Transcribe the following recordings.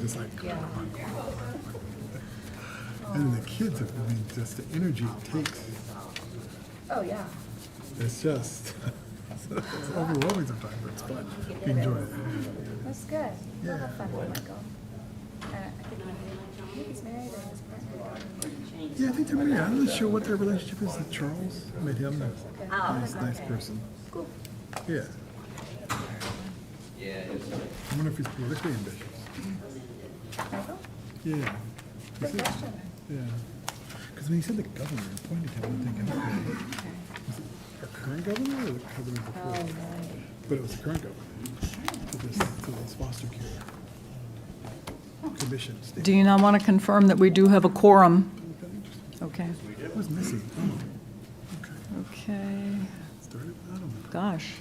Just like, Yeah. and the kids, I mean, just the energy it takes. Oh, yeah. It's just, it's overwhelming sometimes, but it's fun. You enjoy it. That's good. We'll Yeah. have fun with Michael. I think he's married or he's pregnant. Yeah, I think they're married. I'm not sure what their relationship is with Charles. I met him. Okay. Nice person. Cool. Yeah. I wonder if he's politically ambitious. Michael? Yeah. Good He said- question. Yeah. Because when he said the governor appointed him, I'm thinking, okay, was it our current governor or the governor Oh, before? right. But it was the current governor to this foster care commission. Do you now want to confirm that we do have a quorum? Okay. It was missing. Oh, okay. Okay. Started, I don't know. Gosh.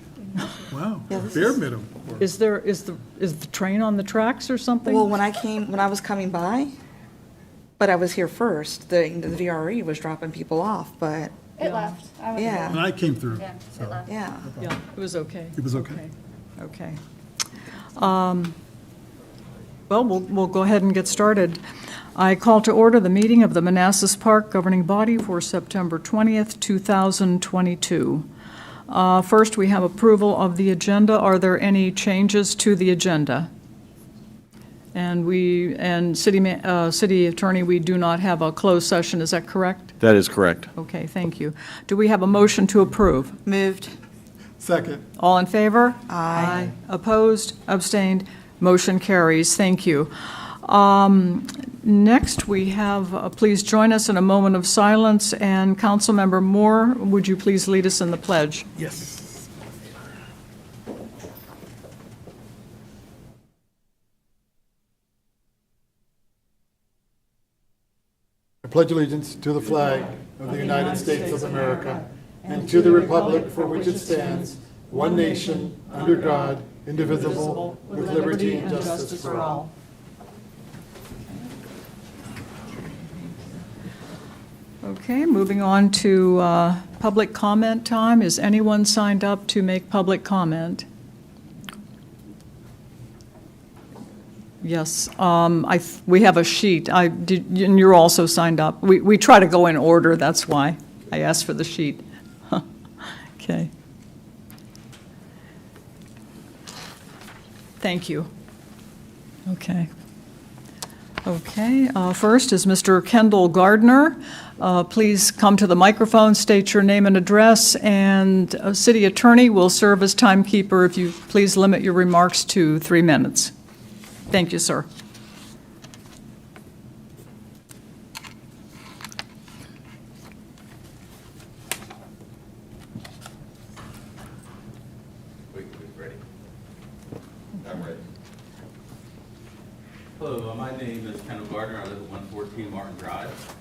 Wow. Yeah, this Bear is- met him. Or- Is the train on the tracks or something? Well, when I was coming by, but I was here first, the VRE was dropping people off, but, It left. I was Yeah. And I came through. Yeah, so- it left. yeah. Yeah, it was okay. It was okay? Okay. Well, we'll go ahead and get started. I call to order the meeting of the Manassas Park Governing Body for September 20th, 2022. First, we have approval of the agenda. Are there any changes to the agenda? And City Attorney, we do not have a closed session, is that correct? That is correct. Okay, thank you. Do we have a motion to approve? Moved. Second. All in favor? Aye. Opposed? Abstained? Motion carries. Thank you. Next, we have, please join us in a moment of silence, and Councilmember Moore, would you please lead us in the pledge? Yes. I pledge allegiance to the flag of the United States of America and to the republic for which it stands, one nation, under God, indivisible, with liberty and justice for all. Okay, moving on to public comment time. Is anyone signed up to make public comment? Yes, we have a sheet. And you're also signed up. We try to go in order, that's why I asked for the sheet. Okay. Thank you. Okay. Okay, first is Mr. Kendall Gardner. Please come to the microphone, state your name and address, and City Attorney will serve as timekeeper if you please limit your remarks to 3 minutes. Thank you, sir. Ready? I'm ready. Hello, my name is Kendall Gardner. I live at 114 Martin Drive.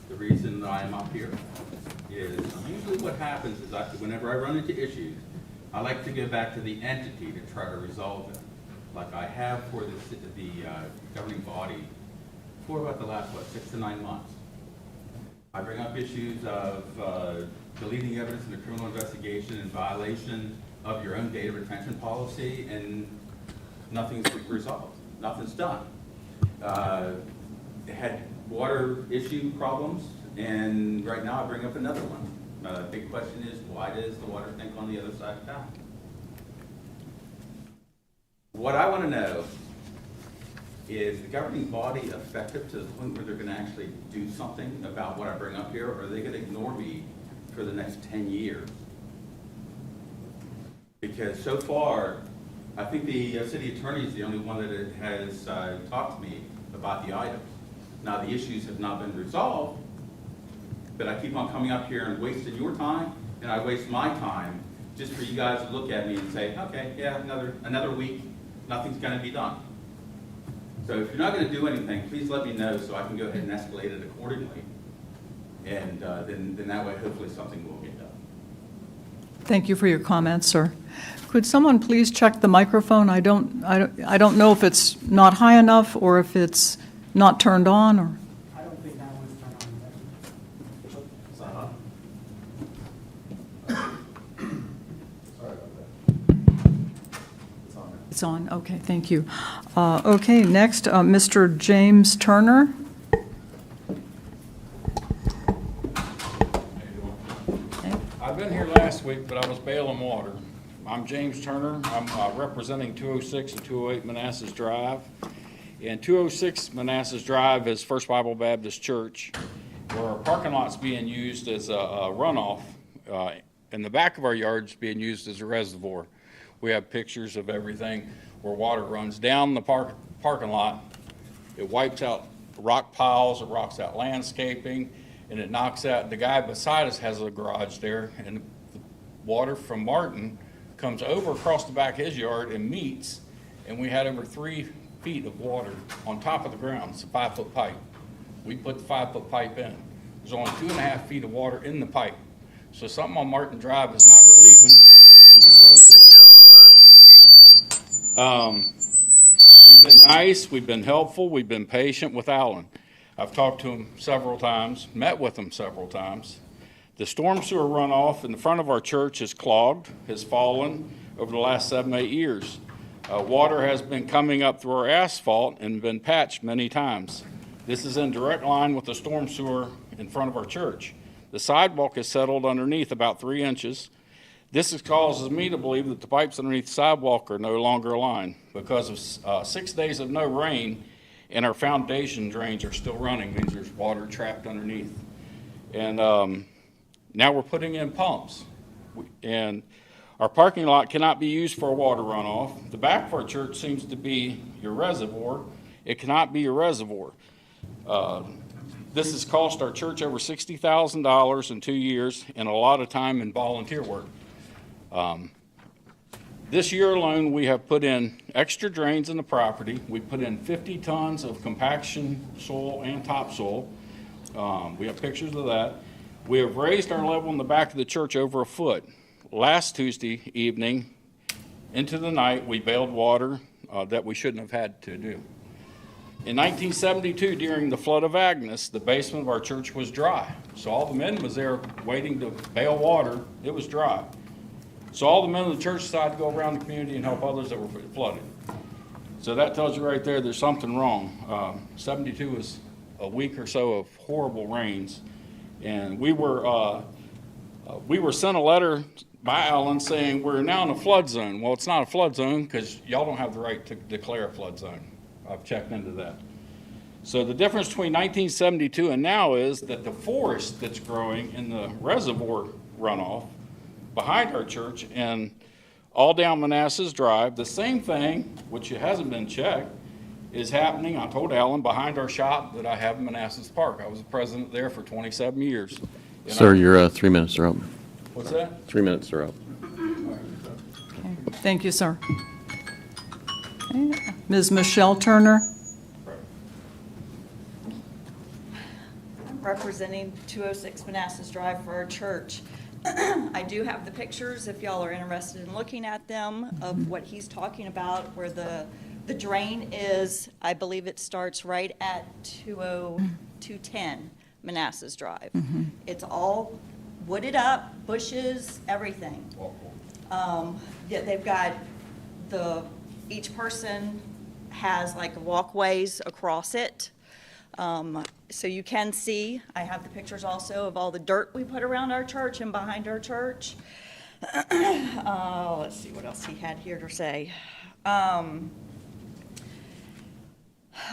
The reason I am up here is usually what happens is whenever I run into issues, I like to go back to the entity to try to resolve them, like I have for the governing body for about the last, 6 to 9 months. I bring up issues of deleting evidence in a criminal investigation in violation of your own data retention policy, and nothing's resolved. Nothing's done. Had water issue problems, and right now I bring up another one. Big question is, why does the water tank on the other side of town? What I want to know is the governing body effective to the point where they're going to actually do something about what I bring up here, or are they going to ignore me for the next 10 years? Because so far, I think the city attorney is the only one that has talked to me about the items. Now, the issues have not been resolved, but I keep on coming up here and wasting your time, and I waste my time just for you guys to look at me and say, okay, yeah, another week, nothing's going to be done. So if you're not going to do anything, please let me know so I can go ahead and escalate it accordingly, and then that way, hopefully, something will get done. Thank you for your comments, sir. Could someone please check the microphone? I don't know if it's not high enough or if it's not turned on, or. I don't think that one's turned on. Sorry about that. It's on, okay, thank you. Okay, next, Mr. James Turner. I've been here last week, but I was bailing water. I'm James Turner. I'm representing 206 and 208 Manassas Drive. And 206 Manassas Drive is First Bible Baptist Church, where our parking lot's being used as a runoff, and the back of our yard's being used as a reservoir. We have pictures of everything where water runs down the parking lot. It wipes out rock piles, it rocks out landscaping, and it knocks out, the guy beside us has a garage there, and the water from Martin comes over across the back of his yard and meets, and we had over 3 feet of water on top of the ground. It's a 5-foot pipe. We put the 5-foot pipe in. There's only 2.5 feet of water in the pipe. So something on Martin Drive is not relieving, and your road. We've been nice, we've been helpful, we've been patient with Alan. I've talked to him several times, met with him several times. The storm sewer runoff in the front of our church is clogged, has fallen over the last 7, 8 years. Water has been coming up through our asphalt and been patched many times. This is in direct line with the storm sewer in front of our church. The sidewalk is settled underneath about 3 inches. This causes me to believe that the pipes underneath the sidewalk are no longer aligned because of 6 days of no rain, and our foundation drains are still running, means there's water trapped underneath. And now we're putting in pumps. And our parking lot cannot be used for a water runoff. The back of our church seems to be your reservoir. It cannot be your reservoir. This has cost our church over $60,000 in 2 years and a lot of time and volunteer work. This year alone, we have put in extra drains in the property. We put in 50 tons of compaction soil and topsoil. We have pictures of that. We have raised our level in the back of the church over 1 foot. Last Tuesday evening, into the night, we bailed water that we shouldn't have had to do. In 1972, during the flood of Agnes, the basement of our church was dry. So all the men was there waiting to bail water. It was dry. So all the men of the church decided to go around the community and help others that were flooded. So that tells you right there, there's something wrong. 72 was a week or so of horrible rains. And we were sent a letter by Alan saying we're now in a flood zone. Well, it's not a flood zone because y'all don't have the right to declare a flood zone. I've checked into that. So the difference between 1972 and now is that the forest that's growing in the reservoir runoff behind our church and all down Manassas Drive, the same thing, which hasn't been checked, is happening. I told Alan behind our shop that I have in Manassas Park. I was the president there for 27 years. And Sir, your 3 minutes are up. What's that? 3 minutes are up. Okay, thank you, sir. Okay, Ms. Michelle Turner. I'm representing 206 Manassas Drive for our church. I do have the pictures, if y'all are interested in looking at them, of what he's talking about, where the drain is. I believe it starts right at 210 Manassas Drive. It's all wooded up, bushes, everything. Yeah, they've got each person has like walkways across it. So you can see, I have the pictures also of all the dirt we put around our church and behind our church. Let's see what else he had here to say.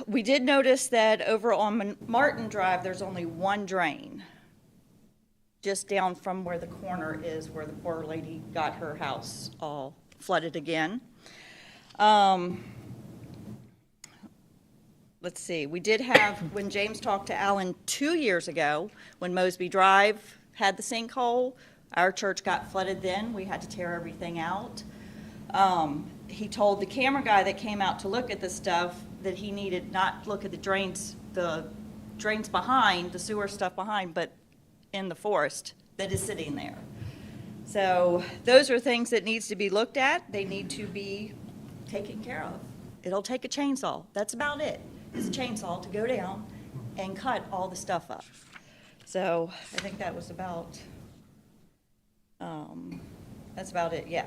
We did notice that over on Martin Drive, there's only one drain, just down from where the corner is, where the poor lady got her house all flooded again. Let's see, we did have, when James talked to Alan 2 years ago, when Mosby Drive had the sinkhole, our church got flooded then. We had to tear everything out. He told the camera guy that came out to look at the stuff that he needed not look at the drains behind, the sewer stuff behind, but in the forest that is sitting there. So those are things that needs to be looked at. They need to be taken care of. It'll take a chainsaw. That's about it. It's a chainsaw to go down and cut all the stuff up. So I think that was about, that's about it, yeah.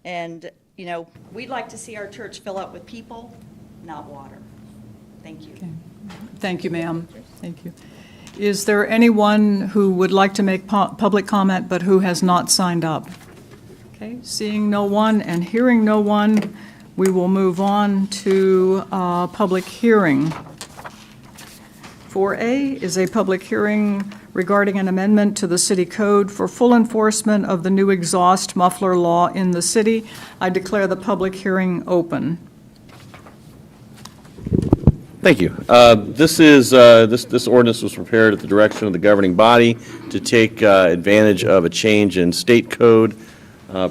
And, you know, we'd like to see our church fill up with people, not water. Thank you. Thank you, ma'am. Thank you. Is there anyone who would like to make public comment but who has not signed up? Okay, seeing no one and hearing no one, we will move on to public hearing. 4A is a public hearing regarding an amendment to the city code for full enforcement of the new exhaust muffler law in the city. I declare the public hearing open. Thank you. This ordinance was prepared at the direction of the governing body to take advantage of a change in state code.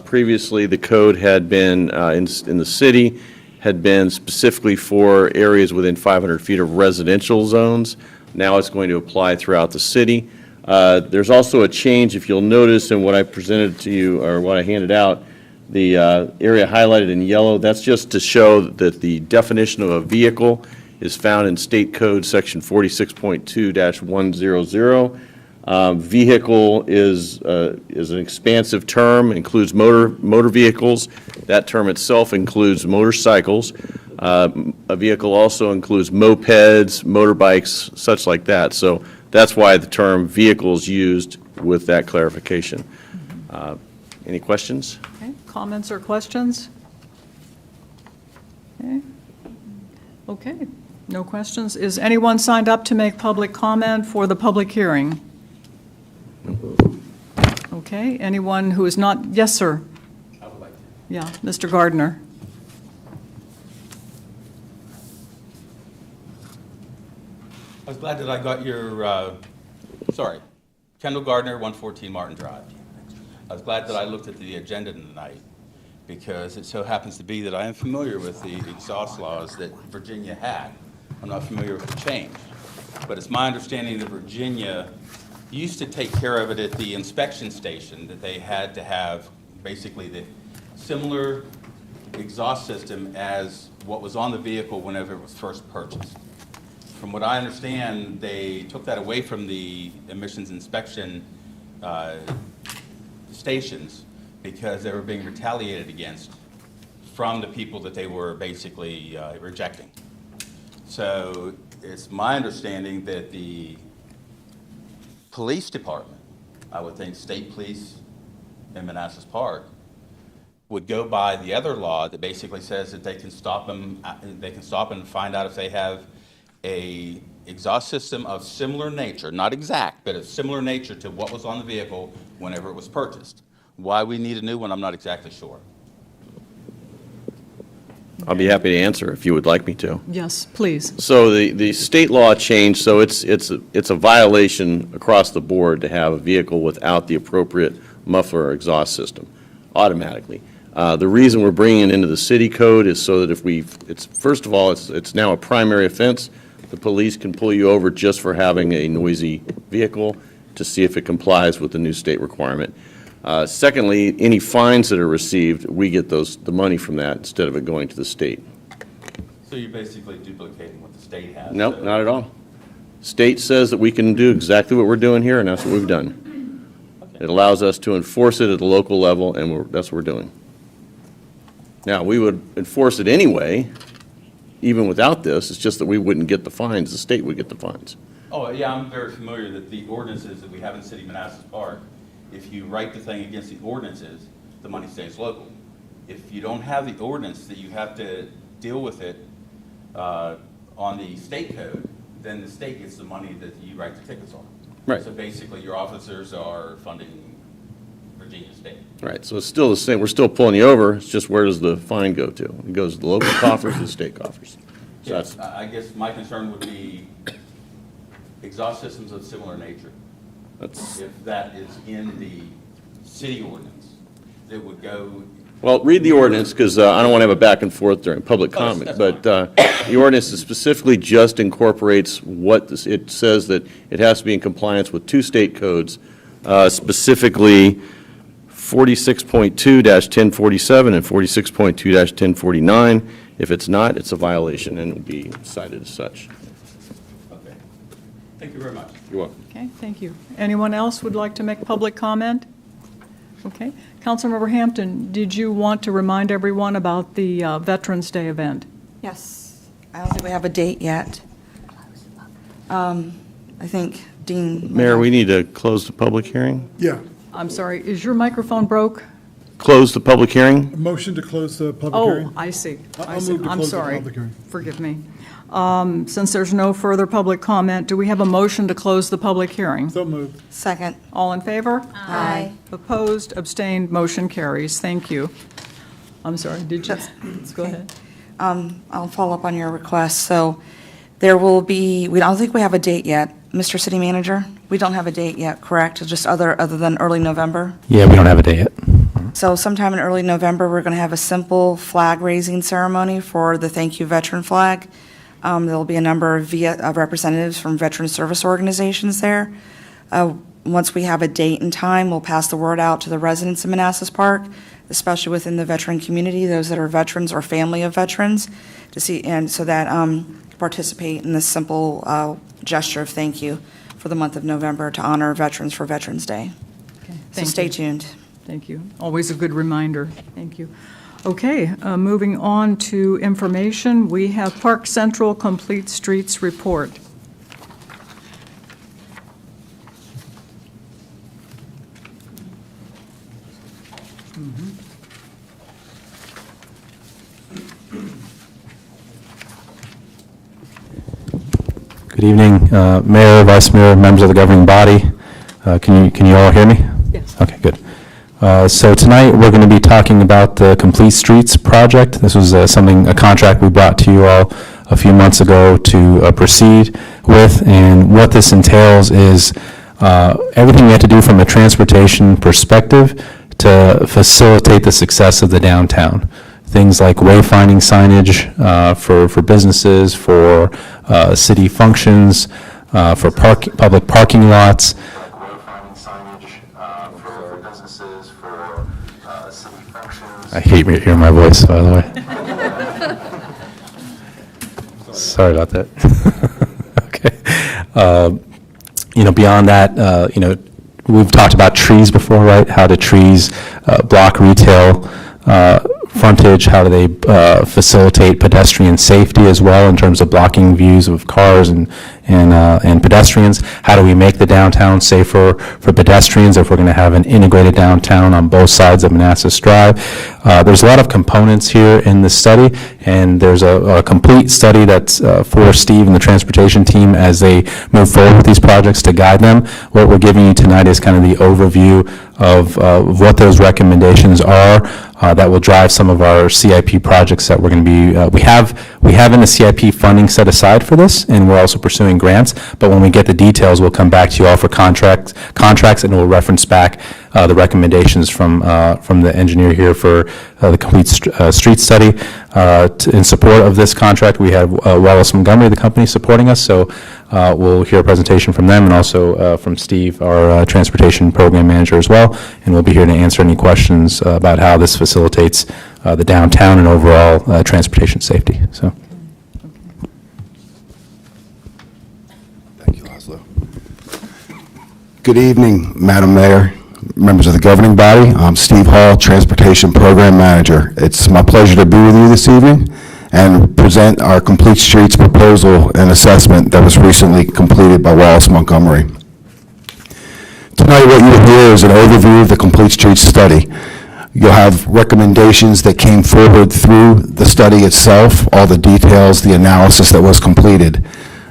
Previously, the code had been, in the city, had been specifically for areas within 500 feet of residential zones. Now it's going to apply throughout the city. There's also a change, if you'll notice, in what I presented to you, or what I handed out, the area highlighted in yellow. That's just to show that the definition of a vehicle is found in State Code Section 46.2-100. Vehicle is an expansive term, includes motor vehicles. That term itself includes motorcycles. A vehicle also includes mopeds, motorbikes, such like that. So that's why the term vehicle is used with that clarification. Any questions? Okay, comments or questions? Okay. Okay, no questions. Is anyone signed up to make public comment for the public hearing? Okay, anyone who is not, yes, sir? I would like to. Yeah, Mr. Gardner. I was glad that I got your, Kendall Gardner, 114 Martin Drive. I was glad that I looked at the agenda tonight, because it so happens to be that I am familiar with the exhaust laws that Virginia had. I'm not familiar with the change, but it's my understanding that Virginia used to take care of it at the inspection station, that they had to have basically the similar exhaust system as what was on the vehicle whenever it was first purchased. From what I understand, they took that away from the emissions inspection stations because they were being retaliated against from the people that they were basically rejecting. So it's my understanding that the police department, I would think state police in Manassas Park, would go by the other law that basically says that they can stop them, and find out if they have a exhaust system of similar nature, not exact, but of similar nature to what was on the vehicle whenever it was purchased. Why we need a new one, I'm not exactly sure. I'll be happy to answer if you would like me to. Yes, please. So the state law changed, so it's a violation across the board to have a vehicle without the appropriate muffler or exhaust system automatically. The reason we're bringing it into the city code is so that first of all, it's now a primary offense. The police can pull you over just for having a noisy vehicle to see if it complies with the new state requirement. Secondly, any fines that are received, we get the money from that instead of it going to the state. So you're basically duplicating what the state has? Nope, so- not at all. State says that we can do exactly what we're doing here, and that's what we've done. It allows us to enforce it at the local level, and that's what we're doing. Now, we would enforce it anyway, even without this. It's just that we wouldn't get the fines. The state would get the fines. Oh, yeah, I'm very familiar that the ordinances that we have in City of Manassas Park, if you write the thing against the ordinances, the money stays local. If you don't have the ordinance that you have to deal with it on the state code, then the state gets the money that you write the tickets on. Right. So basically, your officers are funding Virginia State. Right, so it's still the same. We're still pulling you over. It's just where does the fine go to? It goes to the local coffers or the state coffers. So Yes, that's, I guess my concern would be exhaust systems of similar nature. If that is in the city ordinance, that would go. well, read the ordinance, because I don't want to have a back and forth during public Oh, comment. that's But the ordinance specifically just incorporates it says that it has to be in compliance with two state codes, specifically 46.2-1047 and 46.2-1049. If it's not, it's a violation and will be cited as such. Okay. Thank you very much. You're welcome. Okay, thank you. Anyone else would like to make public comment? Okay. Councilmember Hampton, did you want to remind everyone about the Veterans Day event? Yes. I don't think we have a date yet. I think Dean. Mayor, we need to close the public hearing? Yeah, I'm sorry, is your microphone broke? Close the public hearing? a motion to close the public hearing? Oh, I see. I I'll see. move to I'm close the sorry. public hearing. Forgive me. Since there's no further public comment, do we have a motion to close the public hearing? So moved. Second. All in favor? Aye. Opposed, abstained, motion carries. Thank you. I'm sorry, did you? Go ahead. I'll follow up on your request. So there will be, we don't think we have a date yet. Mr. City Manager, we don't have a date yet, correct? Just other than early November? Yeah, we don't have a date yet. So sometime in early November, we're going to have a simple flag raising ceremony for the Thank You Veteran flag. There'll be a number of representatives from veteran service organizations there. Once we have a date and time, we'll pass the word out to the residents of Manassas Park, especially within the veteran community, those that are veterans or family of veterans, to see, and so that participate in this simple gesture of thank you for the month of November to honor veterans for Veterans Day. So Thank stay you. tuned. Thank you. Always a good reminder. Thank you. Okay, moving on to information, we have Park Central Complete Streets Report. Good evening, Mayor, Vice Mayor, members of the governing body. Can you all hear me? Yes. Okay, good. So tonight, we're going to be talking about the Complete Streets project. This was a contract we brought to you all a few months ago to proceed with, and what this entails is everything we have to do from a transportation perspective to facilitate the success of the downtown. Things like wayfinding signage for businesses, for city functions, for public parking lots. Wayfinding signage for businesses, for city functions. I hate hearing my voice, by the way. Sorry about that. Okay. Beyond that, we've talked about trees before, right? How do trees block retail frontage? How do they facilitate pedestrian safety as well in terms of blocking views of cars and pedestrians? How do we make the downtown safer for pedestrians if we're going to have an integrated downtown on both sides of Manassas Drive? There's a lot of components here in this study, and there's a complete study that's for Steve and the transportation team as they move forward with these projects to guide them. What we're giving you tonight is kind of the overview of what those recommendations are that will drive some of our CIP projects that we're going to be, we have in the CIP funding set aside for this, and we're also pursuing grants, but when we get the details, we'll come back to you all for contracts, and we'll reference back the recommendations from the engineer here for the complete street study. In support of this contract, we have Wallace Montgomery, the company, supporting us, so we'll hear a presentation from them and also from Steve, our transportation program manager as well, and we'll be here to answer any questions about how this facilitates the downtown and overall transportation safety. So. Thank you, Laszlo. Good evening, Madam Mayor, members of the governing body. I'm Steve Hall, Transportation Program Manager. It's my pleasure to be with you this evening and present our Complete Streets proposal and assessment that was recently completed by Wallace Montgomery. Tonight, what you'll hear is an overview of the Complete Streets study. You'll have recommendations that came forward through the study itself, all the details, the analysis that was completed,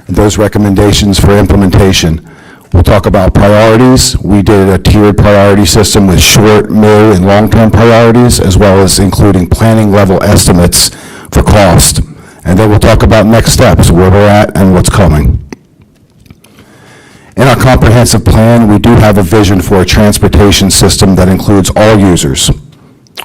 those recommendations for implementation. We'll talk about priorities. We did a tiered priority system with short, mid, and long-term priorities, as well as including planning level estimates for cost. And then we'll talk about next steps, where we're at and what's coming. In our comprehensive plan, we do have a vision for a transportation system that includes all users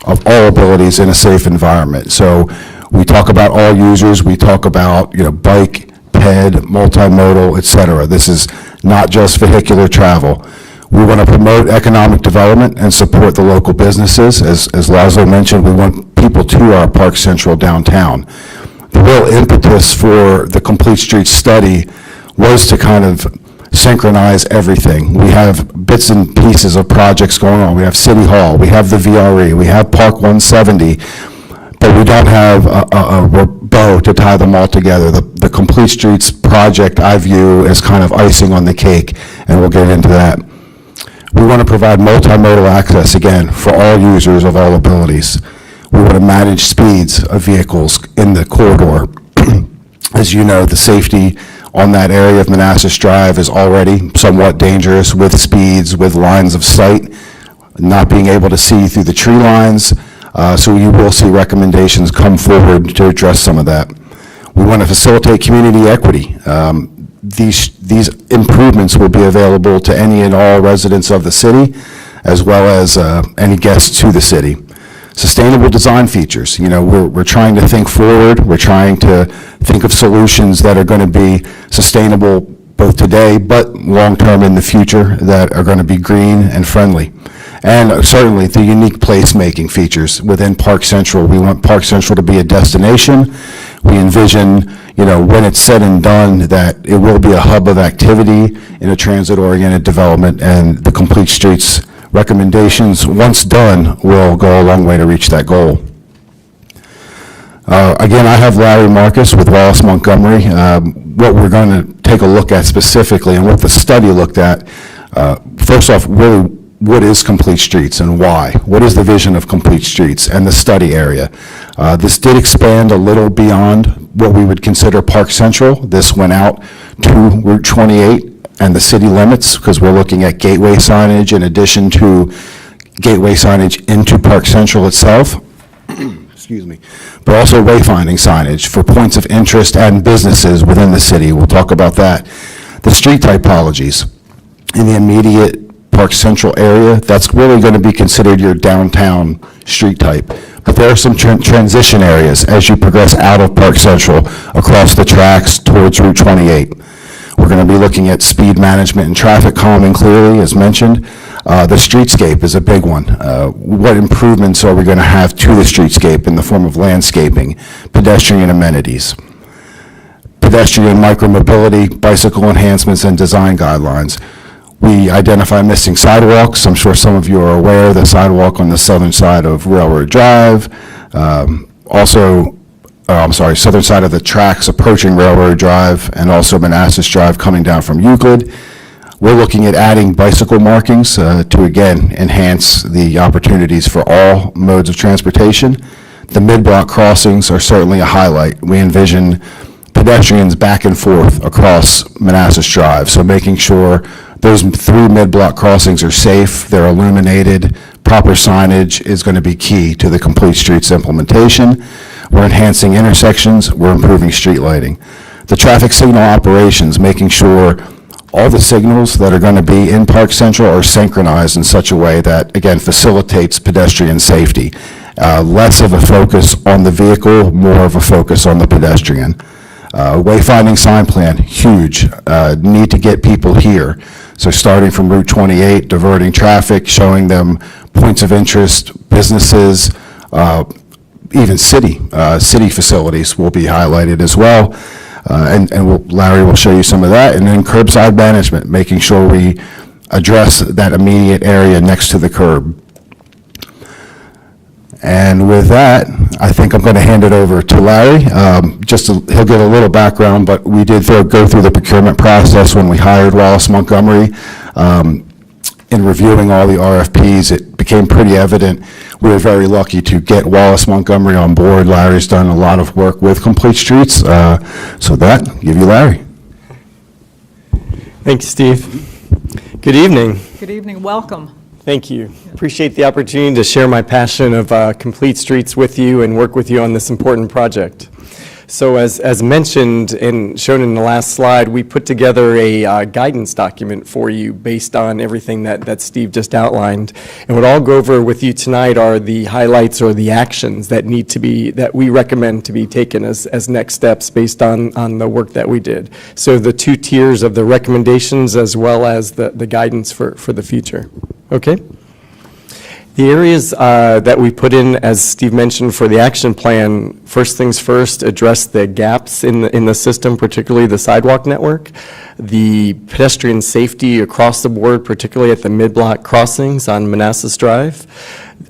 of all abilities in a safe environment. So we talk about all users, we talk about, bike, ped, multimodal, et cetera. This is not just vehicular travel. We want to promote economic development and support the local businesses. As Laszlo mentioned, we want people to our Park Central downtown. The real impetus for the Complete Streets study was to kind of synchronize everything. We have bits and pieces of projects going on. We have City Hall, we have the VRE, we have Park 170, but we don't have a bow to tie them all together. The Complete Streets project I view as kind of icing on the cake, and we'll get into that. We want to provide multimodal access, again, for all users of all abilities. We want to manage speeds of vehicles in the corridor. As you know, the safety on that area of Manassas Drive is already somewhat dangerous with speeds, with lines of sight, not being able to see through the tree lines. So you will see recommendations come forward to address some of that. We want to facilitate community equity. These improvements will be available to any and all residents of the city, as well as any guests to the city. Sustainable design features. You know, we're trying to think forward. We're trying to think of solutions that are going to be sustainable both today, but long-term in the future, that are going to be green and friendly. And certainly the unique place-making features within Park Central. We want Park Central to be a destination. We envision, you know, when it's said and done, that it will be a hub of activity in a transit-oriented development, and the Complete Streets recommendations, once done, will go a long way to reach that goal. Again, I have Larry Marcus with Wallace Montgomery. What we're going to take a look at specifically, and what the study looked at, first off, really, what is Complete Streets and why? What is the vision of Complete Streets and the study area? This did expand a little beyond what we would consider Park Central. This went out to Route 28 and the city limits, because we're looking at gateway signage in addition to gateway signage into Park Central itself. Excuse me. But also wayfinding signage for points of interest and businesses within the city. We'll talk about that. The street typologies in the immediate Park Central area, that's really going to be considered your downtown street type. But there are some transition areas as you progress out of Park Central across the tracks towards Route 28. We're going to be looking at speed management and traffic calming clearly, as mentioned. The streetscape is a big one. What improvements are we going to have to the streetscape in the form of landscaping, pedestrian amenities, pedestrian micromobility, bicycle enhancements, and design guidelines? We identify missing sidewalks. I'm sure some of you are aware, the sidewalk on the southern side of Railroad Drive, southern side of the tracks approaching Railroad Drive, and also Manassas Drive coming down from Euclid. We're looking at adding bicycle markings to, again, enhance the opportunities for all modes of transportation. The mid-block crossings are certainly a highlight. We envision pedestrians back and forth across Manassas Drive, so making sure those 3 mid-block crossings are safe, they're illuminated, proper signage is going to be key to the Complete Streets implementation. We're enhancing intersections, we're improving street lighting. The traffic signal operations, making sure all the signals that are going to be in Park Central are synchronized in such a way that, again, facilitates pedestrian safety. Less of a focus on the vehicle, more of a focus on the pedestrian. Wayfinding sign plan, huge. Need to get people here. So starting from Route 28, diverting traffic, showing them points of interest, businesses, even city facilities will be highlighted as well. Larry will show you some of that. And then curbside management, making sure we address that immediate area next to the curb. And with that, I think I'm going to hand it over to Larry. He'll give a little background, but we did go through the procurement process when we hired Wallace Montgomery. In reviewing all the RFPs, it became pretty evident we were very lucky to get Wallace Montgomery on board. Larry's done a lot of work with Complete Streets. So that, give you Larry. Thank you, Steve. Good evening. Good evening, welcome. Thank you. Appreciate the opportunity to share my passion of Complete Streets with you and work with you on this important project. So as mentioned and shown in the last slide, we put together a guidance document for you based on everything that Steve just outlined. And what I'll go over with you tonight are the highlights or the actions that we recommend to be taken as next steps based on the work that we did. So the 2 tiers of the recommendations as well as the guidance for the future. Okay? The areas that we put in, as Steve mentioned, for the action plan, first things first, address the gaps in the system, particularly the sidewalk network, the pedestrian safety across the board, particularly at the mid-block crossings on Manassas Drive,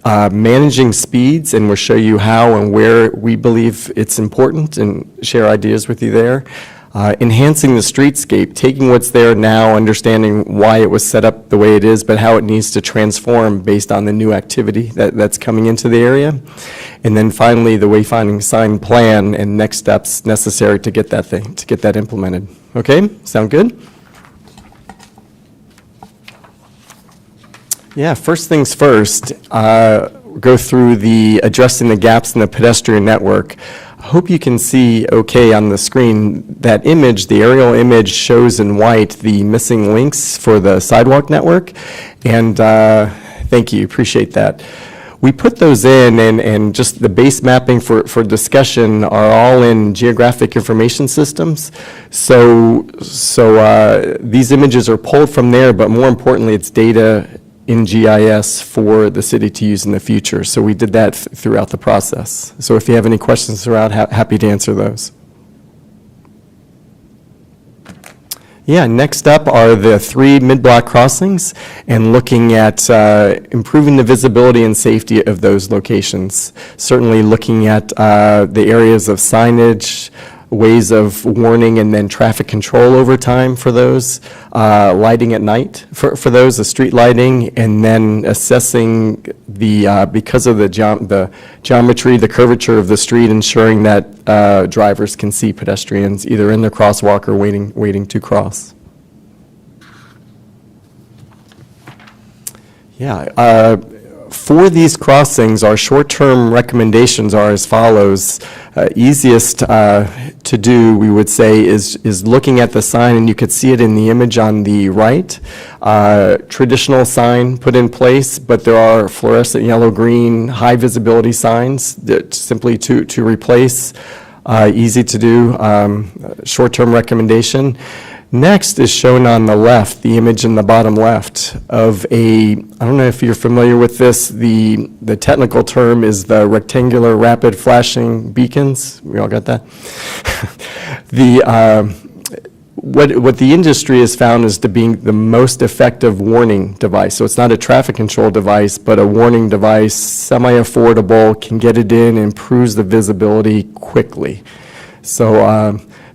managing speeds, and we'll show you how and where we believe it's important and share ideas with you there. Enhancing the streetscape, taking what's there now, understanding why it was set up the way it is, but how it needs to transform based on the new activity that's coming into the area. And then finally, the wayfinding sign plan and next steps necessary to get that implemented. Okay, sound good? Yeah, first things first, go through the addressing the gaps in the pedestrian network. I hope you can see okay on the screen. That image, the aerial image, shows in white the missing links for the sidewalk network. And thank you, appreciate that. We put those in, and just the base mapping for discussion are all in geographic information systems. So these images are pulled from there, but more importantly, it's data in GIS for the city to use in the future. So we did that throughout the process. So if you have any questions throughout, happy to answer those. Yeah, next up are the 3 mid-block crossings and looking at improving the visibility and safety of those locations. Certainly looking at the areas of signage, ways of warning, and then traffic control over time for those, lighting at night for those, the street lighting, and then assessing the, because of the geometry, the curvature of the street, ensuring that drivers can see pedestrians either in the crosswalk or waiting to cross. Yeah, for these crossings, our short-term recommendations are as follows. Easiest to do, we would say, is looking at the sign, and you could see it in the image on the right. Traditional sign put in place, but there are fluorescent yellow-green, high-visibility signs that simply to replace. Easy to do, short-term recommendation. Next is shown on the left, the image in the bottom left of I don't know if you're familiar with this, the technical term is the rectangular rapid flashing beacons. We all got that? What the industry has found is to be the most effective warning device. So it's not a traffic control device, but a warning device, semi-affordable, can get it in, improves the visibility quickly.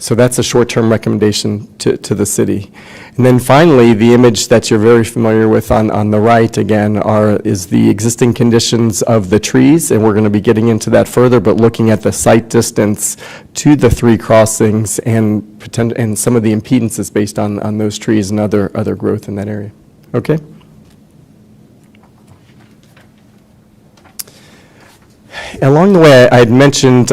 So that's a short-term recommendation to the city. And then finally, the image that you're very familiar with on the right, again, is the existing conditions of the trees, and we're going to be getting into that further, but looking at the site distance to the 3 crossings and some of the impedances based on those trees and other growth in that area. Okay? Along the way, I had mentioned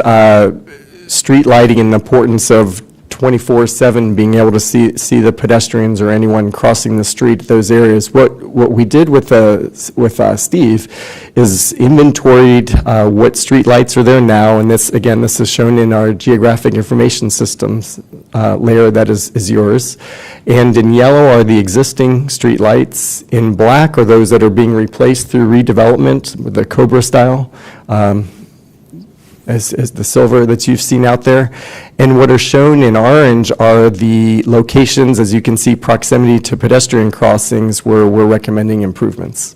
street lighting and the importance of 24/7 being able to see the pedestrians or anyone crossing the street, those areas. What we did with Steve is inventoried what street lights are there now, and this is shown in our geographic information systems layer that is yours. And in yellow are the existing street lights. In black are those that are being replaced through redevelopment with the Cobra style. As the silver that you've seen out there. And what are shown in orange are the locations, as you can see, proximity to pedestrian crossings where we're recommending improvements.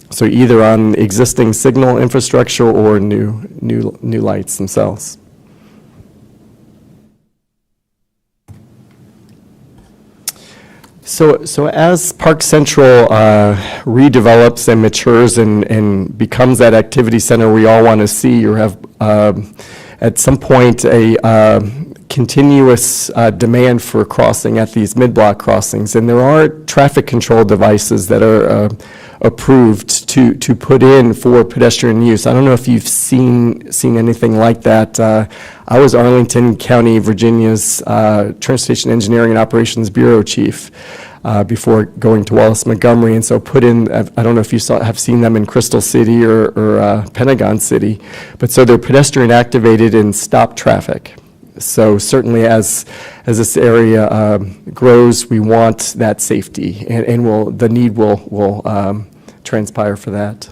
So either on existing signal infrastructure or new lights themselves. So as Park Central redevelops and matures and becomes that activity center we all want to see, or have at some point a continuous demand for crossing at these mid-block crossings. And there are traffic control devices that are approved to put in for pedestrian use. I don't know if you've seen anything like that. I was Arlington County, Virginia's Transportation Engineering and Operations Bureau Chief before going to Wallace Montgomery, and so put in, I don't know if you have seen them in Crystal City or Pentagon City, but so they're pedestrian activated and stop traffic. So certainly as this area grows, we want that safety, and the need will transpire for that.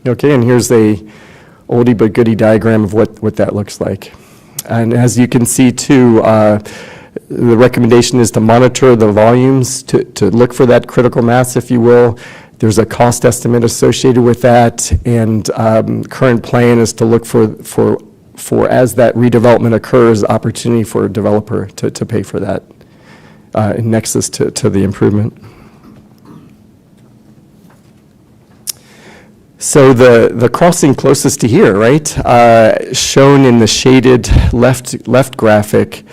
Okay, and here's a oldie but goodie diagram of what that looks like. And as you can see too, the recommendation is to monitor the volumes, to look for that critical mass, if you will. There's a cost estimate associated with that, and current plan is to look for as that redevelopment occurs, opportunity for a developer to pay for that in nexus to the improvement. So the crossing closest to here, right, shown in the shaded left graphic,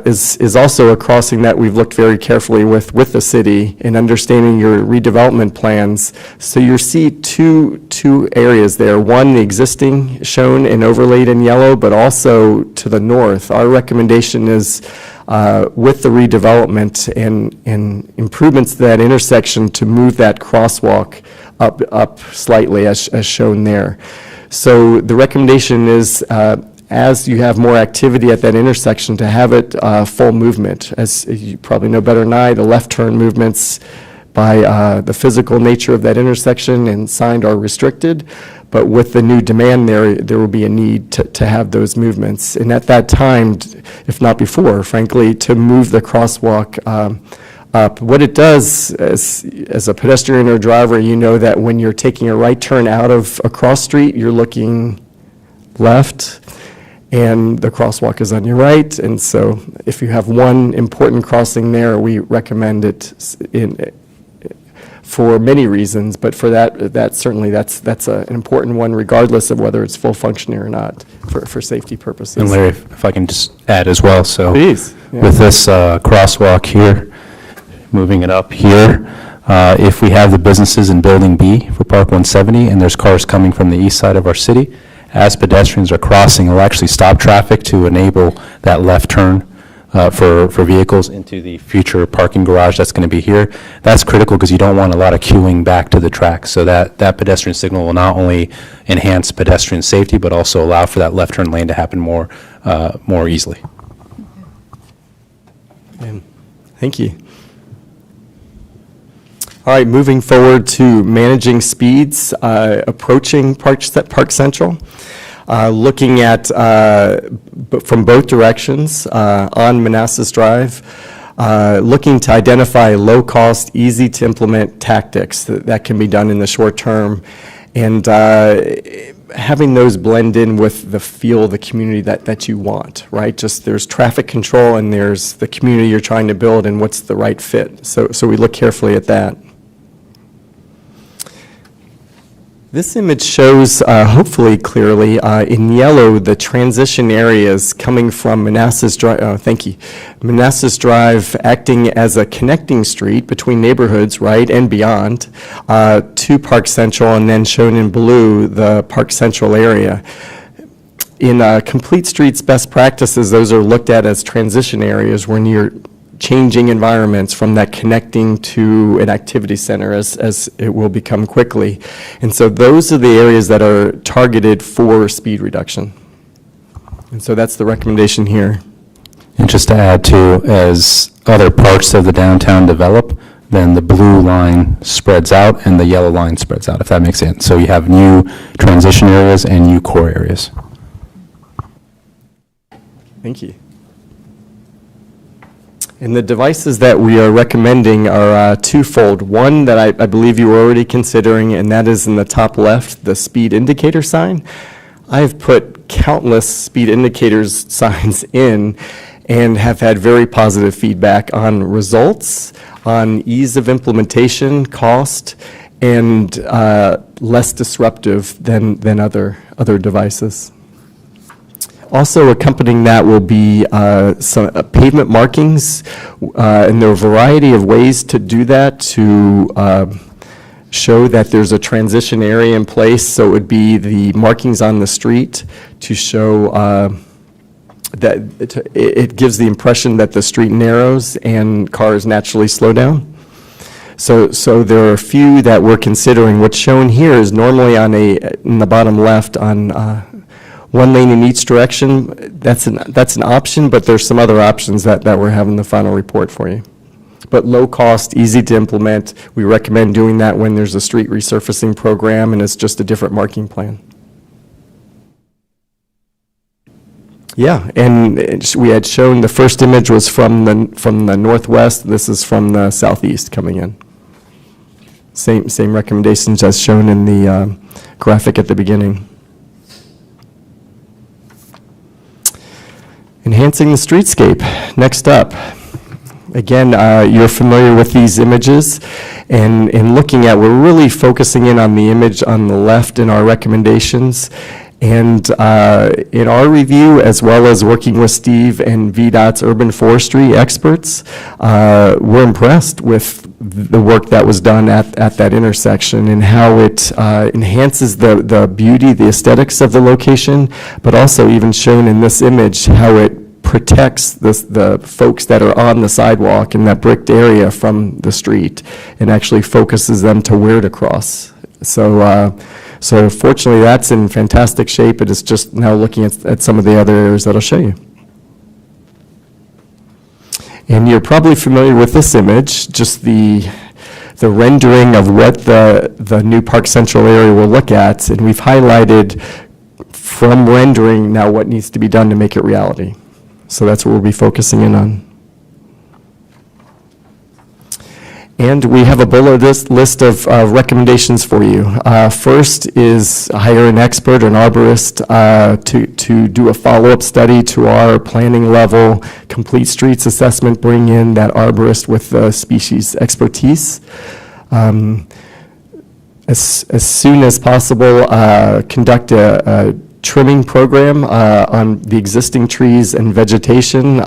is also a crossing that we've looked very carefully with the city in understanding your redevelopment plans. So you see two areas there. One, the existing shown and overlaid in yellow, but also to the north. Our recommendation is with the redevelopment and improvements to that intersection to move that crosswalk up slightly as shown there. So the recommendation is as you have more activity at that intersection to have it full movement. As you probably know better than I, the left turn movements by the physical nature of that intersection and signed are restricted, but with the new demand there will be a need to have those movements. And at that time, if not before, frankly, to move the crosswalk up. What it does, as a pedestrian or driver, you know that when you're taking a right turn out of a cross street, you're looking left, and the crosswalk is on your right. And so if you have one important crossing there, we recommend it for many reasons, but for that certainly that's an important one, regardless of whether it's full functioning or not, for safety purposes. And Larry, if I can just add as well, so Please, yeah. with this crosswalk here, moving it up here, if we have the businesses in Building B for Park 170 and there's cars coming from the east side of our city, as pedestrians are crossing, it'll actually stop traffic to enable that left turn for vehicles into the future parking garage that's going to be here. That's critical because you don't want a lot of queuing back to the track. So that pedestrian signal will not only enhance pedestrian safety, but also allow for that left turn lane to happen more easily. Thank you. All right, moving forward to managing speeds, approaching Park Central, looking at from both directions on Manassas Drive, looking to identify low-cost, easy-to-implement tactics that can be done in the short term, and having those blend in with the feel of the community that you want, right? Just there's traffic control and there's the community you're trying to build and what's the right fit. So we look carefully at that. This image shows, hopefully clearly, in yellow, the transition areas coming from Manassas Drive, Manassas Drive acting as a connecting street between neighborhoods, right, and beyond, to Park Central, and then shown in blue, the Park Central area. In Complete Streets best practices, those are looked at as transition areas when you're changing environments from that connecting to an activity center as it will become quickly. And so those are the areas that are targeted for speed reduction. And so that's the recommendation here. And just to add to, as other parts of the downtown develop, then the blue line spreads out and the yellow line spreads out, if that makes sense. So you have new transition areas and new core areas. Thank you. And the devices that we are recommending are twofold. One that I believe you were already considering, and that is in the top left, the speed indicator sign. I've put countless speed indicators signs in and have had very positive feedback on results, on ease of implementation, cost, and less disruptive than other devices. Also accompanying that will be some pavement markings, and there are a variety of ways to do that to show that there's a transition area in place. So it would be the markings on the street to show that it gives the impression that the street narrows and cars naturally slow down. So there are a few that we're considering. What's shown here is normally in the bottom left on one lane in each direction. That's an option, but there's some other options that we're having the final report for you. but low cost, easy to implement. We recommend doing that when there's a street resurfacing program and it's just a different marking plan. Yeah, and we had shown, the first image was from the northwest, this is from the southeast coming in. Same recommendations as shown in the graphic at the beginning. Enhancing the streetscape, next up. Again, you're familiar with these images, and in looking at, we're really focusing in on the image on the left in our recommendations. And in our review, as well as working with Steve and VDOT's urban forestry experts, we're impressed with the work that was done at that intersection and how it enhances the beauty, the aesthetics of the location, but also even shown in this image how it protects the folks that are on the sidewalk in that bricked area from the street and actually focuses them to where to cross. So fortunately, that's in fantastic shape. It is just now looking at some of the other areas that I'll show you. And you're probably familiar with this image, just the rendering of what the new Park Central area will look at. And we've highlighted from rendering now what needs to be done to make it reality. So that's what we'll be focusing in on. And we have a bullet list of recommendations for you. First is hire an expert, an arborist, to do a follow-up study to our planning level complete streets assessment, bring in that arborist with species expertise. As soon as possible, conduct a trimming program on the existing trees and vegetation,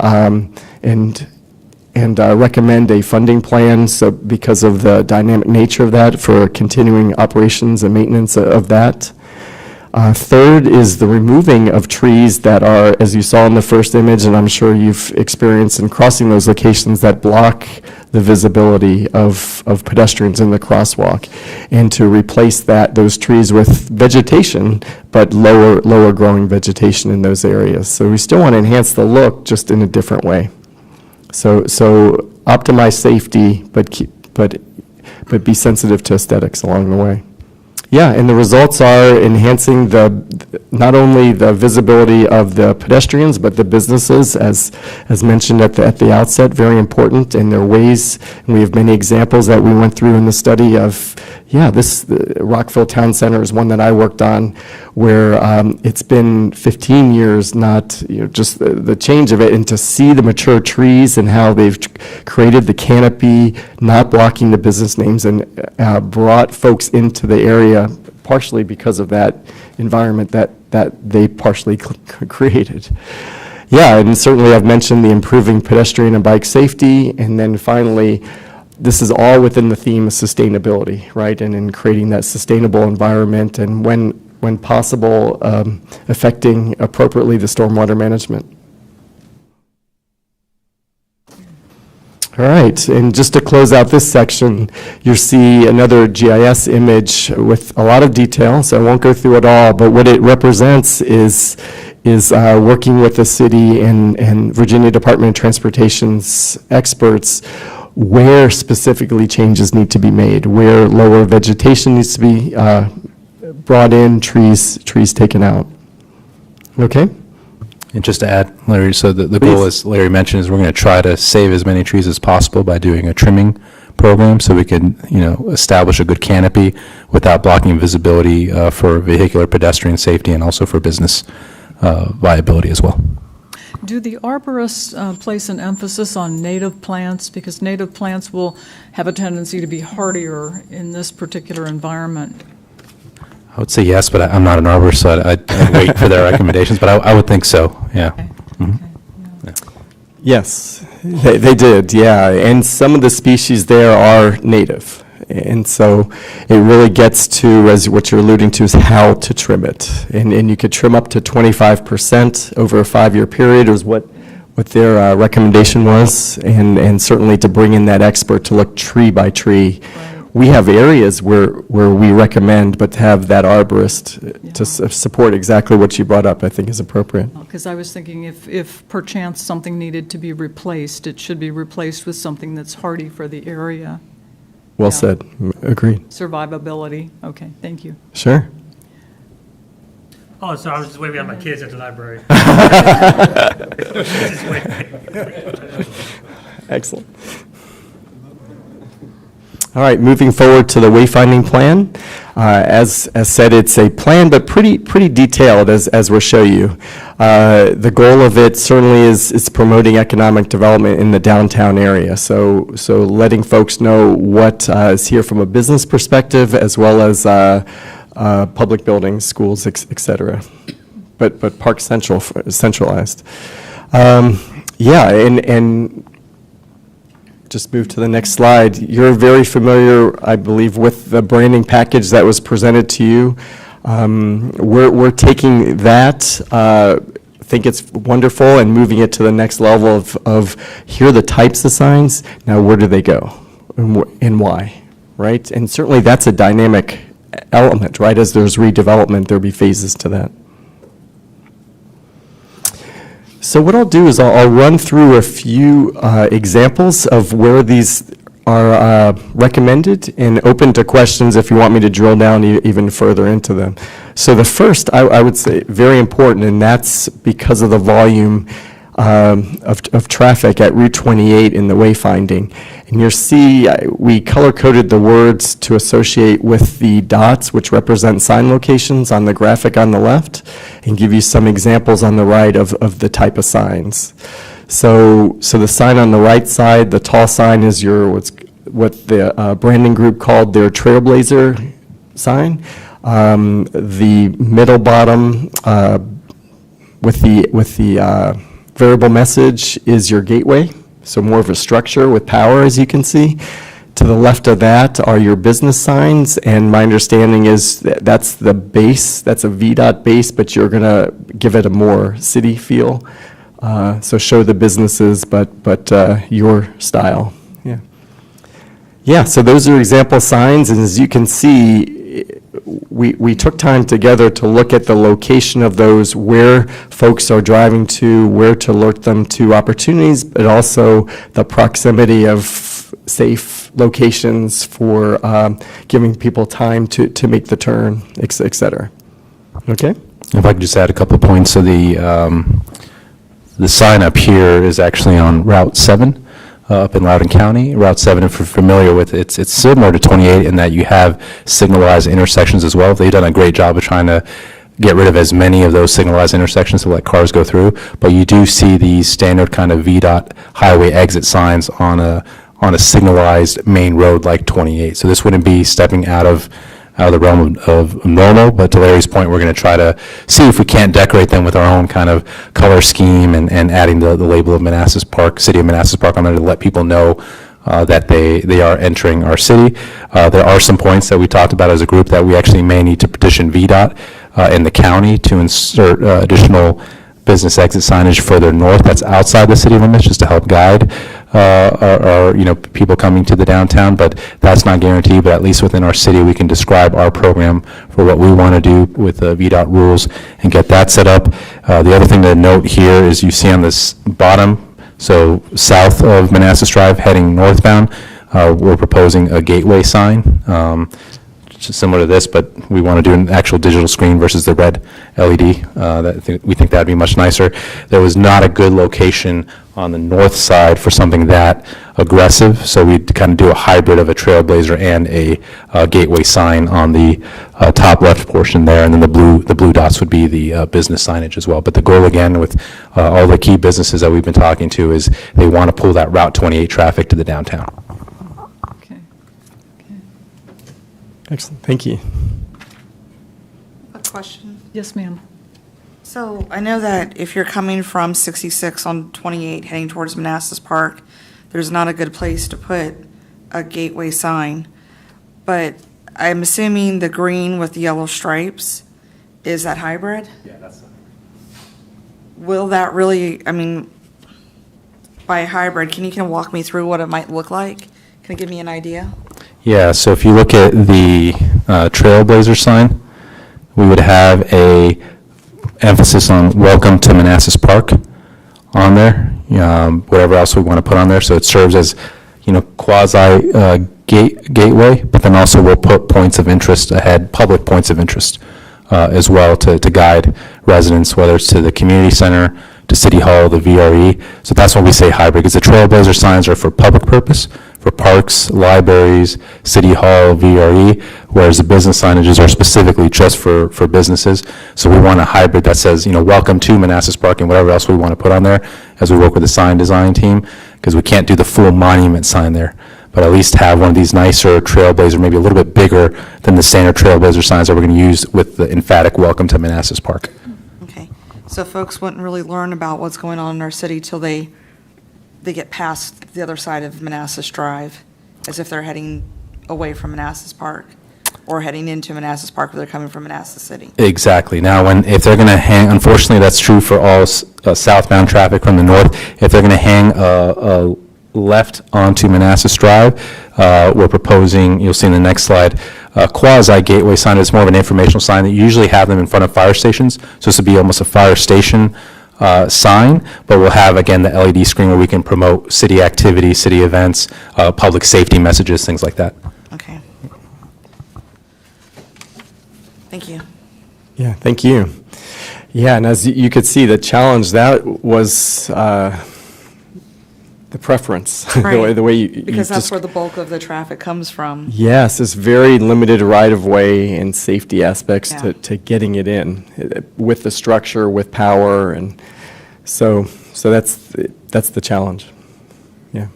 and recommend a funding plan, so because of the dynamic nature of that, for continuing operations and maintenance of that. Third is the removing of trees that are, as you saw in the first image, and I'm sure you've experienced in crossing those locations, that block the visibility of pedestrians in the crosswalk, and to replace those trees with vegetation, but lower growing vegetation in those areas. So we still want to enhance the look, just in a different way. So optimize safety, but be sensitive to aesthetics along the way. Yeah, and the results are enhancing not only the visibility of the pedestrians, but the businesses, as mentioned at the outset, very important. And there are ways, and we have many examples that we went through in the study of, the Rockville Town Center is one that I worked on, where it's been 15 years, not just the change of it, and to see the mature trees and how they've created the canopy, not blocking the business names, and brought folks into the area partially because of that environment that they partially created. Yeah, and certainly I've mentioned the improving pedestrian and bike safety, and then finally, this is all within the theme of sustainability, right? And in creating that sustainable environment, and when possible, affecting appropriately the stormwater management. All right, and just to close out this section, you'll see another GIS image with a lot of detail, so I won't go through it all, but what it represents is working with the city and Virginia Department of Transportation's experts, where specifically changes need to be made, where lower vegetation needs to be brought in, trees taken out. Okay? And just to add, Larry, so the goal, as Larry mentioned, is we're going to try to save as many trees as possible by doing a trimming program, so we can, establish a good canopy without blocking visibility for vehicular pedestrian safety and also for business viability as well. Do the arborists place an emphasis on native plants? Because native plants will have a tendency to be hardier in this particular environment. I would say yes, but I'm not an arborist, so I'd wait for their recommendations, but I would think so, yeah. Okay. Mhm. Okay. Yeah. Yes, they did, yeah. And some of the species there are native. And so it really gets to, as what you're alluding to, is how to trim it. And you could trim up to 25% over a 5-year period, is what their recommendation was. And certainly to bring in that expert to look tree by tree, we have areas where we recommend, but to have that arborist to support exactly what you brought up, I think is appropriate. Because I was thinking if perchance something needed to be replaced, it should be replaced with something that's hardy for the area. Well Yeah. said. Agreed. Survivability. Okay, thank you. Sure. Oh, so I was just waving at my kids at the library. Just waving. Excellent. All right, moving forward to the wayfinding plan. As said, it's a plan, but pretty detailed as we'll show you. The goal of it certainly is promoting economic development in the downtown area. So letting folks know what is here from a business perspective, as well as public buildings, schools, et cetera. But Park centralized. Yeah, and just move to the next slide. You're very familiar, I believe, with the branding package that was presented to you. We're taking that, think it's wonderful, and moving it to the next level of here are the types of signs, now where do they go and why, right? And certainly that's a dynamic element, right? As there's redevelopment, there'll be phases to that. So what I'll do is I'll run through a few examples of where these are recommended and open to questions if you want me to drill down even further into them. So the first, I would say, very important, and that's because of the volume of traffic at Route 28 in the wayfinding. And you'll see we color-coded the words to associate with the dots, which represent sign locations on the graphic on the left, and give you some examples on the right of the type of signs. So the sign on the right side, the tall sign, is what the branding group called their Trailblazer sign. The middle bottom with the variable message is your gateway, so more of a structure with power, as you can see. To the left of that are your business signs, and my understanding is that's the base, that's a VDOT base, but you're going to give it a more city feel. So show the businesses, but your style. Yeah. Yeah, so those are example signs, and as you can see, we took time together to look at the location of those, where folks are driving to, where to alert them to opportunities, but also the proximity of safe locations for giving people time to make the turn, et cetera. Okay? If I could just add a couple of points. So the sign up here is actually on Route 7 up in Loudoun County. Route 7, if you're familiar with it, it's similar to 28 in that you have signalized intersections as well. They've done a great job of trying to get rid of as many of those signalized intersections to let cars go through. But you do see these standard kind of VDOT highway exit signs on a signalized main road like 28. So this wouldn't be stepping out of the realm of normal, but to Larry's point, we're going to try to see if we can't decorate them with our own kind of color scheme and adding the label of Manassas Park, City of Manassas Park on there to let people know that they are entering our city. There are some points that we talked about as a group that we actually may need to petition VDOT in the county to insert additional business exit signage further north that's outside the city limits, just to help guide our people coming to the downtown, but that's not guaranteed. But at least within our city, we can describe our program for what we want to do with the VDOT rules and get that set up. The other thing to note here is you see on this bottom, so south of Manassas Drive heading northbound, we're proposing a gateway sign. Similar to this, but we want to do an actual digital screen versus the red LED. We think that'd be much nicer. There was not a good location on the north side for something that aggressive, so we'd kind of do a hybrid of a Trailblazer and a gateway sign on the top left portion there, and then the blue dots would be the business signage as well. But the goal, again, with all the key businesses that we've been talking to is they want to pull that Route 28 traffic to the downtown. Okay. Excellent. Thank you. A question. Yes, ma'am. So I know that if you're coming from 66 on 28 heading towards Manassas Park, there's not a good place to put a gateway sign. But I'm assuming the green with the yellow stripes, is that hybrid? Yeah, that's. Will that really, by hybrid, can you walk me through what it might look like? Can you give me an idea? Yeah, so if you look at the Trailblazer sign, we would have a emphasis on welcome to Manassas Park on there, whatever else we want to put on there. So it serves as, quasi gateway, but then also we'll put points of interest ahead, public points of interest as well to guide residents, whether it's to the community center, to City Hall, the VRE. So that's when we say hybrid, because the Trailblazer signs are for public purpose, for parks, libraries, City Hall, VRE, whereas the business signages are specifically just for businesses. So we want a hybrid that says, welcome to Manassas Park and whatever else we want to put on there as we work with the sign design team, because we can't do the full monument sign there, but at least have one of these nicer Trailblazer, maybe a little bit bigger than the standard Trailblazer signs that we're going to use with the emphatic welcome to Manassas Park. Okay, so folks wouldn't really learn about what's going on in our city till they get past the other side of Manassas Drive, as if they're heading away from Manassas Park, or heading into Manassas Park, but they're coming from Manassas City. Exactly. Now, if they're going to hang, unfortunately, that's true for all southbound traffic from the north. If they're going to hang a left onto Manassas Drive, we're proposing, you'll see in the next slide, a quasi-gateway sign. It's more of an informational sign that you usually have them in front of fire stations. So this would be almost a fire station sign, but we'll have, again, the LED screen where we can promote city activity, city events, public safety messages, things like that. Okay. Thank you. Yeah, thank you. Yeah, and as you could see, the challenge, that was the preference, Right. the way you Because that's just- where the bulk of the traffic comes from. Yes, it's very limited right-of-way and safety aspects Yeah. to getting it in, with the structure, with power, and so that's the challenge. Yeah.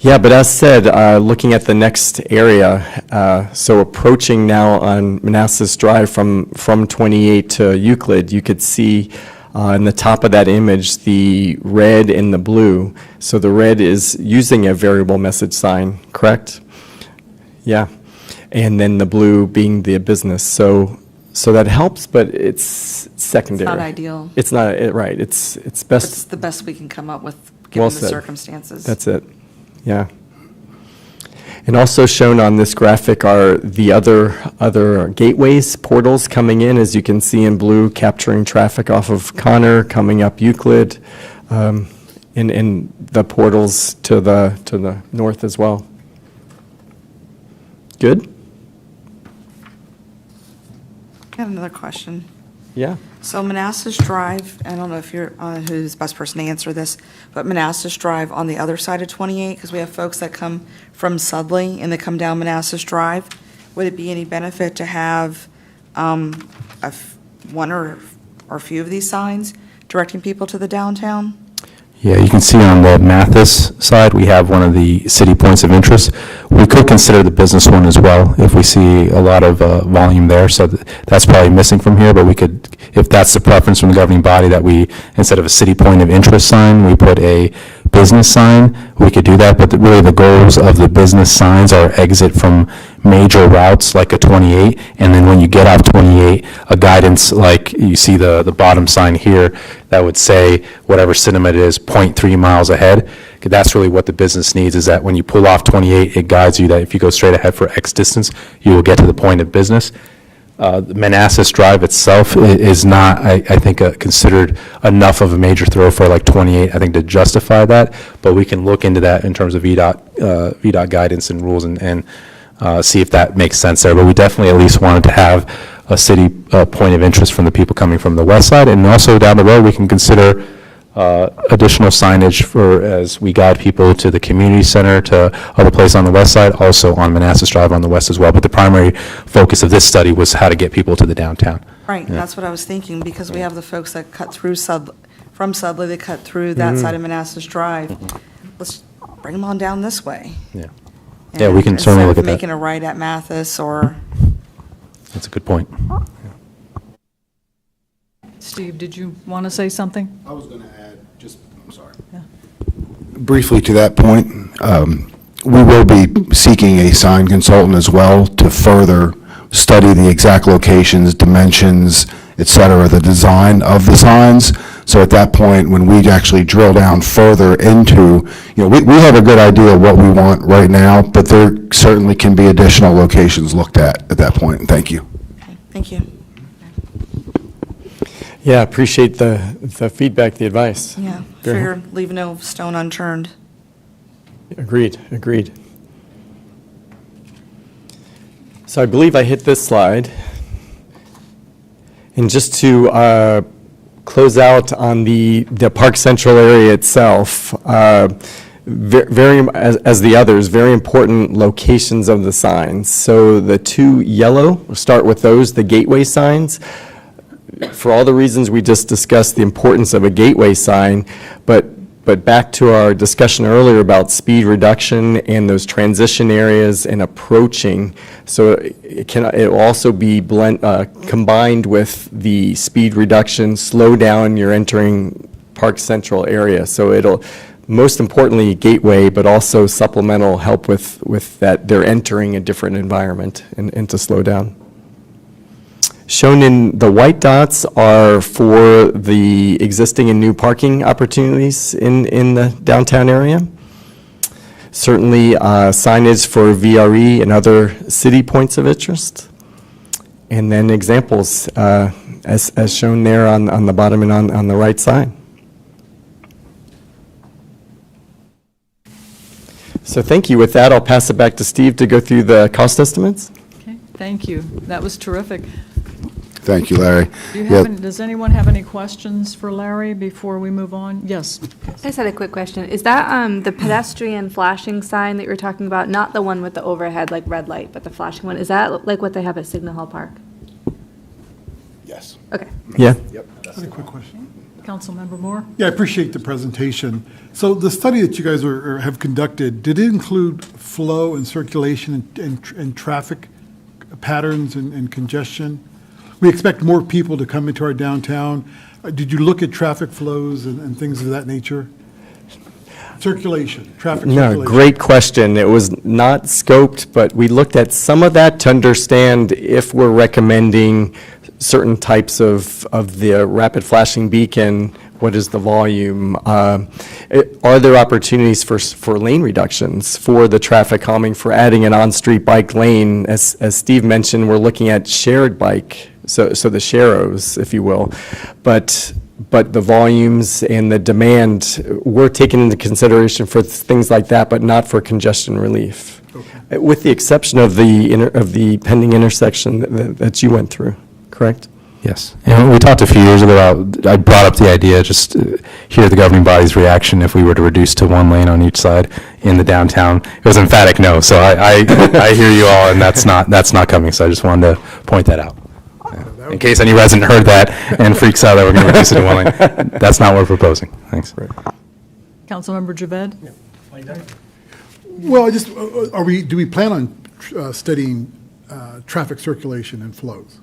Yeah, but as said, looking at the next area, so approaching now on Manassas Drive from 28 to Euclid, you could see in the top of that image the red and the blue. So the red is using a variable message sign, correct? Yeah. And then the blue being the business. So that helps, but it's secondary. It's not ideal. It's not, right, it's It's best. the best we can come up with, Well given the said. circumstances. That's it, yeah. And also shown on this graphic are the other gateways, portals coming in, as you can see in blue, capturing traffic off of Connor, coming up Euclid, and the portals to the north as well. Good? I have another question. Yeah. So Manassas Drive, I don't know if you're, who's the best person to answer this, but Manassas Drive on the other side of 28, because we have folks that come from Sudley and they come down Manassas Drive, would it be any benefit to have one or a few of these signs directing people to the downtown? Yeah, you can see on the Mathis side, we have one of the city points of interest. We could consider the business one as well if we see a lot of volume there. So that's probably missing from here, but we could, if that's the preference from the governing body, that we, instead of a city point of interest sign, we put a business sign, we could do that. But really the goals of the business signs are exit from major routes like a 28, and then when you get off 28, a guidance like you see the bottom sign here that would say whatever cinema it is, 0.3 miles ahead. That's really what the business needs, is that when you pull off 28, it guides you that if you go straight ahead for X distance, you will get to the point of business. The Manassas Drive itself is not, I think, considered enough of a major thoroughfare like 28, I think, to justify that, but we can look into that in terms of VDOT guidance and rules and see if that makes sense there. But we definitely at least wanted to have a city point of interest from the people coming from the west side, and also down the road, we can consider additional signage for, as we guide people to the community center, to other places on the west side, also on Manassas Drive on the west as well. But the primary focus of this study was how to get people to the downtown. Right, that's what I was thinking, because we have the folks that cut through from Sudley, they cut through that side of Manassas Drive. Let's bring them on down this way. Yeah. Yeah, we can certainly look at that. Instead of making a right at Mathis or, That's a good point. Steve, did you want to say something? I was going to add, I'm sorry. Briefly to that point, we will be seeking a sign consultant as well to further study the exact locations, dimensions, et cetera, the design of the signs, So at that point, when we actually drill down further into, we have a good idea of what we want right now, but there certainly can be additional locations looked at that point. Thank you. Okay, thank you. Yeah, appreciate the feedback, the advice. Yeah, Very figure leave no stone unturned. Agreed, agreed. So I believe I hit this slide. And just to close out on the Park Central area itself, very, as the others, very important locations of the signs. So the two yellow, we'll start with those, the gateway signs. For all the reasons we just discussed, the importance of a gateway sign, but back to our discussion earlier about speed reduction and those transition areas and approaching. So it will also be combined with the speed reduction, slow down, you're entering Park Central area. So it'll, most importantly, gateway, but also supplemental help with that they're entering a different environment and to slow down. Shown in the white dots are for the existing and new parking opportunities in the downtown area. Certainly signage for VRE and other city points of interest. And then examples as shown there on the bottom and on the right side. So thank you. With that, I'll pass it back to Steve to go through the cost estimates. Okay, thank you. That was terrific. Thank you, Larry. Does anyone have any questions for Larry before we move on? Yes. I just had a quick question. Is that the pedestrian flashing sign that you were talking about, not the one with the overhead, like red light, but the flashing one? Is that like what they have at Signal Hill Park? Yes. Okay. Yeah. A quick question. Councilmember Moore? Yeah, I appreciate the presentation. So the study that you guys have conducted, did it include flow and circulation and traffic patterns and congestion? We expect more people to come into our downtown. Did you look at traffic flows and things of that nature? Traffic circulation. No, great question. It was not scoped, but we looked at some of that to understand if we're recommending certain types of the rapid flashing beacon, what is the volume? Are there opportunities for lane reductions, for the traffic calming, for adding an on-street bike lane? As Steve mentioned, we're looking at shared bike, so the sharrows, if you will. But the volumes and the demand were taken into consideration for things like that, but not for congestion relief. Okay. With the exception of the pending intersection that you went through, correct? Yes. And we talked a few years ago, I brought up the idea, just hear the governing body's reaction if we were to reduce to one lane on each side in the downtown. It was emphatic no, so I hear you all, and that's not coming, so I just wanted to point that out. In case any resident heard that and freaks out that we're going to reduce it to one lane. That's not what we're proposing. Thanks. Councilmember Javed? Well, do we plan on studying traffic circulation and flows?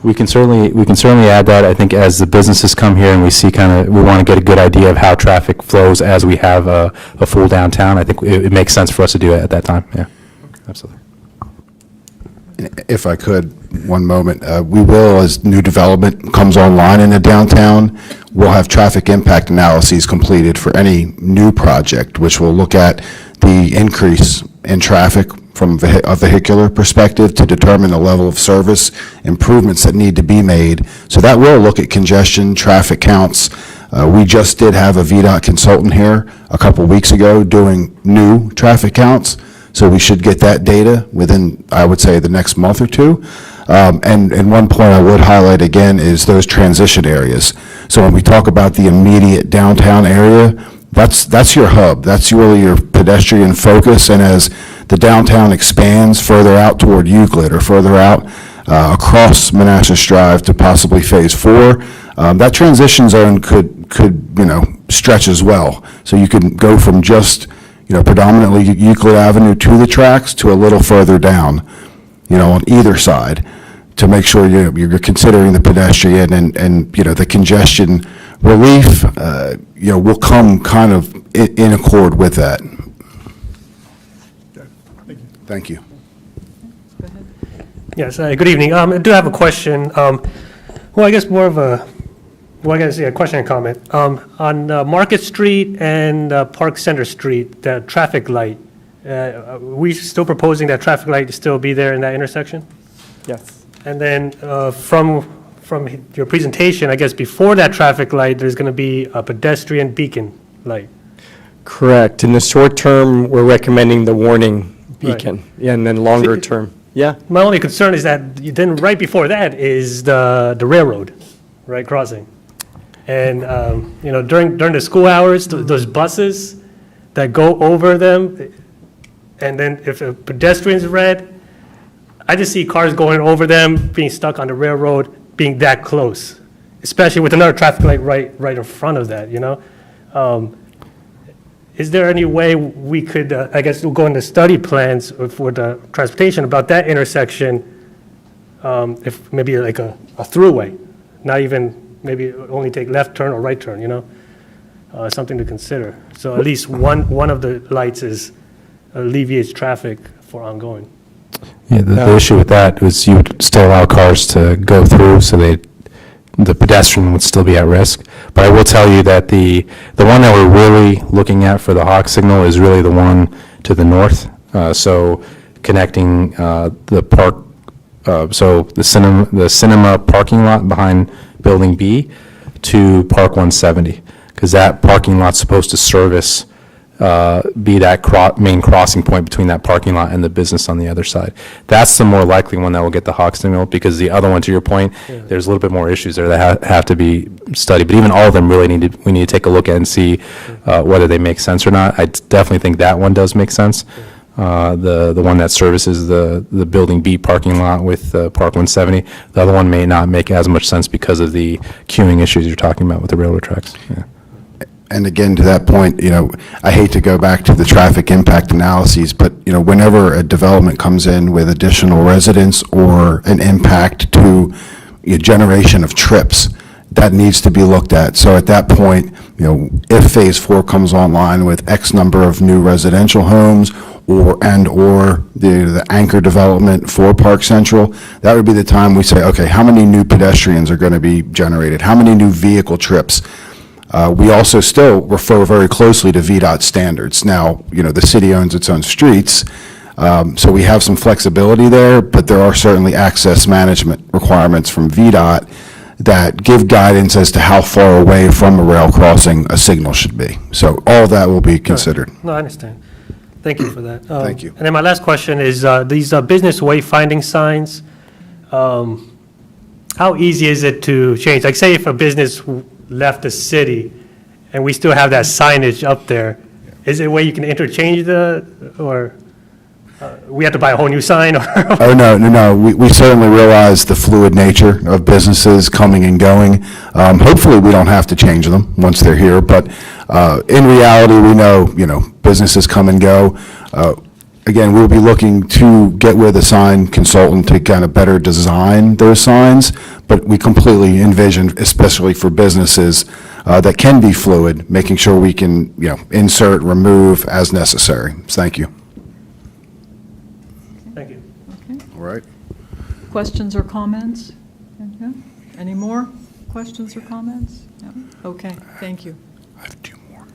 We can certainly add that. I think as the businesses come here and we see we want to get a good idea of how traffic flows as we have a full downtown. I think it makes sense for us to do it at that time. Yeah, absolutely. If I could, one moment, we will, as new development comes online in the downtown, we'll have traffic impact analyses completed for any new project, which will look at the increase in traffic from a vehicular perspective to determine the level of service improvements that need to be made. So that will look at congestion, traffic counts. We just did have a VDOT consultant here a couple weeks ago doing new traffic counts. So we should get that data within, I would say, the next month or two. And one point I would highlight again is those transition areas. So when we talk about the immediate downtown area, that's your hub. That's really your pedestrian focus. And as the downtown expands further out toward Euclid or further out across Manassas Drive to possibly Phase 4, that transition zone could stretch as well. So you can go from just predominantly Euclid Avenue to the tracks to a little further down, on either side, to make sure you're considering the pedestrian and the congestion relief, will come kind of in accord with that. Thank you. Yes, good evening. I do have a question. Well, I guess more of a Well, I gotta say, a question and comment. On Market Street and Park Center Street, the traffic light, we still proposing that traffic light to still be there in that intersection? Yes. And then from your presentation, I guess before that traffic light, there's going to be a pedestrian beacon light. Correct. In the short term, we're recommending the warning Right. beacon. Yeah, and then longer term. Yeah. My only concern is that then right before that is the railroad, right, crossing. And, during the school hours, those buses that go over them, and then if a pedestrian's red, I just see cars going over them, being stuck on the railroad, being that close, especially with another traffic light right in front of that, Is there any way we could, I guess, we'll go into study plans for the transportation about that intersection, if maybe like a throughway, not even, maybe only take left turn or right turn, something to consider. So at least one of the lights alleviates traffic for ongoing. Yeah, the issue with that was you would still allow cars to go through, so the pedestrian would still be at risk. But I will tell you that the one that we're really looking at for the hawk signal is really the one to the north. So connecting the park, so the cinema parking lot behind Building B to Park 170, because that parking lot's supposed to service be that main crossing point between that parking lot and the business on the other side. That's the more likely one that will get the hawk signal, because the other one, to your point, there's a little bit more issues there that have to be studied. But even all of them really we need to take a look at and see whether they make sense or not. I definitely think that one does make sense. The one that services the Building B parking lot with Park 170. The other one may not make as much sense because of the queuing issues you're talking about with the railroad tracks. Yeah. And again, to that point, I hate to go back to the traffic impact analyses, but, whenever a development comes in with additional residents or an impact to a generation of trips, that needs to be looked at. So at that point, if Phase 4 comes online with X number of new residential homes or the anchor development for Park Central, that would be the time we say, okay, how many new pedestrians are going to be generated? How many new vehicle trips? We also still refer very closely to VDOT standards. Now, the city owns its own streets, so we have some flexibility there, but there are certainly access management requirements from VDOT that give guidance as to how far away from a rail crossing a signal should be. So all of that will be considered. No, I understand. Thank you for that. Thank you. And then my last question is, these business wayfinding signs, how easy is it to change? Like, say if a business left the city and we still have that signage up there, is there a way you can interchange or we have to buy a whole new sign? Oh, no. We certainly realize the fluid nature of businesses coming and going. Hopefully, we don't have to change them once they're here, but in reality, we know, businesses come and go. Again, we'll be looking to get with a sign consultant to kind of better design those signs, but we completely envision, especially for businesses that can be fluid, making sure we can, insert, remove as necessary. Thank you. Thank you. All right. Questions or comments? Okay. Any more questions or comments? No? Okay, thank you. I have two more.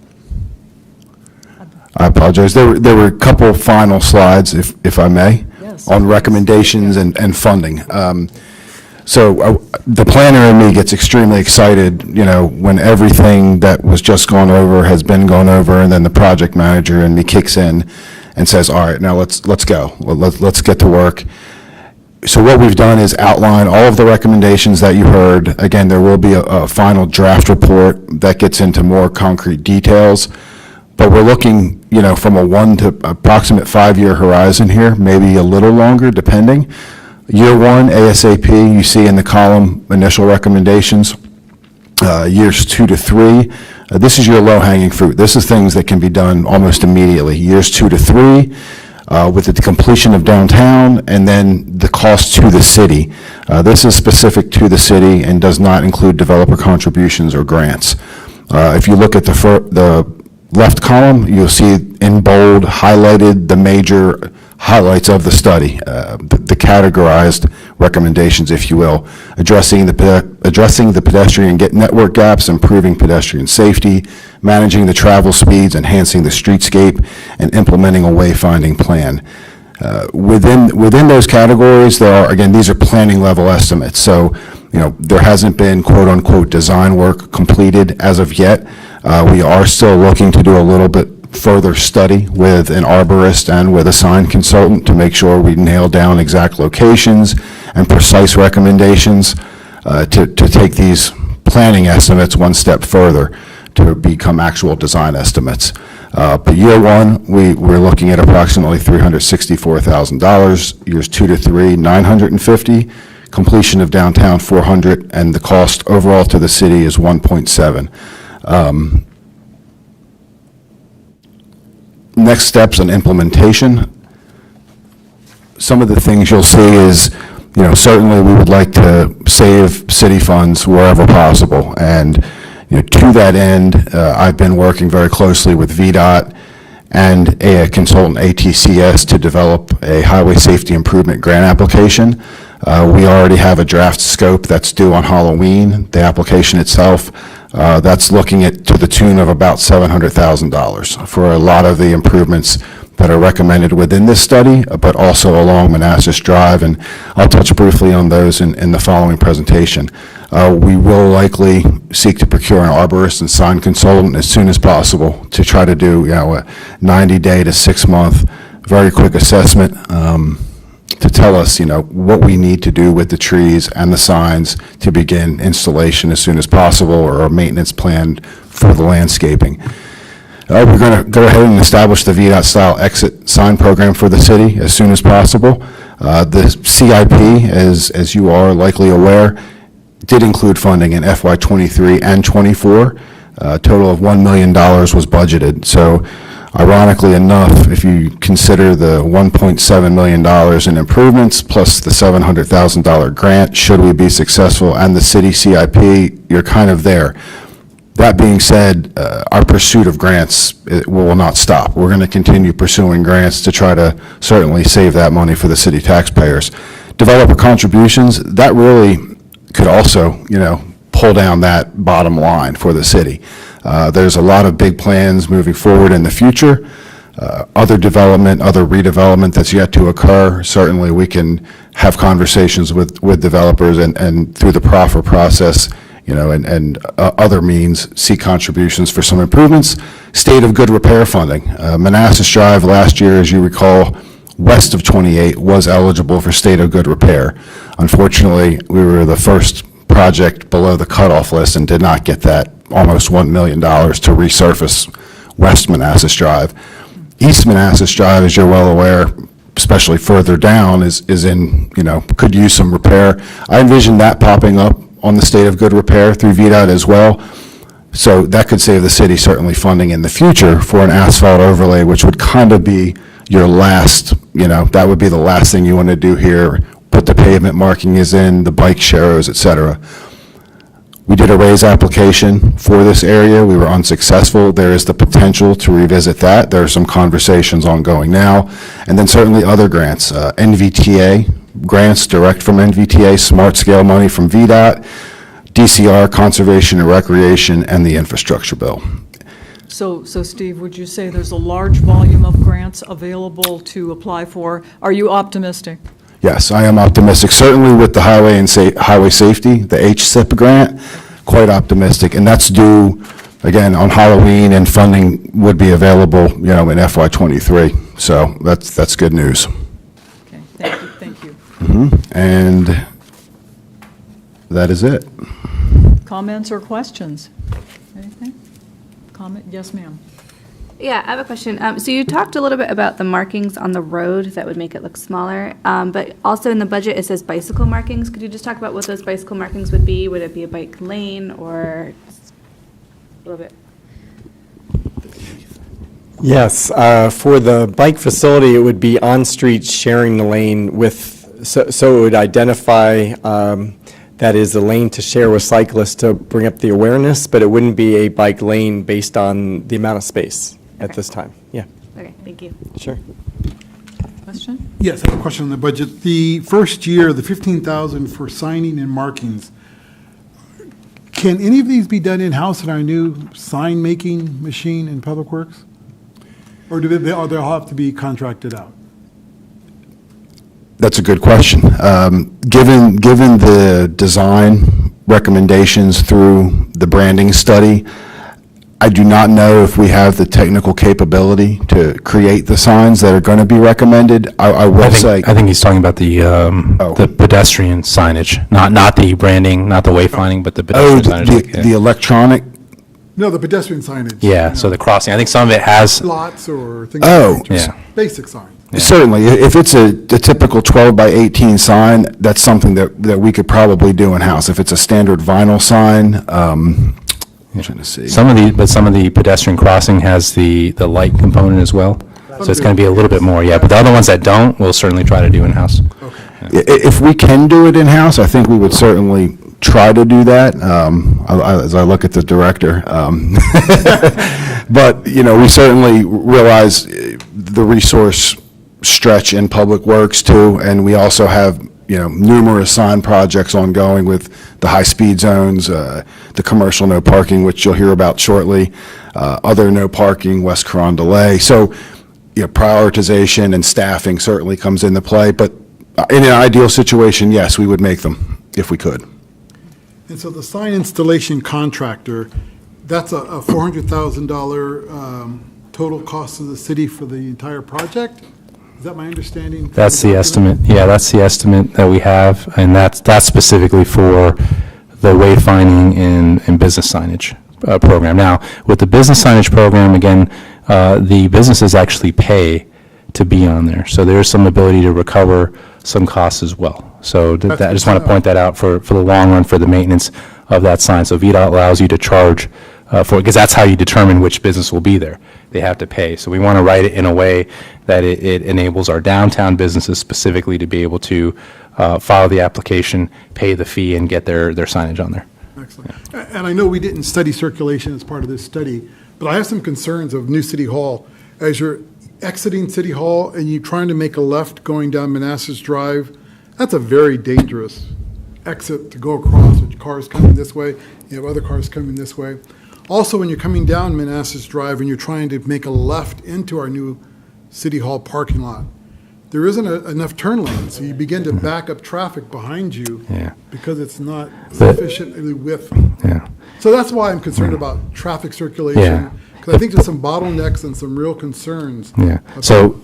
I apologize. There were a couple final slides, if I may, Yes. on recommendations and funding. So the planner in me gets extremely excited, when everything that was just gone over has been gone over, and then the project manager in me kicks in and says, all right, now let's go. Let's get to work. So what we've done is outline all of the recommendations that you heard. Again, there will be a final draft report that gets into more concrete details. But we're looking, from a 1 to approximate 5-year horizon here, maybe a little longer, depending. Year 1, ASAP, you see in the column initial recommendations. Years 2 to 3, this is your low-hanging fruit. This is things that can be done almost immediately. Years 2 to 3, with the completion of downtown, and then the cost to the city. This is specific to the city and does not include developer contributions or grants. If you look at the left column, you'll see in bold highlighted the major highlights of the study, the categorized recommendations, if you will, addressing the pedestrian network gaps, improving pedestrian safety, managing the travel speeds, enhancing the streetscape, and implementing a wayfinding plan. Within those categories, there are, again, these are planning level estimates. So, there hasn't been quote-unquote design work completed as of yet. We are still looking to do a little bit further study with an arborist and with a sign consultant to make sure we nail down exact locations and precise recommendations to take these planning estimates one step further to become actual design estimates. But year one, we're looking at approximately $364,000. Years 2 to 3, $950,000. Completion of downtown, $400,000, and the cost overall to the city is $1.7. Next steps on implementation. Some of the things you'll see is, certainly we would like to save city funds wherever possible. And to that end, I've been working very closely with VDOT and a consultant, ATCS, to develop a highway safety improvement grant application. We already have a draft scope that's due on Halloween. The application itself, that's looking at to the tune of about $700,000 for a lot of the improvements that are recommended within this study, but also along Manassas Drive, and I'll touch briefly on those in the following presentation. We will likely seek to procure an arborist and sign consultant as soon as possible to try to do, a 90-day to 6-month, very quick assessment to tell us, what we need to do with the trees and the signs to begin installation as soon as possible, or a maintenance plan for the landscaping. We're going to go ahead and establish the VDOT-style exit sign program for the city as soon as possible. The CIP, as you are likely aware, did include funding in FY '23 and '24. A total of $1 million was budgeted. So, ironically enough, if you consider the $1.7 million in improvements plus the $700,000 grant, should we be successful, and the city CIP, you're kind of there. That being said, our pursuit of grants will not stop. We're going to continue pursuing grants to try to certainly save that money for the city taxpayers. Developer contributions, that really could also, pull down that bottom line for the city. There's a lot of big plans moving forward in the future. Other development, other redevelopment that's yet to occur. Certainly, we can have conversations with developers and through the proffer process, and other means, seek contributions for some improvements. State of good repair funding. Manassas Drive last year, as you recall, west of 28 was eligible for state of good repair. Unfortunately, we were the first project below the cutoff list and did not get that almost $1 million to resurface West Manassas Drive. East Manassas Drive, as you're well aware, especially further down, is in, could use some repair. I envision that popping up on the state of good repair through VDOT as well. So that could save the city certainly funding in the future for an asphalt overlay, which would kind of be your last, that would be the last thing you want to do here. Put the pavement markings in, the bike sharrows, et cetera. We did a raise application for this area. We were unsuccessful. There is the potential to revisit that. There are some conversations ongoing now. And then certainly other grants, NVTA grants direct from NVTA, smart scale money from VDOT, DCR, Conservation and Recreation, and the infrastructure bill. So Steve, would you say there's a large volume of grants available to apply for? Are you optimistic? Yes, I am optimistic. Certainly with the highway and highway safety, the HSIP grant, quite optimistic. And that's due, again, on Halloween, and funding would be available, in FY '23. So that's good news. Okay, thank you. And that is it. Comments or questions? Anything? Comment? Yes, ma'am. Yeah, I have a question. So you talked a little bit about the markings on the road that would make it look smaller, but also in the budget it says bicycle markings. Could you just talk about what those bicycle markings would be? Would it be a bike lane or just a little bit? Yes, for the bike facility, it would be on-street sharing the lane with, so it would identify that is a lane to share with cyclists to bring up the awareness, but it wouldn't be a bike lane based on the amount of space at this time. Yeah, Okay, thank you. sure. Question? Yes, I have a question on the budget. The first year, the 15,000 for signing and markings, can any of these be done in-house in our new sign-making machine in Public Works? Or they'll have to be contracted out? That's a good question. Given the design recommendations through the branding study, I do not know if we have the technical capability to create the signs that are going to be recommended. I will say, I think he's talking about the pedestrian signage, not the branding, not the wayfinding, but the pedestrian signage. the electronic, No, the pedestrian signage. Yeah, so the crossing, I think some of it has, Lots or things Oh. like that. Just Yeah. Basic sign. certainly, if it's a typical 12 by 18 sign, that's something that we could probably do in-house. If it's a standard vinyl sign, I'm trying to see. some of the pedestrian crossing has the light component as well. So it's going to be a little bit more, yeah. But the other ones that don't, we'll certainly try to do in-house. If we can do it in-house, I think we would certainly try to do that, as I look at the director. But, we certainly realize the resource stretch in Public Works too, and we also have, numerous sign projects ongoing with the high-speed zones, the commercial no parking, which you'll hear about shortly, other no parking, West Carondelet. So, prioritization and staffing certainly comes into play, but in an ideal situation, yes, we would make them if we could. And so the sign installation contractor, that's a $400,000 total cost to the city for the entire project? Is that my understanding? That's the estimate, yeah, that's the estimate that we have, and that's specifically for the wayfinding and business signage program. Now, with the business signage program, again, the businesses actually pay to be on there, so there's some ability to recover some costs as well. So I just want to point that out for the long run, for the maintenance of that sign. So VDOT allows you to charge for it, because that's how you determine which business will be there. They have to pay. So we want to write it in a way that it enables our downtown businesses specifically to be able to follow the application, pay the fee, and get their signage on there. Excellent. And I know we didn't study circulation as part of this study, but I have some concerns of New City Hall. As you're exiting City Hall and you're trying to make a left going down Manassas Drive, that's a very dangerous exit to go across with cars coming this way. You have other cars coming this way. Also, when you're coming down Manassas Drive and you're trying to make a left into our new City Hall parking lot, there isn't enough turn lanes, so you begin to back up traffic behind you Yeah. because it's not sufficiently width. Yeah. So that's why I'm concerned about traffic circulation, Yeah. because I think there's some bottlenecks and some real concerns. Yeah, so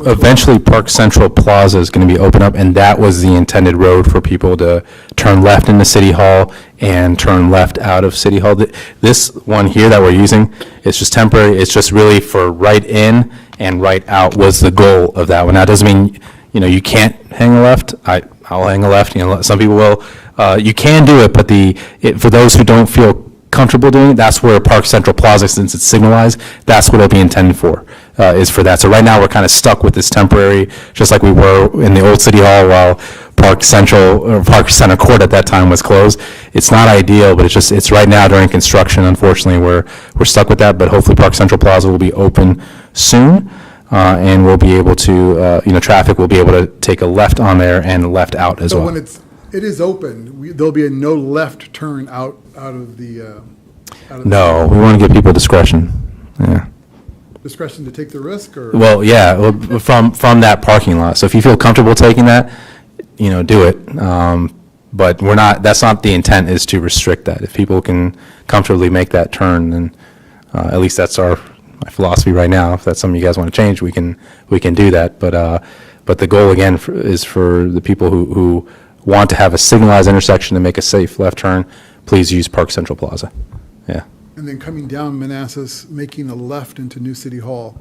eventually Park Central Plaza is going to be open up, and that was the intended road for people to turn left into City Hall and turn left out of City Hall. This one here that we're using, it's just temporary, it's just really for right in and right out was the goal of that one. That doesn't mean, you can't hang a left. I'll hang a left, some people will. You can do it, but for those who don't feel comfortable doing it, that's where Park Central Plaza, since it's signalized, that's what it'll be intended for, is for that. So right now, we're kind of stuck with this temporary, just like we were in the old City Hall while Park Center Court at that time was closed. It's not ideal, but it's right now during construction, unfortunately, we're stuck with that, but hopefully Park Central Plaza will be open soon, and we'll be able to, traffic will be able to take a left on there and left out as So well. when it is open, there'll be a no left turn out of the. No, we want to give people discretion, yeah. Discretion to take the risk, or? Well, yeah, from that parking lot. So if you feel comfortable taking that, do it. But that's not the intent, is to restrict that. If people can comfortably make that turn, then at least that's my philosophy right now. If that's something you guys want to change, we can do that. But the goal, again, is for the people who want to have a signalized intersection to make a safe left turn, please use Park Central Plaza. Yeah. And then coming down Manassas, making a left into New City Hall,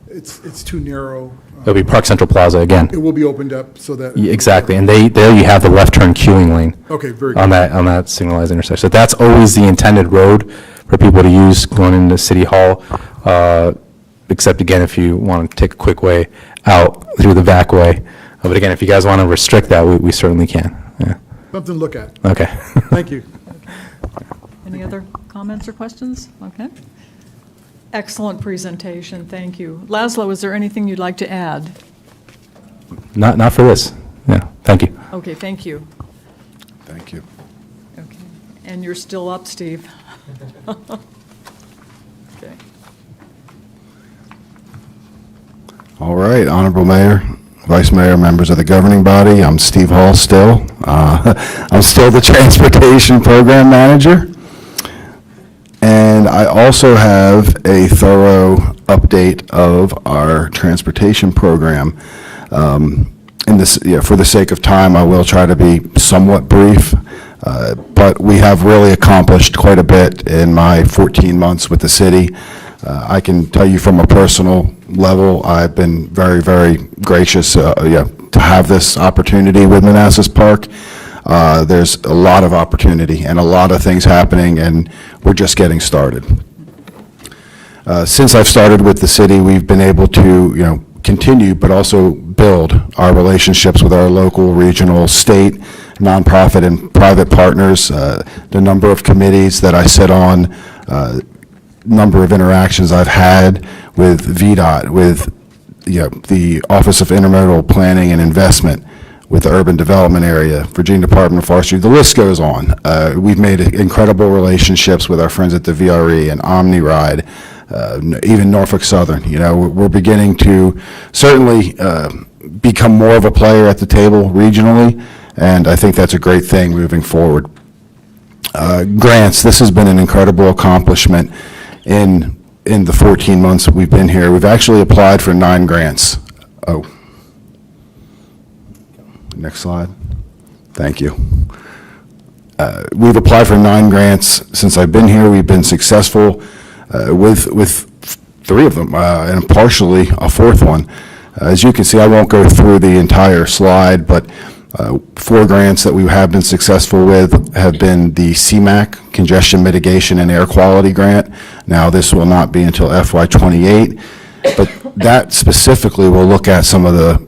it's too narrow. It'll be Park Central Plaza again. It will be opened up so that. Yeah, exactly, and there you have the left turn queuing lane. Okay, very On good. that signalized intersection. So that's always the intended road for people to use going into City Hall, except again, if you want to take a quick way out through the back way. But again, if you guys want to restrict that, we certainly can, yeah. Something to look at. Okay. Thank you. Any other comments or questions? Okay. Excellent presentation, thank you. Laszlo, is there anything you'd like to add? not for this. Yeah, thank you. Okay, thank you. Thank you. Okay, and you're still up, Steve. Okay. All right, Honorable Mayor, Vice Mayor, members of the governing body, I'm Steve Hall still. I'm still the Transportation Program Manager. And I also have a thorough update of our transportation program. For the sake of time, I will try to be somewhat brief, but we have really accomplished quite a bit in my 14 months with the city. I can tell you from a personal level, I've been very, very gracious to have this opportunity with Manassas Park. There's a lot of opportunity and a lot of things happening, and we're just getting started. Since I've started with the city, we've been able to, continue, but also build our relationships with our local, regional, state, nonprofit, and private partners. The number of committees that I sit on, number of interactions I've had with VDOT, with the Office of Intermodal Planning and Investment, with the Urban Development Area, Virginia Department of Forestry, the list goes on. We've made incredible relationships with our friends at the VRE and OmniRide, even Norfolk Southern. We're beginning to certainly become more of a player at the table regionally, and I think that's a great thing moving forward. Grants, this has been an incredible accomplishment in the 14 months that we've been here. We've actually applied for 9 grants. Oh. Next slide. Thank you. We've applied for 9 grants since I've been here. We've been successful with 3 of them, and partially a 4th one. As you can see, I won't go through the entire slide, but 4 grants that we have been successful with have been the Cmac, Congestion, Mitigation, and Air Quality Grant. Now, this will not be until FY28, but that specifically will look at some of the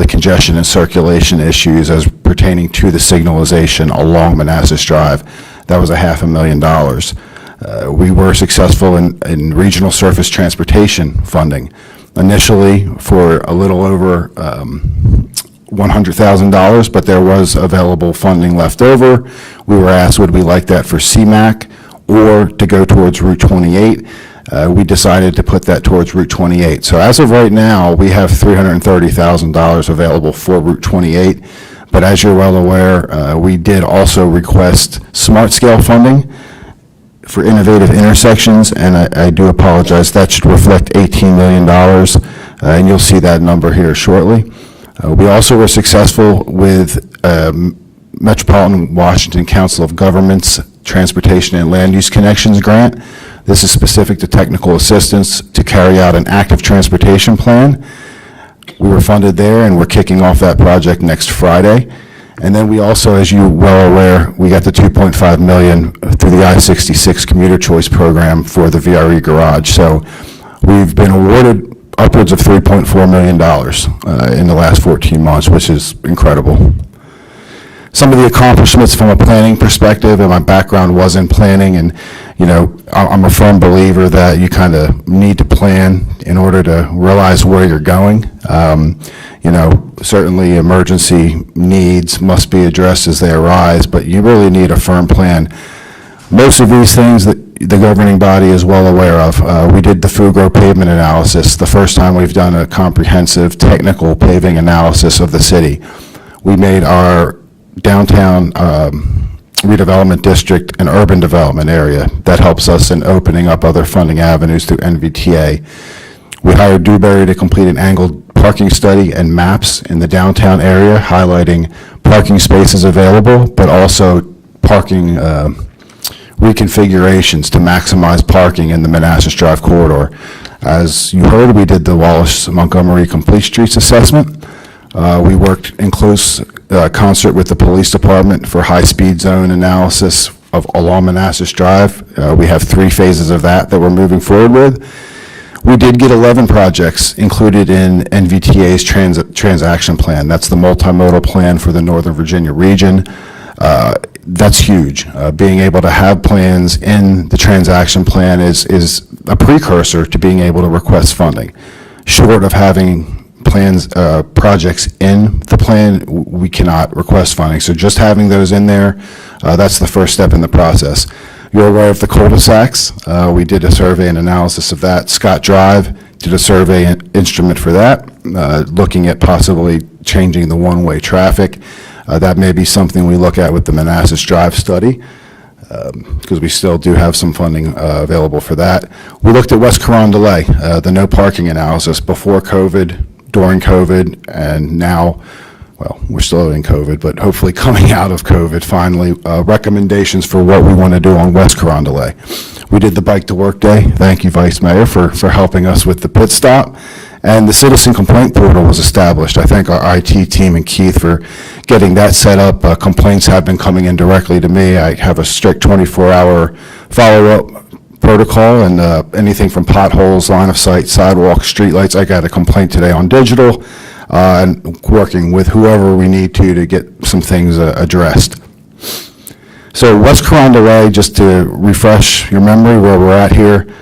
congestion and circulation issues as pertaining to the signalization along Manassas Drive. That was $500,000. We were successful in regional surface transportation funding, initially for a little over $100,000, but there was available funding left over. We were asked, would we like that for Cmac or to go towards Route 28? We decided to put that towards Route 28. So as of right now, we have $330,000 available for Route 28. But as you're well aware, we did also request smart scale funding for innovative intersections, and I do apologize, that should reflect $18 million, and you'll see that number here shortly. We also were successful with Metropolitan Washington Council of Governments Transportation and Land Use Connections Grant. This is specific to technical assistance to carry out an active transportation plan. We were funded there, and we're kicking off that project next Friday. And then we also, as you're well aware, we got the $2.5 million through the I-66 Commuter Choice Program for the VRE Garage. So we've been awarded upwards of $3.4 million in the last 14 months, which is incredible. Some of the accomplishments from a planning perspective, and my background was in planning, and I'm a firm believer that you kind of need to plan in order to realize where you're going. Certainly emergency needs must be addressed as they arise, but you really need a firm plan. Most of these things that the governing body is well aware of. We did the Fugro pavement analysis, the first time we've done a comprehensive technical paving analysis of the city. We made our downtown redevelopment district an urban development area. That helps us in opening up other funding avenues through NVTA. We hired Dewberry to complete an angled parking study and maps in the downtown area, highlighting parking spaces available, but also parking reconfigurations to maximize parking in the Manassas Drive corridor. As you heard, we did the Wallace-Montgomery Complete Streets assessment. We worked in close concert with the police department for high-speed zone analysis along Manassas Drive. We have 3 phases of that we're moving forward with. We did get 11 projects included in NVTA's transaction plan. That's the multimodal plan for the Northern Virginia region. That's huge. Being able to have plans in the transaction plan is a precursor to being able to request funding. Short of having plans, projects in the plan, we cannot request funding. So just having those in there, that's the first step in the process. You're aware of the cul-de-sacs. We did a survey and analysis of that. Scott Drive did a survey instrument for that, looking at possibly changing the one-way traffic. That may be something we look at with the Manassas Drive study, because we still do have some funding available for that. We looked at West Carondelet, the no parking analysis before COVID, during COVID, and now, well, we're still in COVID, but hopefully coming out of COVID, finally, recommendations for what we want to do on West Carondelet. We did the Bike to Work Day. Thank you, Vice Mayor, for helping us with the pit stop. And the Citizen Complaint Portal was established. I thank our IT team and Keith for getting that set up. Complaints have been coming in directly to me. I have a strict 24-hour follow-up protocol, and anything from potholes, line of sight, sidewalks, streetlights. I got a complaint today on digital, and working with whoever we need to get some things addressed. So West Carondelet, just to refresh your memory where we're at here,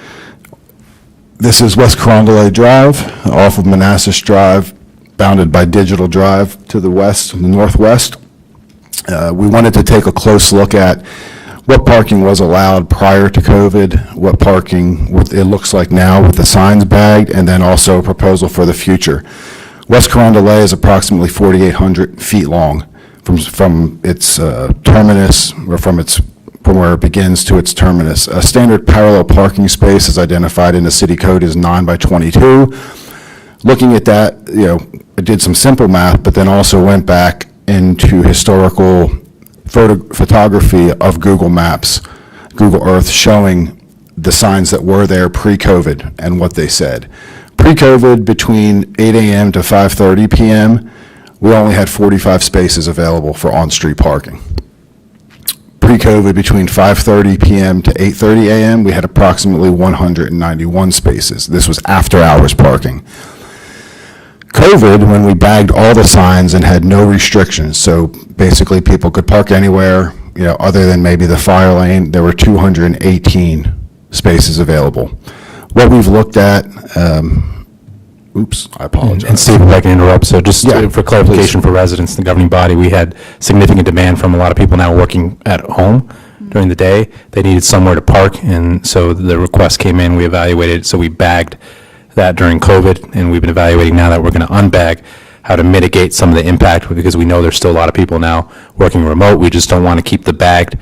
this is West Carondelet Drive off of Manassas Drive, bounded by Digital Drive to the west, the northwest. We wanted to take a close look at what parking was allowed prior to COVID, what parking it looks like now with the signs bagged, and then also a proposal for the future. West Carondelet is approximately 4,800 feet long from its terminus, or from where it begins to its terminus. A standard parallel parking space as identified in the city code is 9 by 22. Looking at that, I did some simple math, but then also went back into historical photography of Google Maps, Google Earth, showing the signs that were there pre-COVID and what they said. Pre-COVID, between 8 a.m. to 5:30 p.m., we only had 45 spaces available for on-street parking. Pre-COVID, between 5:30 p.m. to 8:30 a.m., we had approximately 191 spaces. This was after-hours parking. COVID, when we bagged all the signs and had no restrictions, so basically people could park anywhere, other than maybe the fire lane, there were 218 spaces available. What we've looked at, I apologize. And Steve, if I can interrupt, so just Yeah, for clarification please. for residents, the governing body, we had significant demand from a lot of people now working at home during the day. They needed somewhere to park, and so the request came in, we evaluated, so we bagged that during COVID, and we've been evaluating now that we're going to unbag how to mitigate some of the impact, because we know there's still a lot of people now working remote. We just don't want to keep the bagged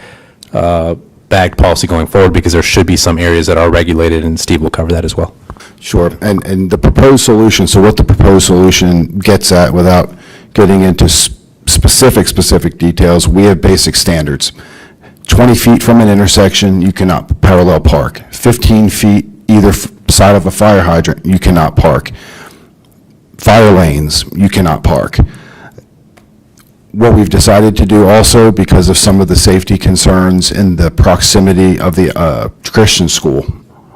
policy going forward, because there should be some areas that are regulated, and Steve will cover that as well. Sure, and the proposed solution, so what the proposed solution gets at, without getting into specific details, we have basic standards. 20 feet from an intersection, you cannot parallel park. 15 feet either side of a fire hydrant, you cannot park. Fire lanes, you cannot park. What we've decided to do also, because of some of the safety concerns in the proximity of the Christian school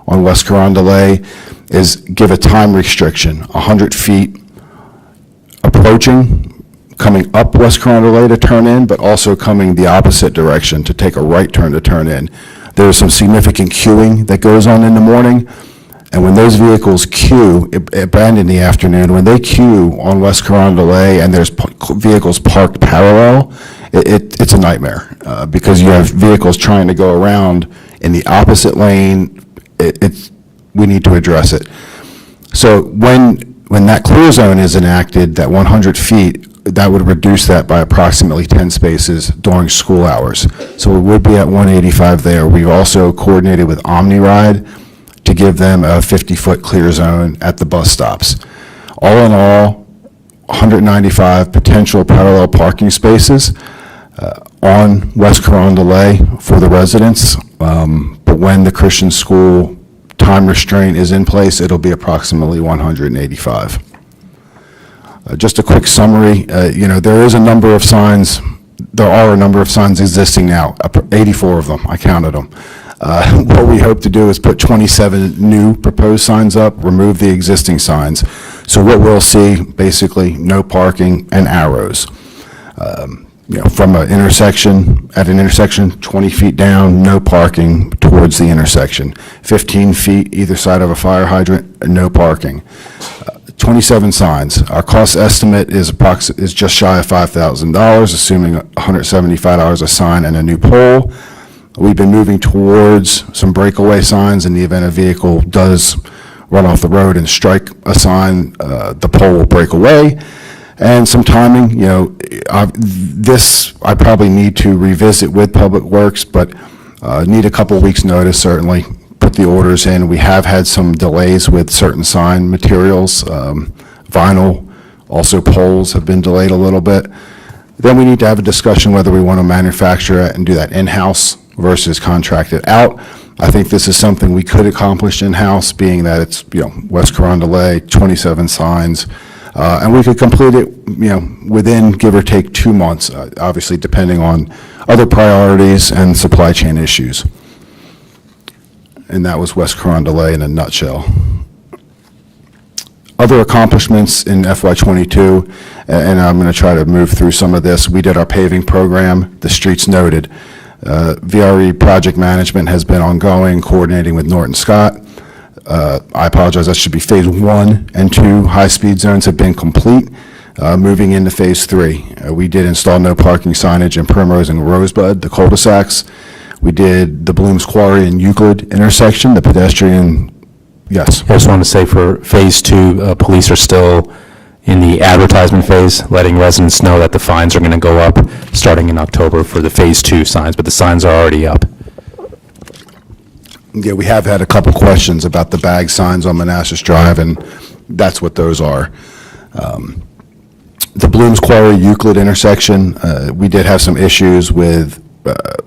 on West Carondelet, is give a time restriction, 100 feet approaching, coming up West Carondelet to turn in, but also coming the opposite direction to take a right turn to turn in. There's some significant queuing that goes on in the morning, and when those vehicles queue, and in the afternoon, when they queue on West Carondelet and there's vehicles parked parallel, it's a nightmare, because you have vehicles trying to go around in the opposite lane. We need to address it. So when that clear zone is enacted, that 100 feet, that would reduce that by approximately 10 spaces during school hours. So we would be at 185 there. We've also coordinated with OmniRide to give them a 50-foot clear zone at the bus stops. All in all, 195 potential parallel parking spaces on West Carondelet for the residents. But when the Christian school time restraint is in place, it'll be approximately 185. Just a quick summary, there is a number of signs, there are a number of signs existing now, 84 of them, I counted them. What we hope to do is put 27 new proposed signs up, remove the existing signs. So what we'll see, basically, no parking and arrows. from an intersection, at an intersection, 20 feet down, no parking towards the intersection. 15 feet either side of a fire hydrant, no parking. 27 signs. Our cost estimate is just shy of $5,000, assuming $175 a sign and a new pole. We've been moving towards some breakaway signs in the event a vehicle does run off the road and strike a sign, the pole will break away. And some timing, this I probably need to revisit with Public Works, but need a couple weeks' notice, certainly. Put the orders in. We have had some delays with certain sign materials. Vinyl, also poles have been delayed a little bit. Then we need to have a discussion whether we want to manufacture it and do that in-house versus contract it out. I think this is something we could accomplish in-house, being that it's, West Carondelet, 27 signs, and we could complete it, within, give or take, 2 months, obviously depending on other priorities and supply chain issues. And that was West Carondelet in a nutshell. Other accomplishments in FY22, and I'm going to try to move through some of this. We did our paving program, the streets noted. VRE project management has been ongoing, coordinating with Norton Scott. I apologize, that should be phase 1 and 2 high-speed zones have been complete. Moving into phase 3, we did install no parking signage in Primrose and Rosebud, the cul-de-sacs. We did the Bloom's Quarry and Euclid intersection, the pedestrian, yes. I just wanted to say for Phase 2, police are still in the advertisement phase, letting residents know that the fines are going to go up starting in October for the Phase 2 signs, but the signs are already up. Yeah, we have had a couple questions about the bag signs on Manassas Drive, and that's what those are. The Bloom's Quarry Euclid intersection, we did have some issues with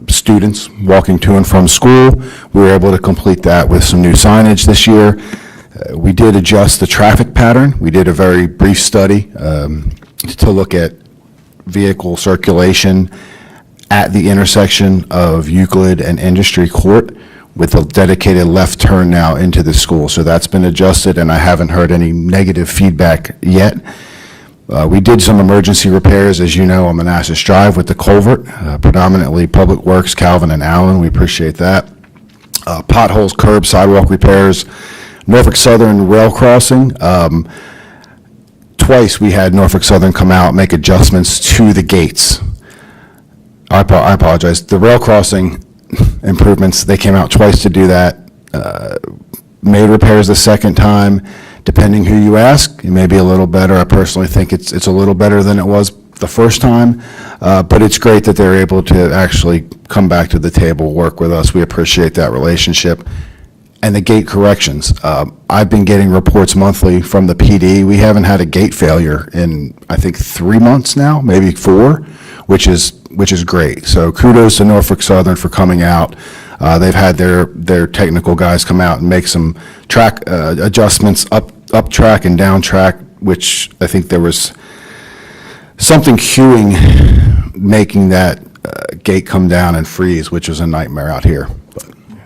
students walking to and from school. We were able to complete that with some new signage this year. We did adjust the traffic pattern. We did a very brief study to look at vehicle circulation at the intersection of Euclid and Industry Court with a dedicated left turn now into the school. So that's been adjusted, and I haven't heard any negative feedback yet. We did some emergency repairs, as you know, on Manassas Drive with the culvert, predominantly Public Works, Calvin and Allen. We appreciate that. Potholes, curb, sidewalk repairs, Norfolk Southern rail crossing. Twice we had Norfolk Southern come out, make adjustments to the gates. I apologize. The rail crossing improvements, they came out twice to do that. Made repairs the second time. Depending who you ask, it may be a little better. I personally think it's a little better than it was the first time, but it's great that they're able to actually come back to the table, work with us. We appreciate that relationship. And the gate corrections. I've been getting reports monthly from the PD. We haven't had a gate failure in, I think, 3 months now, maybe 4, which is great. So kudos to Norfolk Southern for coming out. They've had their technical guys come out and make some track adjustments up track and down track, which I think there was something queuing, making that gate come down and freeze, which was a nightmare out here.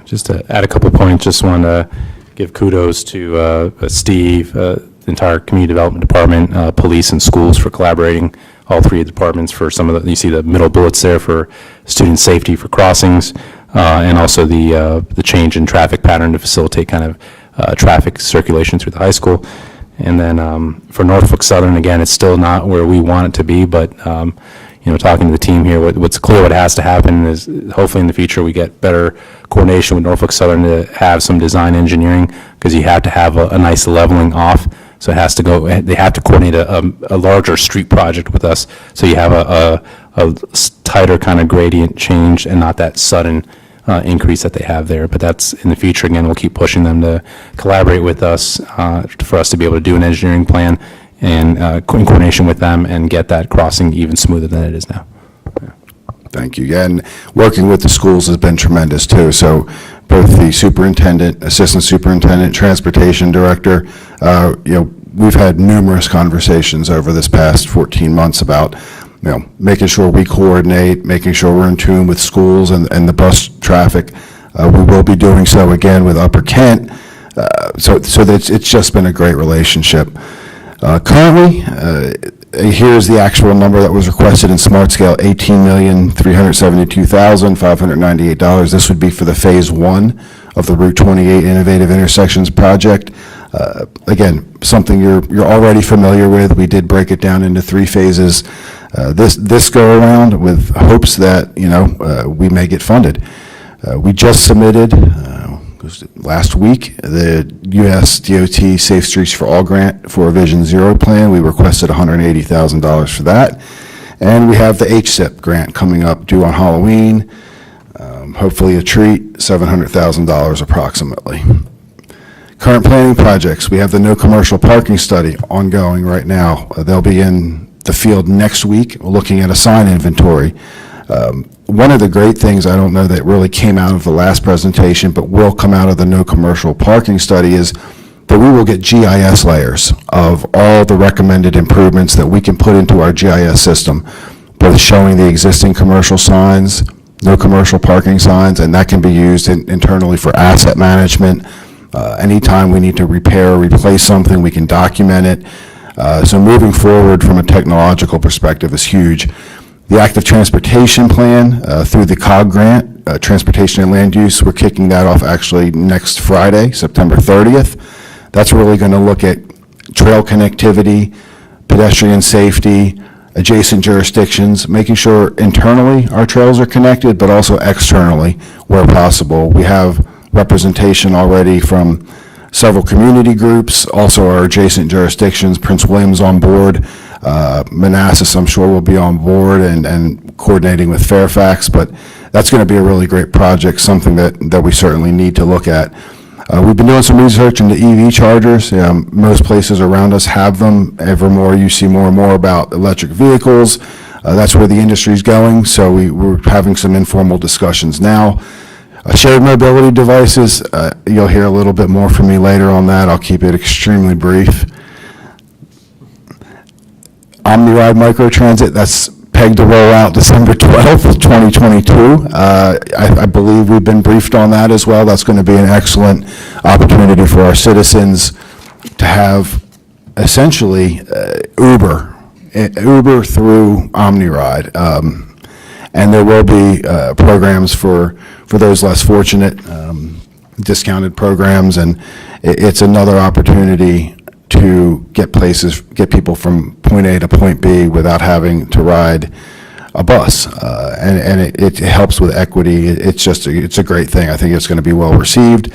Just to add a couple points, just want to give kudos to Steve, the entire Community Development Department, police and schools for collaborating, all 3 departments for some of the, you see the middle bullets there for student safety for crossings, and also the change in traffic pattern to facilitate kind of traffic circulation through the high school. And then for Norfolk Southern, again, it's still not where we want it to be, but talking to the team here, what's clear what has to happen is hopefully in the future we get better coordination with Norfolk Southern to have some design engineering, because you have to have a nice leveling off. So it has to go, they have to coordinate a larger street project with us, so you have a tighter kind of gradient change and not that sudden increase that they have there. But that's in the future. Again, we'll keep pushing them to collaborate with us for us to be able to do an engineering plan and in coordination with them and get that crossing even smoother than it is now. Thank you. Yeah, and working with the schools has been tremendous too. So both the superintendent, assistant superintendent, transportation director, we've had numerous conversations over this past 14 months about, making sure we coordinate, making sure we're in tune with schools and the bus traffic. We will be doing so again with Upper Kent. So that it's just been a great relationship. Currently, here's the actual number that was requested in Smart Scale, $18,372,598. This would be for the Phase 1 of the Route 28 Innovative Intersections Project. Again, something you're already familiar with. We did break it down into 3 phases this go around, with hopes that, we may get funded. We just submitted last week the U.S. DOT Safe Streets for All grant for a Vision Zero plan. We requested $180,000 for that. And we have the HSIP grant coming up due on Halloween. Hopefully a treat, $700,000 approximately. Current planning projects, we have the no commercial parking study ongoing right now. They'll be in the field next week looking at a sign inventory. One of the great things, I don't know that really came out of the last presentation, but will come out of the no commercial parking study, is that we will get GIS layers of all the recommended improvements that we can put into our GIS system, both showing the existing commercial signs, no commercial parking signs, and that can be used internally for asset management. Anytime we need to repair or replace something, we can document it. So moving forward from a technological perspective is huge. The active transportation plan through the COG grant, Transportation and Land Use, we're kicking that off actually next Friday, September 30th. That's really going to look at trail connectivity, pedestrian safety, adjacent jurisdictions, making sure internally our trails are connected, but also externally where possible. We have representation already from several community groups, also our adjacent jurisdictions. Prince William's on board. Manassas, I'm sure, will be on board and coordinating with Fairfax, but that's going to be a really great project, something that we certainly need to look at. We've been doing some research into EV chargers. Most places around us have them. Evermore, you see more and more about electric vehicles. That's where the industry's going, so we're having some informal discussions now. Shared mobility devices, you'll hear a little bit more from me later on that. I'll keep it extremely brief. OmniRide microtransit, that's pegged to roll out December 12th, 2022. I believe we've been briefed on that as well. That's going to be an excellent opportunity for our citizens to have essentially Uber through OmniRide. And there will be programs for those less fortunate, discounted programs, and it's another opportunity to get people from point A to point B without having to ride a bus, and it helps with equity. It's a great thing. I think it's going to be well received.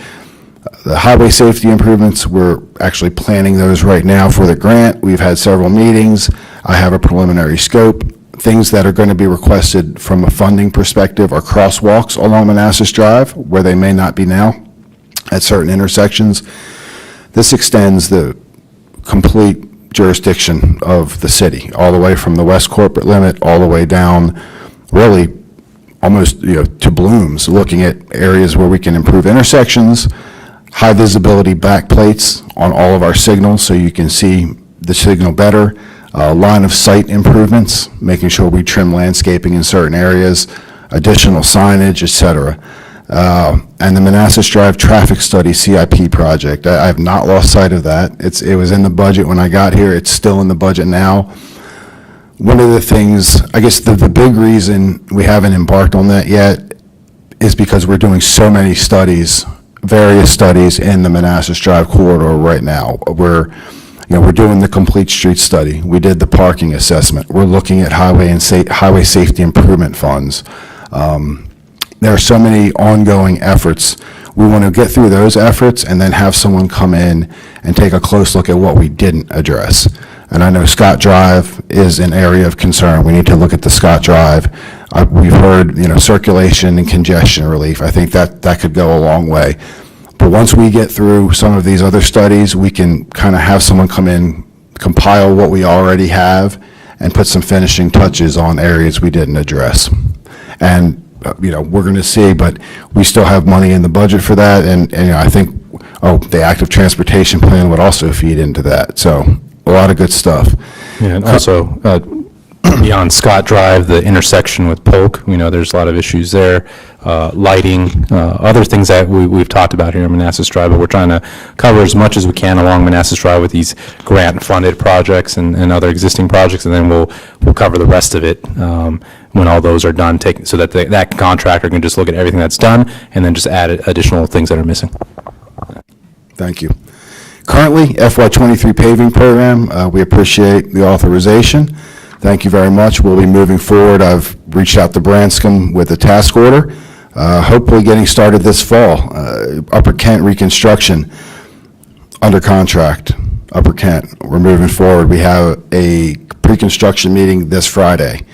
The highway safety improvements, we're actually planning those right now for the grant. We've had several meetings. I have a preliminary scope. Things that are going to be requested from a funding perspective are crosswalks along Manassas Drive, where they may not be now at certain intersections. This extends the complete jurisdiction of the city, all the way from the west corporate limit, all the way down, really almost to Blooms, looking at areas where we can improve intersections, high visibility back plates on all of our signals so you can see the signal better, line of sight improvements, making sure we trim landscaping in certain areas, additional signage, et cetera. And the Manassas Drive Traffic Study CIP project, I have not lost sight of that. It was in the budget when I got here. It's still in the budget now. One of the things, I guess the big reason we haven't embarked on that yet is because we're doing so many studies, various studies in the Manassas Drive corridor right now. We're doing the complete street study. We did the parking assessment. We're looking at highway safety improvement funds. There are so many ongoing efforts. We want to get through those efforts and then have someone come in and take a close look at what we didn't address. And I know Scott Drive is an area of concern. We need to look at the Scott Drive. We've heard, circulation and congestion relief. I think that could go a long way. But once we get through some of these other studies, we can kind of have someone come in, compile what we already have, and put some finishing touches on areas we didn't address. And, we're going to see, but we still have money in the budget for that. And I think, the active transportation plan would also feed into that. So a lot of good stuff. Yeah, and also, beyond Scott Drive, the intersection with Polk, we know there's a lot of issues there, lighting, other things that we've talked about here in Manassas Drive, but we're trying to cover as much as we can along Manassas Drive with these grant-funded projects and other existing projects, and then we'll cover the rest of it when all those are done, so that that contractor can just look at everything that's done and then just add additional things that are missing. Thank you. Currently, FY23 paving program, we appreciate the authorization. Thank you very much. We'll be moving forward. I've reached out to Branscombe with a task order, hopefully getting started this fall. Upper Kent Reconstruction, under contract. Upper Kent, we're moving forward. We have a pre-construction meeting this Friday.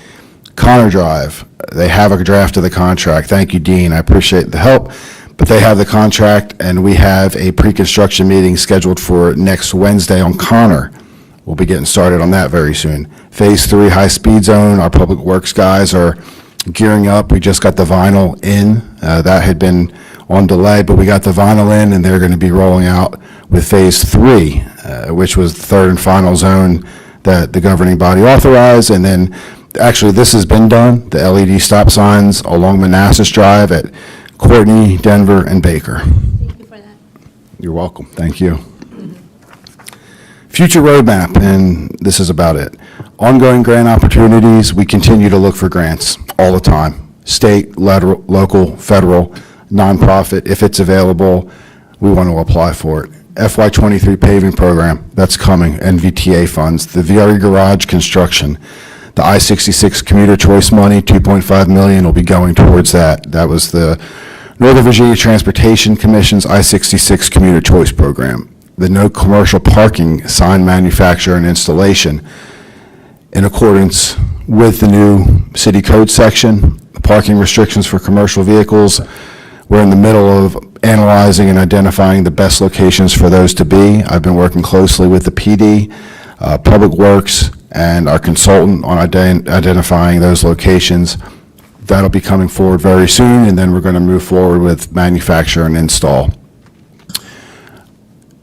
Connor Drive, they have a draft of the contract. Thank you, Dean. I appreciate the help. But they have the contract, and we have a pre-construction meeting scheduled for next Wednesday on Connor. We'll be getting started on that very soon. Phase 3 high-speed zone, our public works guys are gearing up. We just got the vinyl in. That had been on delay, but we got the vinyl in, and they're going to be rolling out with Phase 3, which was the third and final zone that the governing body authorized. And then, actually, this has been done, the LED stop signs along Manassas Drive at Courtney, Denver, and Baker. Thank you for that. You're welcome. Thank you. Future roadmap, and this is about it. Ongoing grant opportunities, we continue to look for grants all the time. State, local, federal, nonprofit, if it's available, we want to apply for it. FY23 paving program, that's coming, NVTA funds. The VRE garage construction, the I-66 commuter choice money, $2.5 million will be going towards that. That was the Northern Virginia Transportation Commission's I-66 commuter choice program. The no commercial parking sign manufacture and installation in accordance with the new city code section, parking restrictions for commercial vehicles. We're in the middle of analyzing and identifying the best locations for those to be. I've been working closely with the PD, Public Works, and our consultant on identifying those locations. That'll be coming forward very soon, and then we're going to move forward with manufacture and install.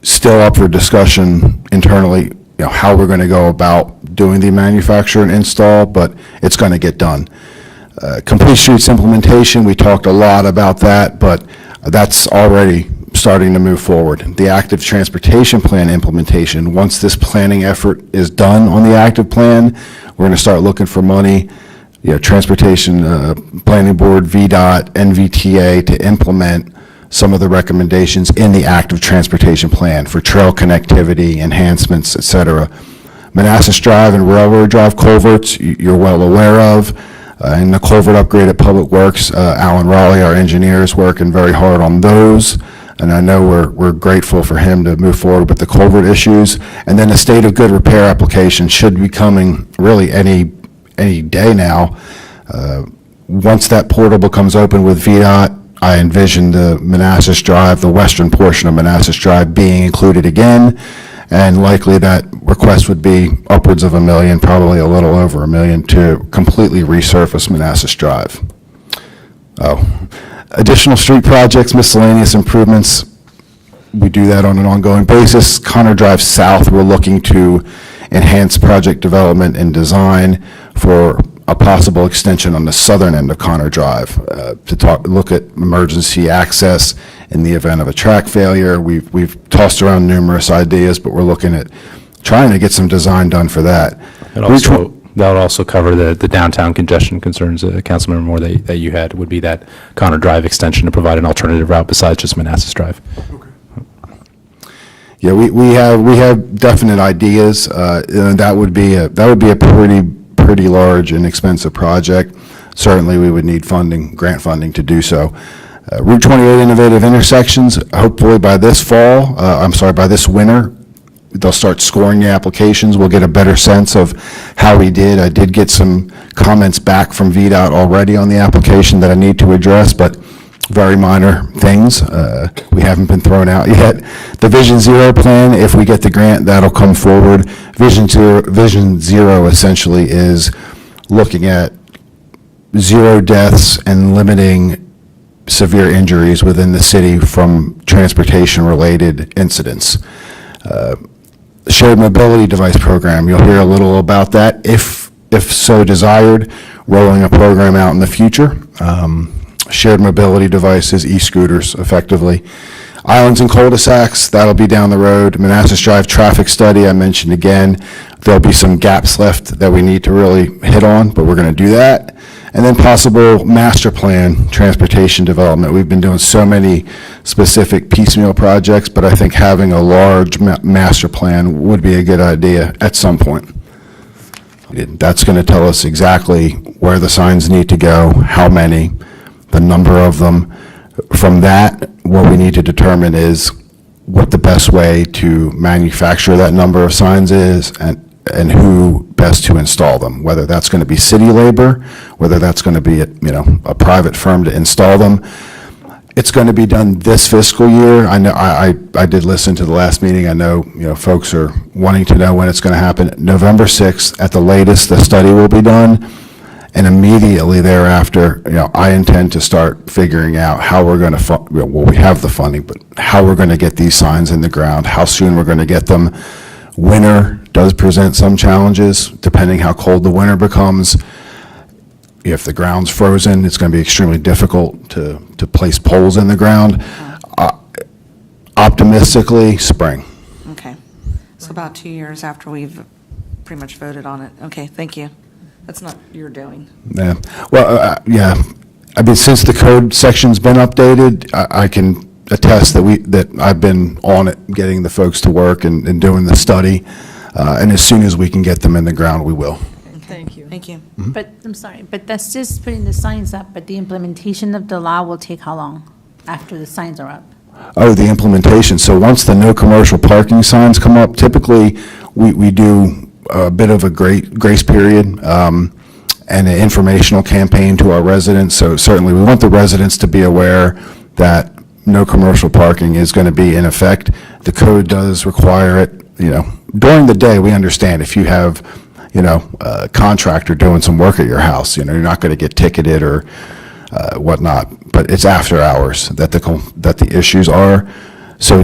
Still up for discussion internally, how we're going to go about doing the manufacture and install, but it's going to get done. Complete Streets implementation, we talked a lot about that, but that's already starting to move forward. The active transportation plan implementation, once this planning effort is done on the active plan, we're going to start looking for money, Transportation Planning Board, VDOT, NVTA, to implement some of the recommendations in the active transportation plan for trail connectivity, enhancements, et cetera. Manassas Drive and Railroad Drive culverts, you're well aware of, and the culvert upgrade at Public Works, Alan Raleigh, our engineer, is working very hard on those, and I know we're grateful for him to move forward with the culvert issues. And then the state of good repair application should be coming really any day now. Once that portal becomes open with VDOT, I envision the Manassas Drive, the western portion of Manassas Drive, being included again, and likely that request would be upwards of $1 million, probably a little over $1 million, to completely resurface Manassas Drive. Additional street projects, miscellaneous improvements, we do that on an ongoing basis. Connor Drive South, we're looking to enhance project development and design for a possible extension on the southern end of Connor Drive, to look at emergency access in the event of a track failure. We've tossed around numerous ideas, but we're looking at trying to get some design done for that. And that would also cover the downtown congestion concerns, Councilmember Moore, that you had, would be that Connor Drive extension to provide an alternative route besides just Manassas Drive. Yeah, we have definite ideas. That would be a pretty large and expensive project. Certainly, we would need grant funding to do so. Route 28 innovative intersections, hopefully by this winter, they'll start scoring the applications. We'll get a better sense of how we did. I did get some comments back from VDOT already on the application that I need to address, but very minor things. We haven't been thrown out yet. The Vision Zero plan, if we get the grant, that'll come forward. Vision Zero essentially is looking at zero deaths and limiting severe injuries within the city from transportation-related incidents. Shared mobility device program, you'll hear a little about that. If if so desired, rolling a program out in the future. Shared mobility devices, e-scooters, effectively. Islands and cul-de-sacs, that'll be down the road. Manassas Drive traffic study, I mentioned again. There'll be some gaps left that we need to really hit on, but we're going to do that. And then possible master plan transportation development. We've been doing so many specific piecemeal projects, but I think having a large master plan would be a good idea at some point. That's going to tell us exactly where the signs need to go, how many, the number of them. From that, what we need to determine is what the best way to manufacture that number of signs is and who best to install them, whether that's going to be city labor, whether that's going to be a private firm to install them. It's going to be done this fiscal year. I know I did listen to the last meeting. I know folks are wanting to know when it's going to happen. November 6th at the latest, the study will be done. And immediately thereafter, I intend to start figuring out how we're going to, we have the funding, but how we're going to get these signs in the ground, how soon we're going to get them. Winter does present some challenges, depending how cold the winter becomes. If the ground's frozen, it's going to be extremely difficult to place poles in the ground. Optimistically, spring. Okay. So about 2 years after we've pretty much voted on it. Okay, thank you. That's not your doing. Yeah. Well, yeah. I mean, since the code section's been updated, I can attest that I've been on it, getting the folks to work and doing the study. And as soon as we can get them in the ground, we will. Thank you. Thank you. But, I'm sorry, but that's just putting the signs up, but the implementation of the law will take how long after the signs are up? Oh, the implementation. So once the no commercial parking signs come up, typically we do a bit of a grace period and an informational campaign to our residents. So certainly we want the residents to be aware that no commercial parking is going to be in effect. The code does require it, during the day. We understand if you have, a contractor doing some work at your house, you're not going to get ticketed or whatnot, but it's after hours that the issues are. So,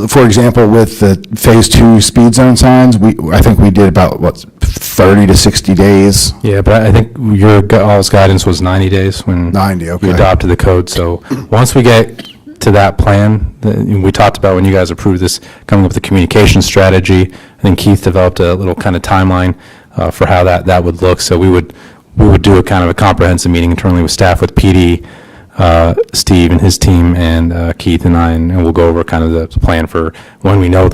for example, with the Phase 2 speed zone signs, I think we did about, 30 to 60 days? Yeah, but I think your all's guidance was 90 days when 90, okay. we adopted the code. So once we get to that plan, we talked about when you guys approved this, coming up with a communication strategy. I think Keith developed a little kind of timeline for how that would look. So we would do a kind of a comprehensive meeting internally with staff, with PD, Steve and his team, and Keith and I, and we'll go over kind of the plan for when we know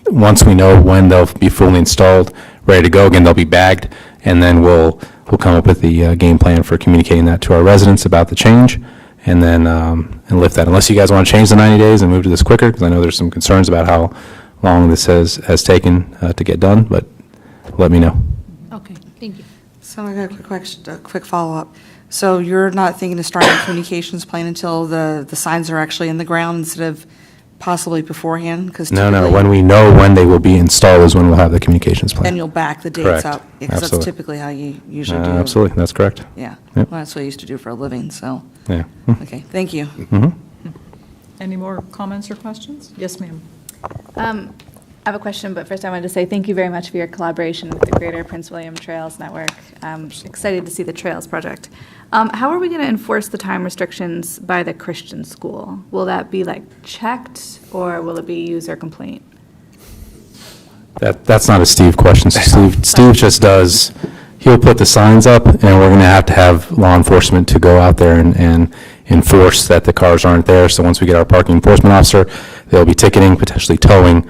once we know when they'll be fully installed, ready to go. Again, they'll be bagged, and then we'll come up with the game plan for communicating that to our residents about the change, and then and lift that. Unless you guys want to change the 90 days and move to this quicker, because I know there's some concerns about how long this has taken to get done, but let me know. Okay, thank you. So I got a quick follow-up. So you're not thinking of starting a communications plan until the signs are actually in the ground instead of possibly beforehand? Because No. When we know when they will be installed is when we'll have the communications plan. then you'll back the dates Correct. up. Because that's Absolutely. typically how you usually do. Absolutely, that's correct. Yeah. Yep. Well, that's what I used to do for a living, so, Yeah. okay, thank you. Any more comments or questions? Yes, ma'am. I have a question, but first I wanted to say thank you very much for your collaboration with the Greater Prince William Trails Network. I'm excited to see the Trails project. How are we going to enforce the time restrictions by the Christian school? Will that be checked, or will it be user complaint? That's not a Steve question. So Steve just does, he'll put the signs up, and we're going to have law enforcement to go out there and enforce that the cars aren't there. So once we get our parking enforcement officer, they'll be ticketing, potentially towing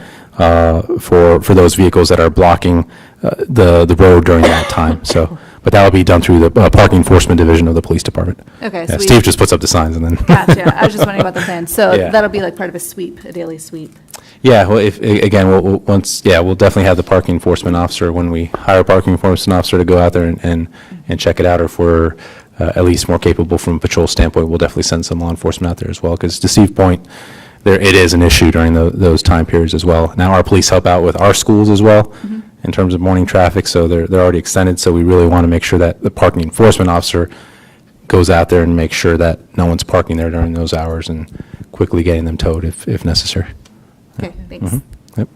for those vehicles that are blocking the road during that time. So, but that will be done through the parking enforcement division of the police department. Okay, Yeah, so Steve just puts up the signs and then. Gotcha. I was just wondering about the plan. So Yeah. that'll be part of a sweep, a daily sweep. Yeah, well, we'll definitely have the parking enforcement officer, when we hire a parking enforcement officer to go out there and check it out, or if we're at least more capable from a patrol standpoint, we'll definitely send some law enforcement out there as well, because to Steve's point, it is an issue during those time periods as well. Now, our police help out with our schools as well in terms of morning traffic, so they're already extended, so we really want to make sure that the parking enforcement officer goes out there and makes sure that no one's parking there during those hours and quickly getting them towed if necessary. Okay, thanks. Yep.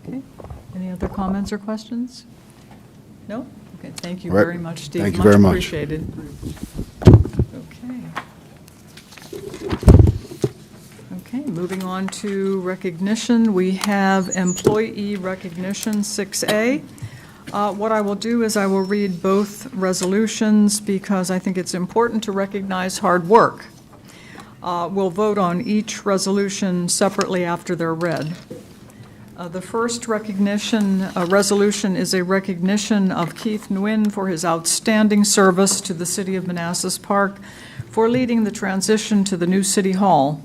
Any other comments or questions? No? Okay, thank you All right. very much, Steve. Thank you very much. Appreciated. Okay, moving on to recognition, we have employee recognition 6A. What I will do is I will read both resolutions because I think it's important to recognize hard work. We'll vote on each resolution separately after they're read. The first resolution is a recognition of Keith Nguyen for his outstanding service to the City of Manassas Park for leading the transition to the new City Hall.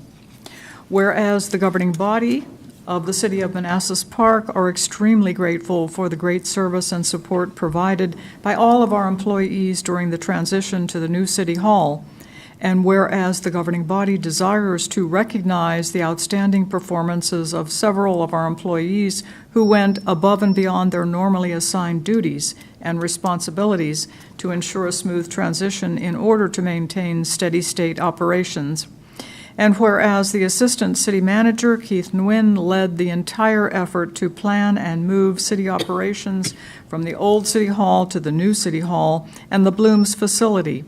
Whereas the governing body of the City of Manassas Park are extremely grateful for the great service and support provided by all of our employees during the transition to the new City Hall. And whereas the governing body desires to recognize the outstanding performances of several of our employees who went above and beyond their normally assigned duties and responsibilities to ensure a smooth transition in order to maintain steady state operations. And whereas the Assistant City Manager, Keith Nguyen, led the entire effort to plan and move city operations from the old City Hall to the new City Hall and the Blooms facility.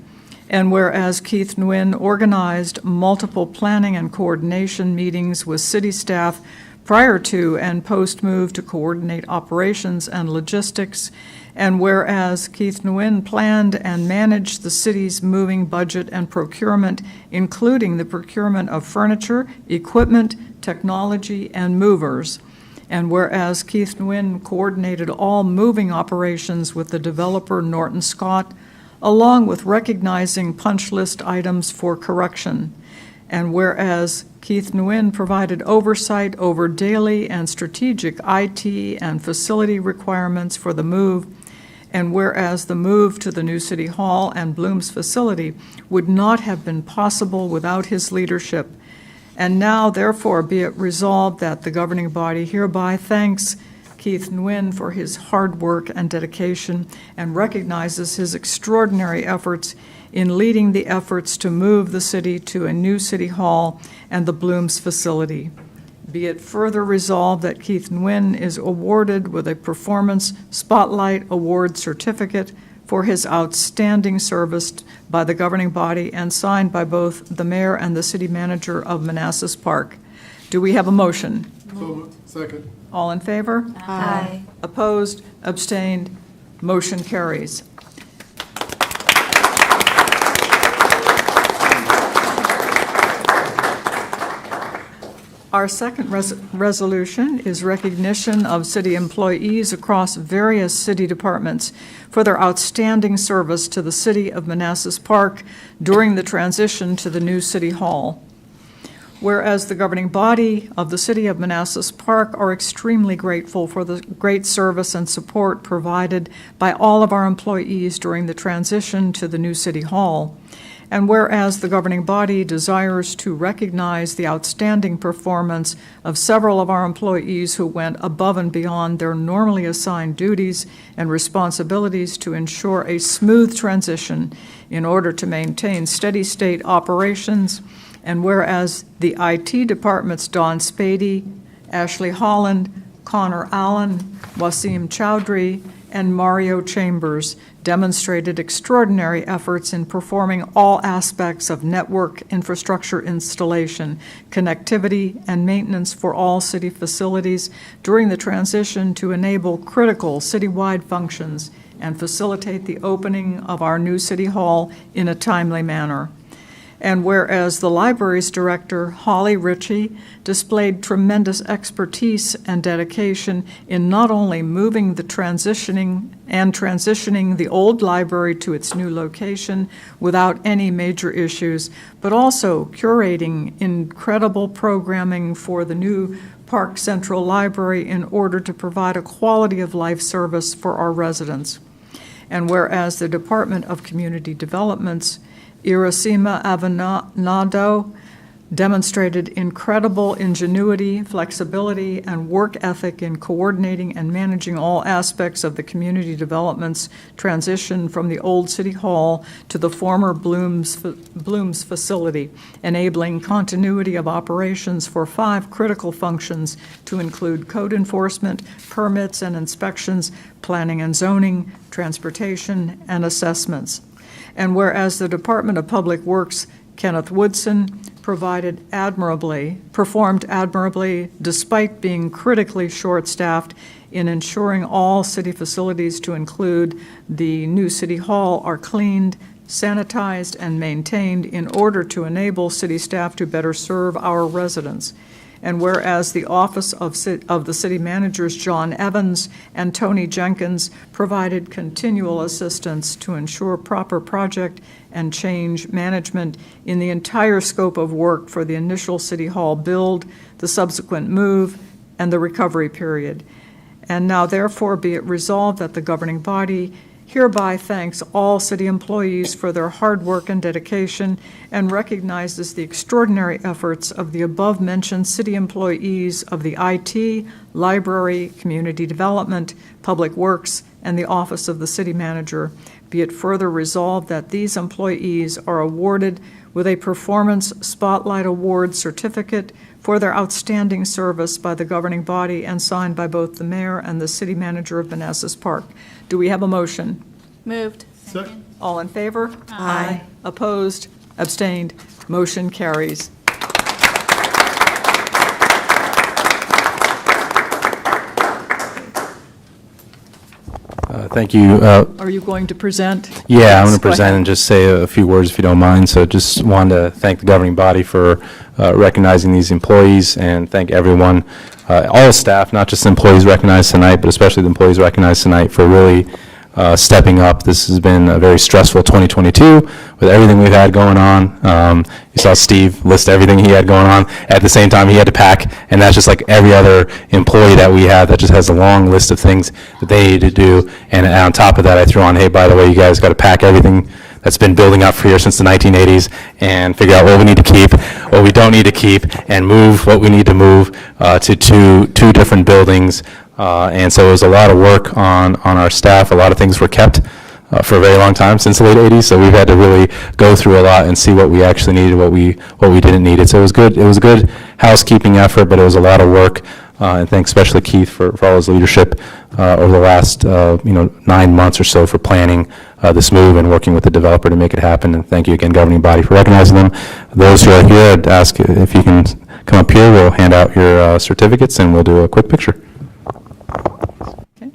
And whereas Keith Nguyen organized multiple planning and coordination meetings with city staff prior to and post-move to coordinate operations and logistics, and whereas Keith Nguyen planned and managed the city's moving budget and procurement, including the procurement of furniture, equipment, technology, and movers, and whereas Keith Nguyen coordinated all moving operations with the developer Norton Scott, along with recognizing punch list items for correction, and whereas Keith Nguyen provided oversight over daily and strategic IT and facility requirements for the move, and whereas the move to the new City Hall and Blooms facility would not have been possible without his leadership. And now, therefore, be it resolved that the governing body hereby thanks Keith Nguyen for his hard work and dedication and recognizes his extraordinary efforts in leading the efforts to move the city to a new City Hall and the Blooms facility. Be it further resolved that Keith Nguyen is awarded with a Performance Spotlight Award certificate for his outstanding service by the governing body and signed by both the mayor and the city manager of Manassas Park. Do we have a motion? So moved. Second. All in favor? Aye. Opposed? Abstained? Motion carries. Our second resolution is recognition of city employees across various city departments for their outstanding service to the City of Manassas Park during the transition to the new City Hall. Whereas the governing body of the City of Manassas Park are extremely grateful for the great service and support provided by all of our employees during the transition to the new City Hall. And whereas the governing body desires to recognize the outstanding performance of several of our employees who went above and beyond their normally assigned duties and responsibilities to ensure a smooth transition in order to maintain steady state operations, and whereas the IT department's Don Spady, Ashley Holland, Connor Allen, Wasim Chowdhury, and Mario Chambers demonstrated extraordinary efforts in performing all aspects of network infrastructure installation, connectivity, and maintenance for all city facilities during the transition to enable critical citywide functions and facilitate the opening of our new City Hall in a timely manner. And whereas the library's director, Holly Ritchie, displayed tremendous expertise and dedication in not only moving the transitioning the old library to its new location without any major issues, but also curating incredible programming for the new Park Central Library in order to provide a quality of life service for our residents. And whereas the Department of Community Development's Irasima Avenado demonstrated incredible ingenuity, flexibility, and work ethic in coordinating and managing all aspects of the community development's transition from the old City Hall to the former Bloom's facility, enabling continuity of operations for 5 critical functions to include code enforcement, permits and inspections, planning and zoning, transportation, and assessments. And whereas the Department of Public Works, Kenneth Woodson, performed admirably despite being critically short-staffed in ensuring all city facilities, to include the new City Hall, are cleaned, sanitized, and maintained in order to enable city staff to better serve our residents. And whereas the Office of the City Managers, John Evans and Tony Jenkins, provided continual assistance to ensure proper project and change management in the entire scope of work for the initial City Hall build, the subsequent move, and the recovery period. And now therefore be it resolved that the governing body hereby thanks all city employees for their hard work and dedication, and recognizes the extraordinary efforts of the above-mentioned city employees of the IT, library, community development, public works, and the office of the city manager. Be it further resolved that these employees are awarded with a Performance Spotlight Award certificate for their outstanding service by the governing body, and signed by both the mayor and the city manager of Manassas Park. Do we have a motion? Moved. Second. All in favor? Aye. Opposed? Abstained? Motion carries. Thank you. Are you going to present? Yeah, I'm Yes, going to go present ahead. and just say a few words if you don't mind. So just wanted to thank the governing body for recognizing these employees, and thank everyone, all staff, not just the employees recognized tonight, but especially the employees recognized tonight, for really stepping up. This has been a very stressful 2022 with everything we've had going on. You saw Steve list everything he had going on. At the same time, he had to pack, and that's just like every other employee that we have that just has a long list of things that they need to do. And on top of that, I threw on, hey, by the way, you guys got to pack everything that's been building up for here since the 1980s and figure out what we need to keep, what we don't need to keep, and move what we need to move to two different buildings. And so it was a lot of work on our staff. A lot of things were kept for a very long time, since the late 80s, so we've had to really go through a lot and see what we actually needed, what we didn't need. So it was good. It was a good housekeeping effort, but it was a lot of work. And thanks especially Keith for all his leadership over the last 9 months or so for planning this move and working with the developer to make it happen. And thank you again, governing body, for recognizing them. Those who are here, I'd ask if you can come up here. We'll hand out your certificates and we'll do a quick picture. Okay.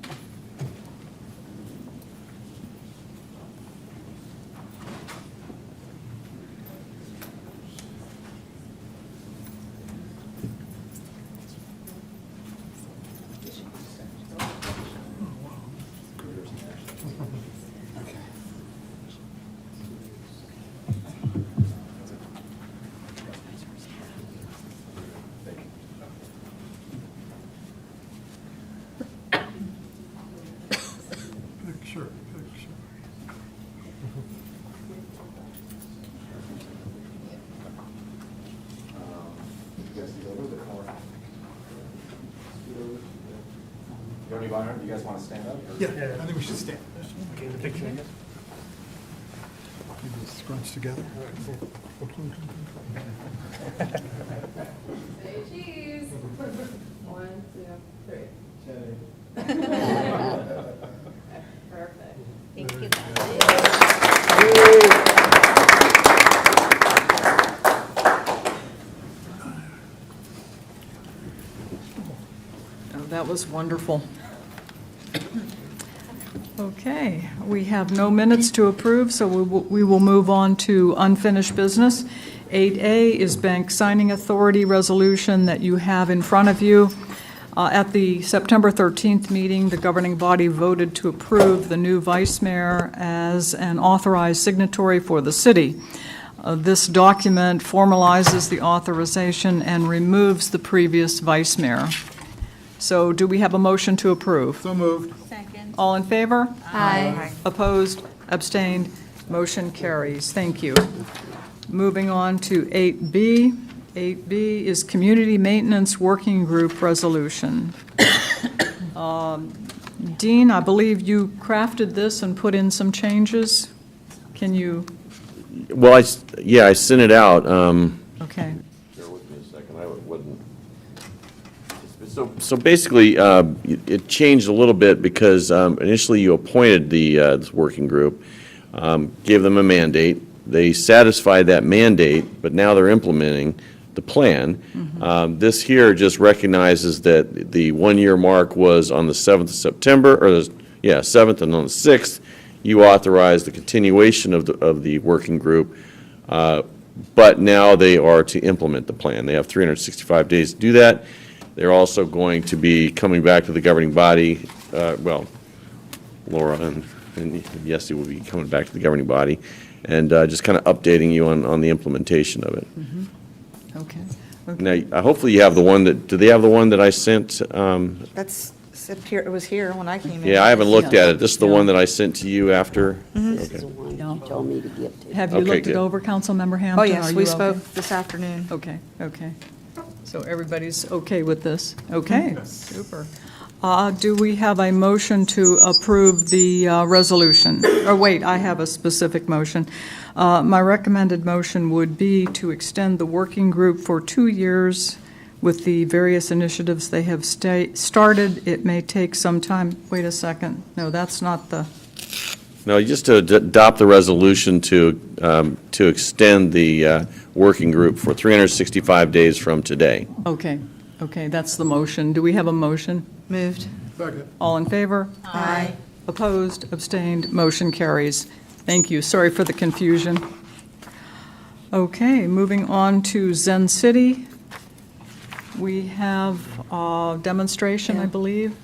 Picture. You guys want to stand up? Yeah, I think we should stand. Okay, the picture, I guess. Keep it scrunched together. Say cheese. 1, 2, 3. Perfect. Thank you. Oh, that was wonderful. Okay, we have no minutes to approve, so we will move on to unfinished business. 8A is bank signing authority resolution that you have in front of you. At the September 13th meeting, the governing body voted to approve the new vice mayor as an authorized signatory for the city. This document formalizes the authorization and removes the previous vice mayor. So do we have a motion to approve? So moved. Second. All in favor? Aye. Opposed? Abstained? Motion carries. Thank you. Moving on to 8B, 8B is Community Maintenance Working Group Resolution. Dean, I believe you crafted this and put in some changes. Can you, Well, I sent it out. okay. Bear with me a second, I wasn't. So basically, it changed a little bit because initially you appointed this working group, gave them a mandate. They satisfied that mandate, but now they're implementing the plan. This here just recognizes that the one-year mark was on the 7th of September, 7th, and on the 6th, you authorized the continuation of the working group, but now they are to implement the plan. They have 365 days to do that. They're also going to be coming back to the governing body, Laura and Yessie will be coming back to the governing body, and just kind of updating you on the implementation of it. Okay. Now, hopefully you have the one do they have the one that I sent? That's, it was here when I came in. Yeah, I haven't looked at it. This is the one that I sent to you after? This is the one you told me to give to. Have you Okay, looked it good. over, Councilmember Hampton? Oh, yes, Are we you spoke okay? this afternoon. Okay, okay. So everybody's okay with this? Okay, super. Do we have a motion to approve the resolution? Or wait, I have a specific motion. My recommended motion would be to extend the working group for 2 years with the various initiatives they have started. It may take some time. Wait a second. No, that's not the, No, just to adopt the resolution to extend the working group for 365 days from today. okay, okay, that's the motion. Do we have a motion? Moved. Second. All in favor? Aye. Opposed, abstained, motion carries. Thank you. Sorry for the confusion. Okay, moving on to Zen City. We have a demonstration, I believe.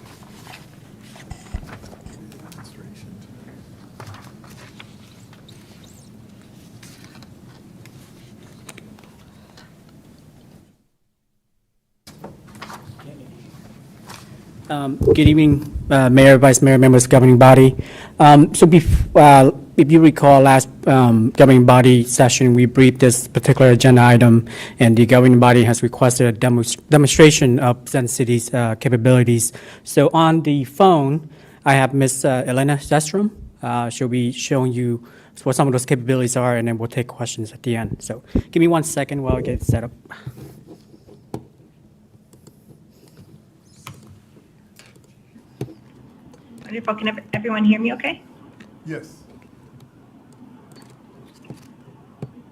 Good evening, Mayor, Vice Mayor, members of the governing body. If you recall, last governing body session, we briefed this particular agenda item, and the governing body has requested a demonstration of Zen City's capabilities. So on the phone, I have Ms. Elena Zestrom. She'll be showing you what some of those capabilities are, and then we'll take questions at the end. So give me 1 second while I get it set up. Wonderful. Can everyone hear me okay? Yes.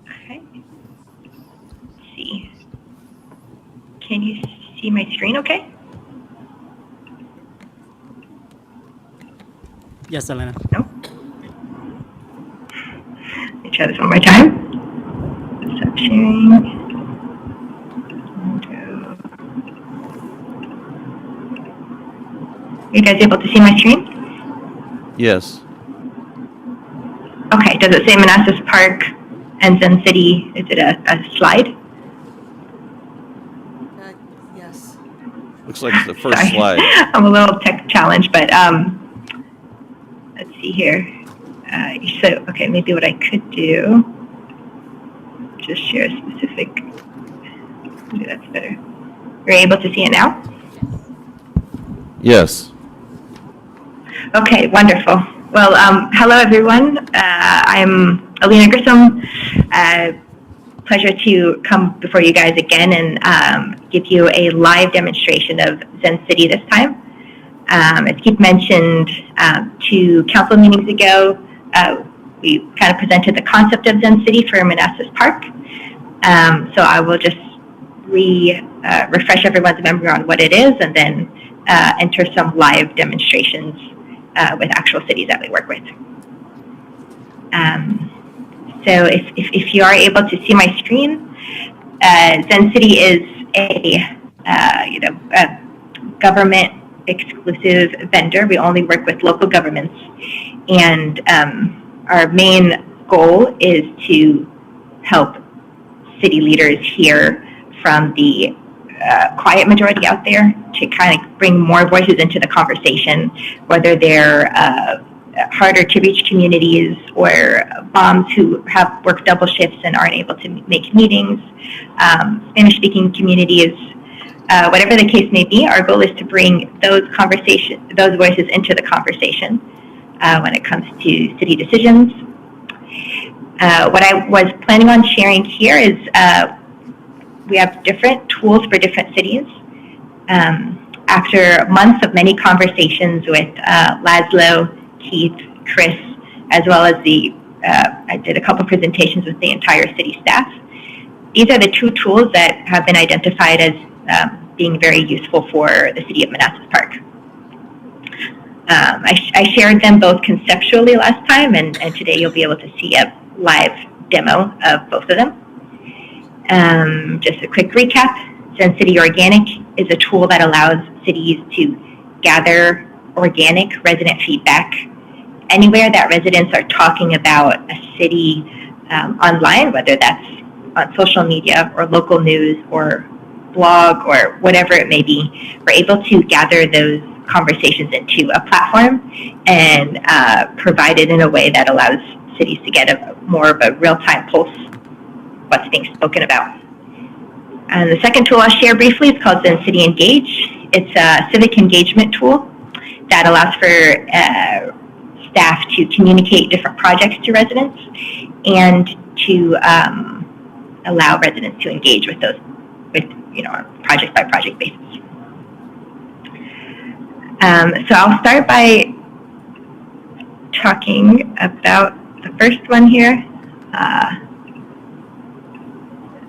Okay. Let's see. Can you see my screen okay? Yes, Elena. No? Let me try this one more time. Stop sharing. Are you guys able to see my screen? Yes. Okay, does it say Manassas Park and Zen City? Is it a slide? Yes. Looks like it's the first Sorry. slide. I'm a little tech challenged, but let's see here. Okay, maybe what I could do, just share a specific, maybe that's better. You're able to see it now? Yes. Okay, wonderful. Well, hello everyone. I'm Alina Grissom. Pleasure to come before you guys again and give you a live demonstration of Zen City this time. As Keith mentioned, 2 council meetings ago, we kind of presented the concept of Zen City for Manassas Park. So I will just refresh everyone's memory on what it is and then enter some live demonstrations with actual cities that we work with. So if you are able to see my screen, Zen City is a government exclusive vendor. We only work with local governments, and our main goal is to help city leaders hear from the quiet majority out there to kind of bring more voices into the conversation, whether they're harder to reach communities, or moms who have worked double shifts and aren't able to make meetings, Spanish-speaking communities, whatever the case may be. Our goal is to bring those voices into the conversation when it comes to city decisions. What I was planning on sharing here is we have different tools for different cities. After months of many conversations with Laszlo, Keith, Chris, as well as I did a couple presentations with the entire city staff. These are the two tools that have been identified as being very useful for the city of Manassas Park. I shared them both conceptually last time, and today you'll be able to see a live demo of both of them. Just a quick recap. Zen City Organic is a tool that allows cities to gather organic resident feedback anywhere that residents are talking about a city online, whether that's on social media or local news or blog or whatever it may be. We're able to gather those conversations into a platform and provide it in a way that allows cities to get more of a real-time pulse of what's being spoken about. And the second tool I'll share briefly is called Zen City Engage. It's a civic engagement tool that allows for staff to communicate different projects to residents and to allow residents to engage with those, on a project by project basis. So I'll start by talking about the first one here. I'm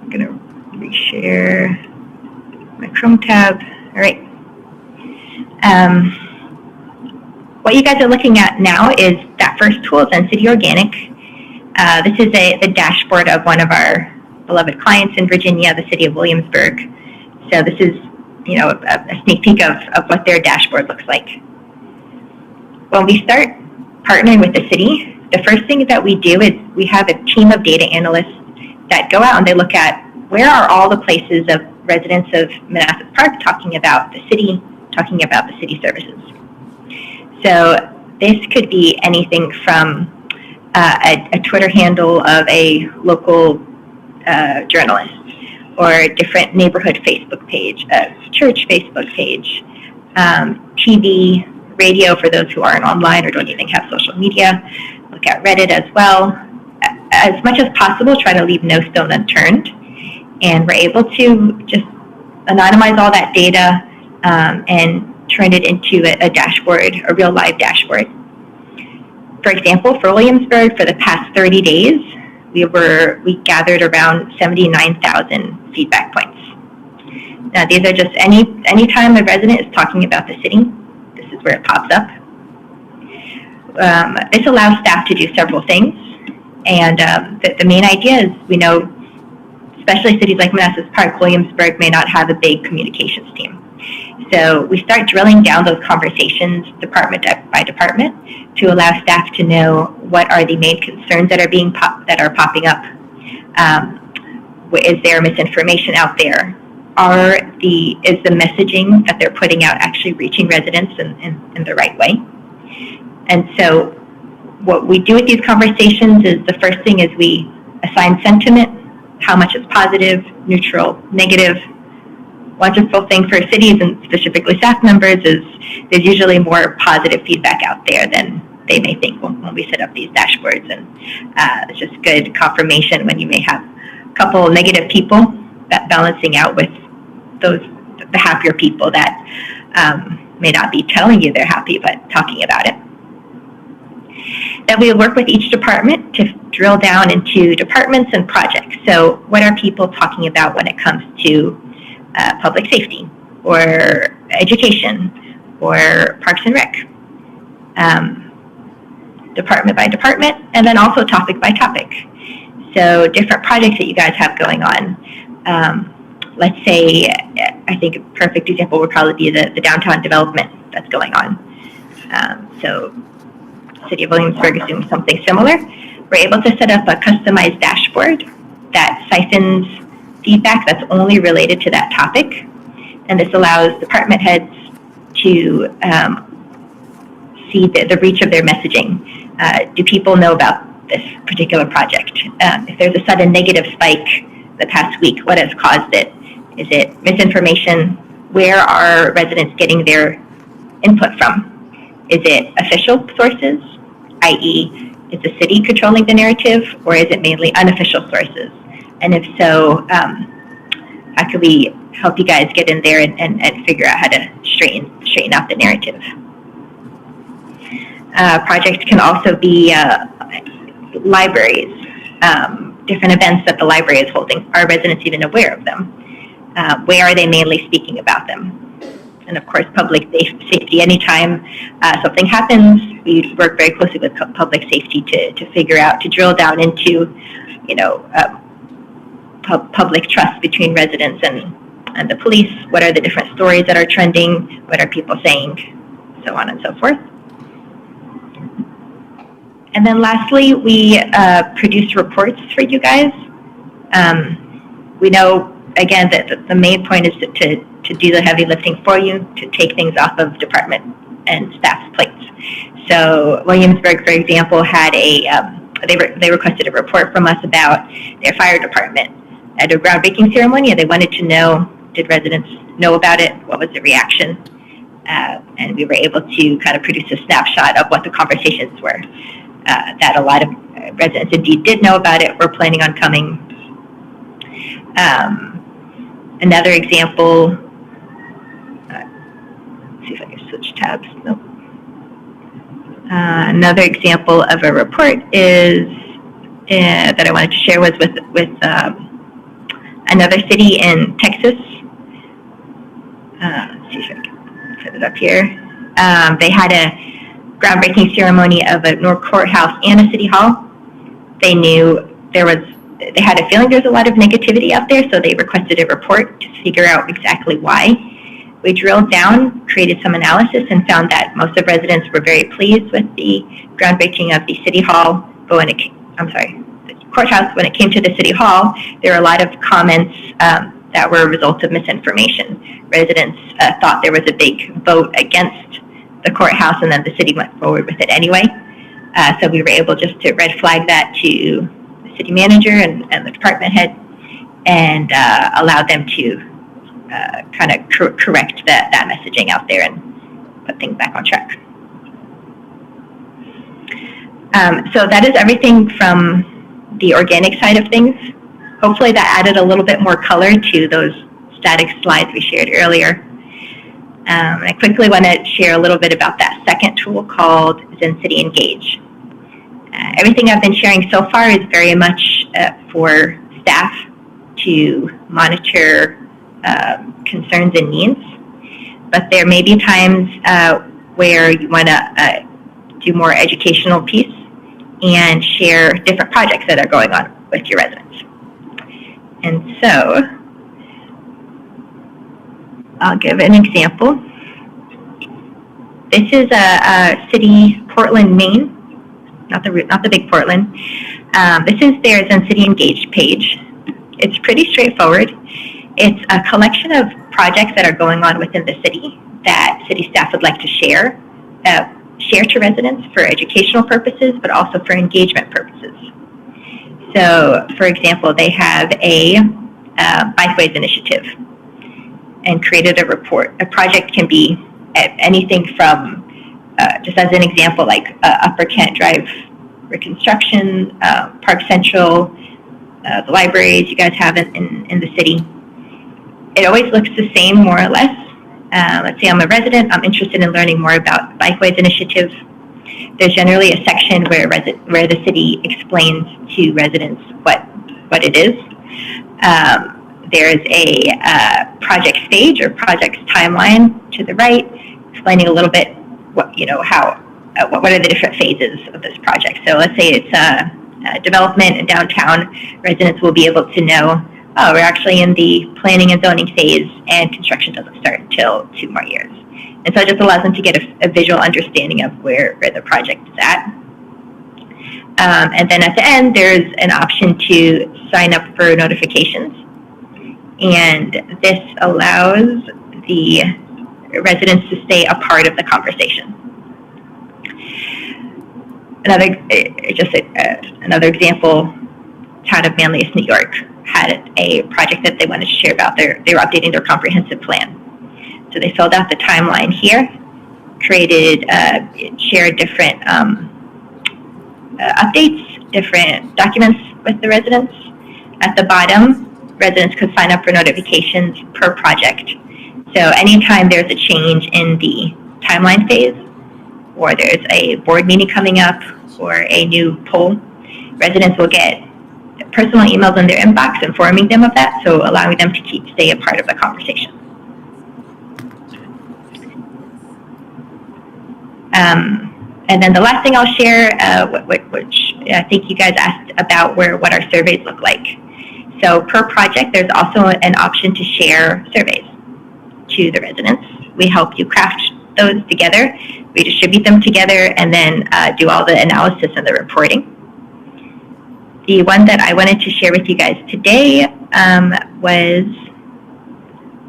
going to reshare my Chrome tab. All right. What you guys are looking at now is that first tool, Zen City Organic. This is the dashboard of one of our beloved clients in Virginia, the city of Williamsburg. So this is, a sneak peek of what their dashboard looks like. When we start partnering with the city, the first thing that we do is we have a team of data analysts that go out and they look at where are all the places of residents of Manassas Park talking about the city, talking about the city services. So this could be anything from a Twitter handle of a local journalist, or a different neighborhood Facebook page, a church Facebook page, TV, radio for those who aren't online or don't even have social media. Look at Reddit as well. As much as possible, try to leave no stone unturned. And we're able to just anonymize all that data and turn it into a dashboard, a real live dashboard. For example, for Williamsburg, for the past 30 days, we gathered around 79,000 feedback points. Now, these are just any time a resident is talking about the city, this is where it pops up. This allows staff to do several things, and the main idea is we know, especially cities like Manassas Park, Williamsburg may not have a big communications team. So we start drilling down those conversations department by department to allow staff to know what are the main concerns that are popping up. Is there misinformation out there? Is the messaging that they're putting out actually reaching residents in the right way? And so what we do with these conversations is the first thing is we assign sentiment, how much is positive, neutral, negative. Wonderful thing for cities and specifically staff members is there's usually more positive feedback out there than they may think when we set up these dashboards. And it's just good confirmation when you may have a couple negative people that balancing out with the happier people that may not be telling you they're happy, but talking about it. Then we work with each department to drill down into departments and projects. So what are people talking about when it comes to public safety or education or Parks and Rec, department by department, and then also topic by topic. So different projects that you guys have going on. Let's say, I think a perfect example would probably be the downtown development that's going on. So City of Williamsburg is doing something similar. We're able to set up a customized dashboard that siphons feedback that's only related to that topic. And this allows department heads to see the reach of their messaging. Do people know about this particular project? If there's a sudden negative spike the past week, what has caused it? Is it misinformation? Where are residents getting their input from? Is it official sources, i.e., is the city controlling the narrative, or is it mainly unofficial sources? And if so, how can we help you guys get in there and figure out how to straighten out the narrative? Projects can also be libraries, different events that the library is holding. Are residents even aware of them? Where are they mainly speaking about them? And of course, public safety. Anytime something happens, we work very closely with public safety to figure out, to drill down into, public trust between residents and the police. What are the different stories that are trending? What are people saying? So on and so forth. And then lastly, we produce reports for you guys. We know, again, that the main point is to do the heavy lifting for you, to take things off of department and staff's plates. So Williamsburg, for example, had they requested a report from us about their fire department at a groundbreaking ceremony, and they wanted to know, did residents know about it? What was the reaction? And we were able to kind of produce a snapshot of what the conversations were. That a lot of residents indeed did know about it, were planning on coming. Another example, let's see if I can switch tabs. Nope. Another example of a report is that I wanted to share was with another city in Texas. Let's see if I can set it up here. They had a groundbreaking ceremony of a new courthouse and a city hall. They knew they had a feeling there's a lot of negativity out there, so they requested a report to figure out exactly why. We drilled down, created some analysis, and found that most of residents were very pleased with the groundbreaking of the city hall, but the courthouse. When it came to the city hall, there were a lot of comments that were a result of misinformation. Residents thought there was a big vote against the courthouse, and then the city went forward with it anyway. So we were able just to red flag that to the city manager and the department head, and allow them to kind of correct that messaging out there and put things back on track. So that is everything from the organic side of things. Hopefully that added a little bit more color to those static slides we shared earlier. I quickly want to share a little bit about that second tool called Zen City Engage. Everything I've been sharing so far is very much for staff to monitor concerns and needs, but there may be times where you want to do more educational piece and share different projects that are going on with your residents. And so I'll give an example. This is a city, Portland, Maine, not the big Portland. This is their Zen City Engaged page. It's pretty straightforward. It's a collection of projects that are going on within the city that city staff would like to share to residents for educational purposes, but also for engagement purposes. So, for example, they have a bikeways initiative and created a report. A project can be anything from, just as an example, like Upper Kent Drive Reconstruction, Park Central, the libraries you guys have in the city. It always looks the same, more or less. Let's say I'm a resident, I'm interested in learning more about the Bikeways Initiative. There's generally a section where the city explains to residents what it is. There's a project stage or project timeline to the right, explaining a little bit what are the different phases of this project. So let's say it's development in downtown. Residents will be able to know, oh, we're actually in the planning and zoning phase, and construction doesn't start until 2 more years. And so it just allows them to get a visual understanding of where the project is at. And then at the end, there's an option to sign up for notifications. And this allows the residents to stay a part of the conversation. another example, town of Manlius, New York, had a project that they wanted to share about. They were updating their comprehensive plan. So they filled out the timeline here, shared different updates, different documents with the residents. At the bottom, residents could sign up for notifications per project. So anytime there's a change in the timeline phase, or there's a board meeting coming up, or a new poll, residents will get personal emails in their inbox informing them of that, so allowing them to stay a part of the conversation. And then the last thing I'll share, which I think you guys asked about, what our surveys look like. So per project, there's also an option to share surveys to the residents. We help you craft those together. We distribute them together and then do all the analysis and the reporting. The one that I wanted to share with you guys today was,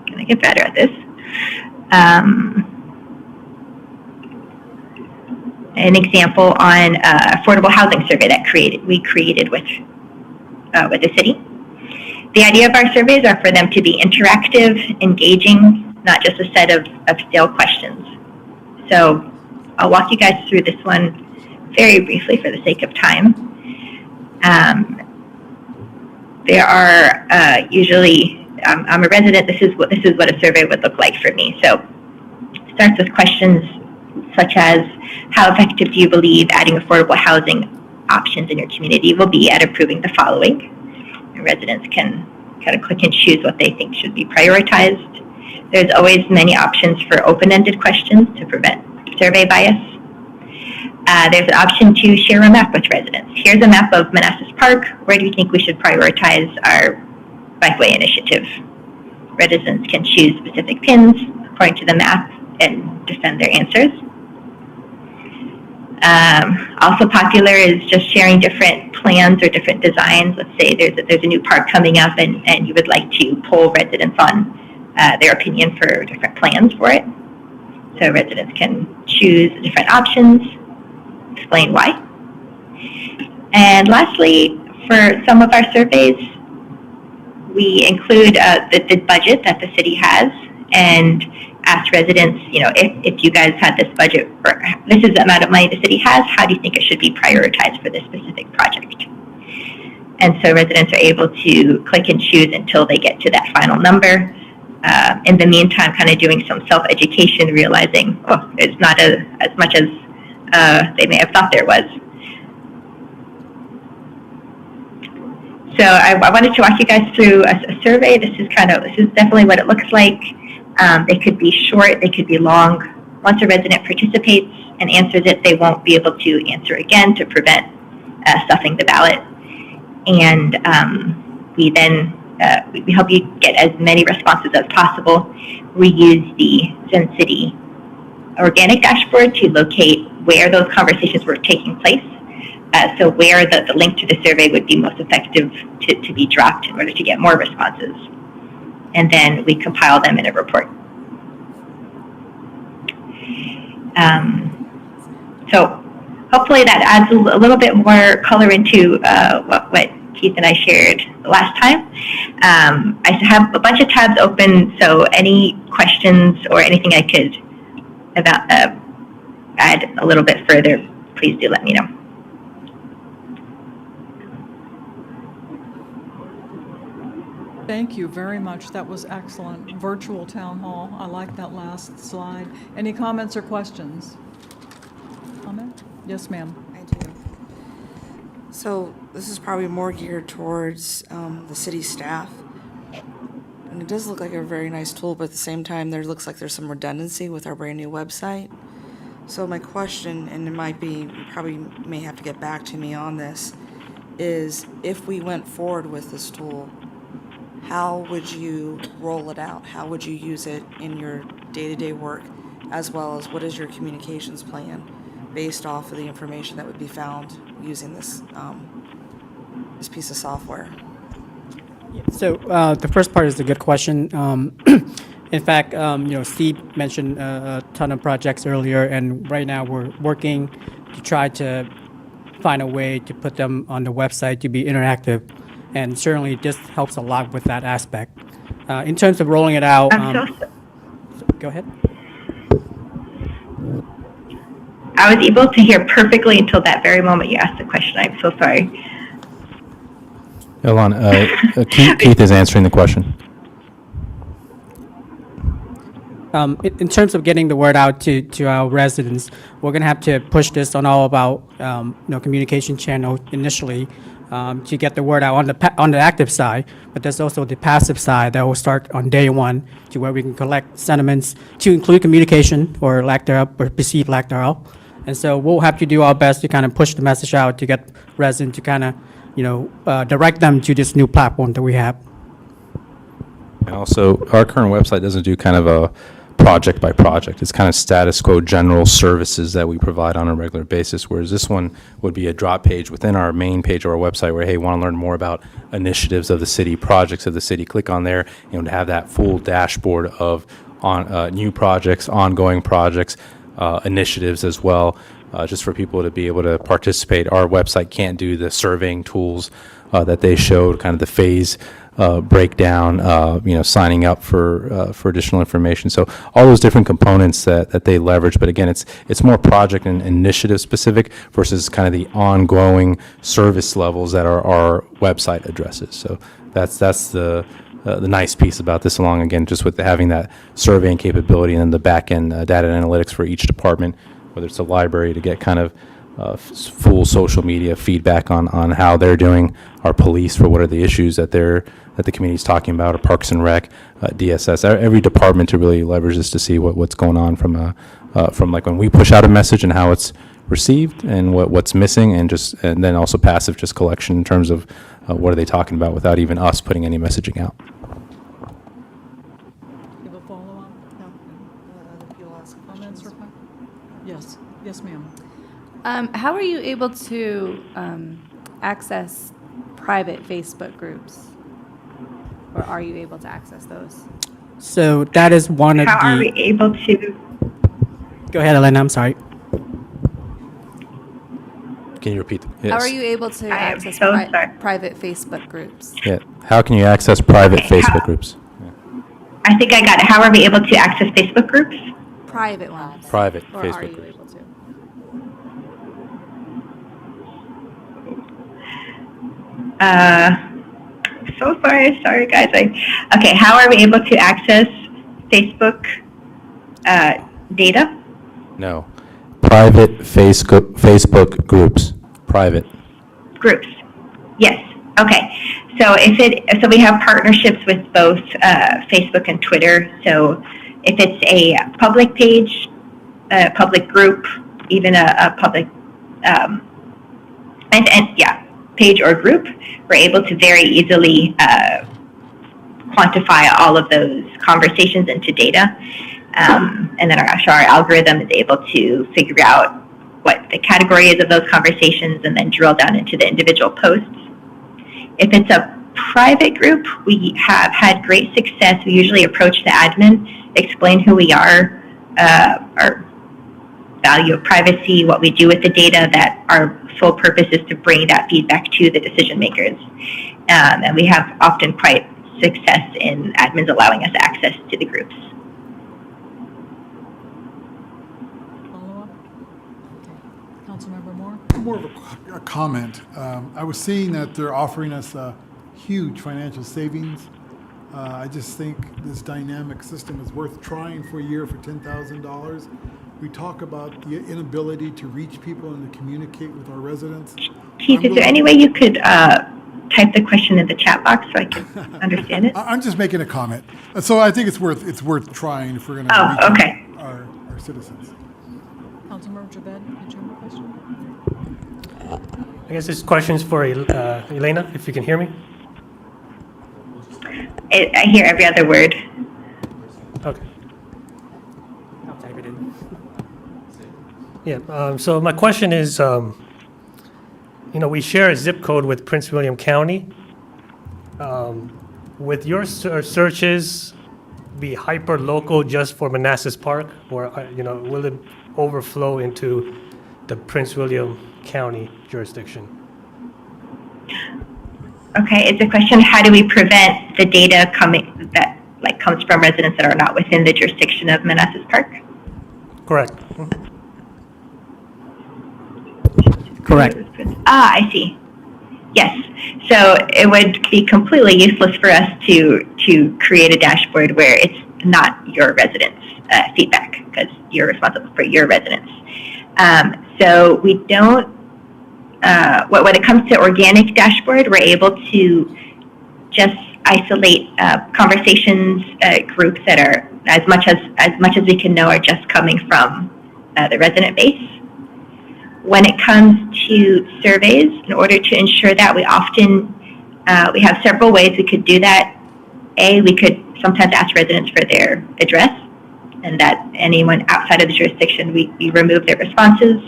can I get better at this? An example on affordable housing survey that we created with the city. The idea of our surveys are for them to be interactive, engaging, not just a set of stale questions. So I'll walk you guys through this one very briefly for the sake of time. There are usually, I'm a resident, this is what a survey would look like for me. So it starts with questions such as, how effective do you believe adding affordable housing options in your community will be at improving the following? And residents can kind of click and choose what they think should be prioritized. There's always many options for open-ended questions to prevent survey bias. There's an option to share a map with residents. Here's a map of Manassas Park. Where do you think we should prioritize our bikeway initiative? Residents can choose specific pins according to the map and defend their answers. Also popular is just sharing different plans or different designs. Let's say there's a new park coming up and you would like to poll residents on their opinion for different plans for it. So residents can choose different options, explain why. And lastly, for some of our surveys, we include the budget that the city has and ask residents, if you guys had this budget, or this is the amount of money the city has, how do you think it should be prioritized for this specific project? And so residents are able to click and choose until they get to that final number. In the meantime, kind of doing some self-education, realizing, it's not as much as they may have thought there was. So I wanted to walk you guys through a survey. This is definitely what it looks like. They could be short, they could be long. Once a resident participates and answers it, they won't be able to answer again to prevent stuffing the ballot. And we then we help you get as many responses as possible. We use the Zen City organic dashboard to locate where those conversations were taking place. So where the link to the survey would be most effective to be dropped in order to get more responses. And then we compile them in a report. So hopefully that adds a little bit more color into what Keith and I shared last time. I have a bunch of tabs open, so any questions or anything I could add a little bit further, please do let me know. Thank you very much. That was excellent. Virtual town hall. I like that last slide. Any comments or questions? Comment? Yes, ma'am. I do. So this is probably more geared towards the city staff. And it does look like a very nice tool, but at the same time, there looks like there's some redundancy with our brand new website. So my question, and it might be, you probably may have to get back to me on this, is if we went forward with this tool, how would you roll it out? How would you use it in your day-to-day work, as well as what is your communications plan based off of the information that would be found using this this piece of software? So the first part is a good question. In fact, Steve mentioned a ton of projects earlier, and right now we're working to try to find a way to put them on the website to be interactive. And certainly this helps a lot with that aspect. In terms of rolling it out, go ahead. I was able to hear perfectly until that very moment you asked the question. I'm so sorry. Elon, Keith is answering the question. In terms of getting the word out to our residents, we're going to have to push this on all of our communication channels initially to get the word out on the active side, but there's also the passive side that will start on day one to where we can collect sentiments to include communication or lack thereof or perceived lack thereof. And so we'll have to do our best to kind of push the message out to get residents to kind of direct them to this new platform that we have. And also, our current website doesn't do kind of a project by project. It's kind of status quo general services that we provide on a regular basis, whereas this one would be a drop page within our main page of our website where, hey, want to learn more about initiatives of the city, projects of the city, click on there, to have that full dashboard of new projects, ongoing projects, initiatives as well, just for people to be able to participate. Our website can't do the surveying tools that they showed, kind of the phase breakdown, signing up for additional information. So all those different components that they leverage. But again, it's more project and initiative specific versus kind of the ongoing service levels that our website addresses. So that's the nice piece about this, along again just with having that surveying capability and then the back end data and analytics for each department, whether it's a library to get kind of full social media feedback on how they're doing, our police for what are the issues that the community's talking about, or Parks and Rec, DSS, every department to really leverage this to see what's going on from like when we push out a message and how it's received and what's missing, and then also passive just collection in terms of what are they talking about without even us putting any messaging out. You have a follow-up? No. You'll ask comments or Yes. Yes, ma'am. How are you able to access private Facebook groups? Or are you able to access those? So that is one of the... How are we able to... Go ahead, Elena, I'm sorry. Can you repeat? How are you able to access private Facebook groups? Yeah. How can you access private Facebook groups? I think I got it. How are we able to access Facebook groups? Private ones. Private or Facebook are you groups. able to? So sorry guys. Okay, how are we able to access Facebook data? No. Private Facebook groups. Private. Groups. Yes. Okay. So so we have partnerships with both Facebook and Twitter. So if it's a public page, a public group, even a public page or group, we're able to very easily quantify all of those conversations into data. And then our algorithm is able to figure out what the category is of those conversations and then drill down into the individual posts. If it's a private group, we have had great success. We usually approach the admin, explain who we are, our value of privacy, what we do with the data, that our sole purpose is to bring that feedback to the decision makers. And we have often quite success in admins allowing us access to the groups. Follow-up? Okay. Councilmember Moore? More of a comment. I was seeing that they're offering us a huge financial savings. I just think this dynamic system is worth trying for a year for $10,000. We talk about the inability to reach people and to communicate with our residents. Keith, is there any way you could type the question in the chat box so I can understand it? I'm just making a comment. So I think it's worth trying if we're going to reach our citizens. Councilmember Javed, did you have a question? I guess this question's for Elena, if you can hear me. I hear every other word. Okay. I'll type it in. Yeah, so my question is, we share a zip code with Prince William County. With your searches be hyper-local just for Manassas Park, or, will it overflow into the Prince William county jurisdiction. Okay, it's a question, how do we prevent the data that comes from residents that are not within the jurisdiction of Manassas Park? Correct. Correct. I see. Yes. So it would be completely useless for us to create a dashboard where it's not your residents' feedback, because you're responsible for your residents. So we don't, when it comes to organic dashboard, we're able to just isolate conversations, groups that are as much as we can know are just coming from the resident base. When it comes to surveys, in order to ensure that, we often we have several ways we could do that. We could sometimes ask residents for their address, and that anyone outside of the jurisdiction, we remove their responses.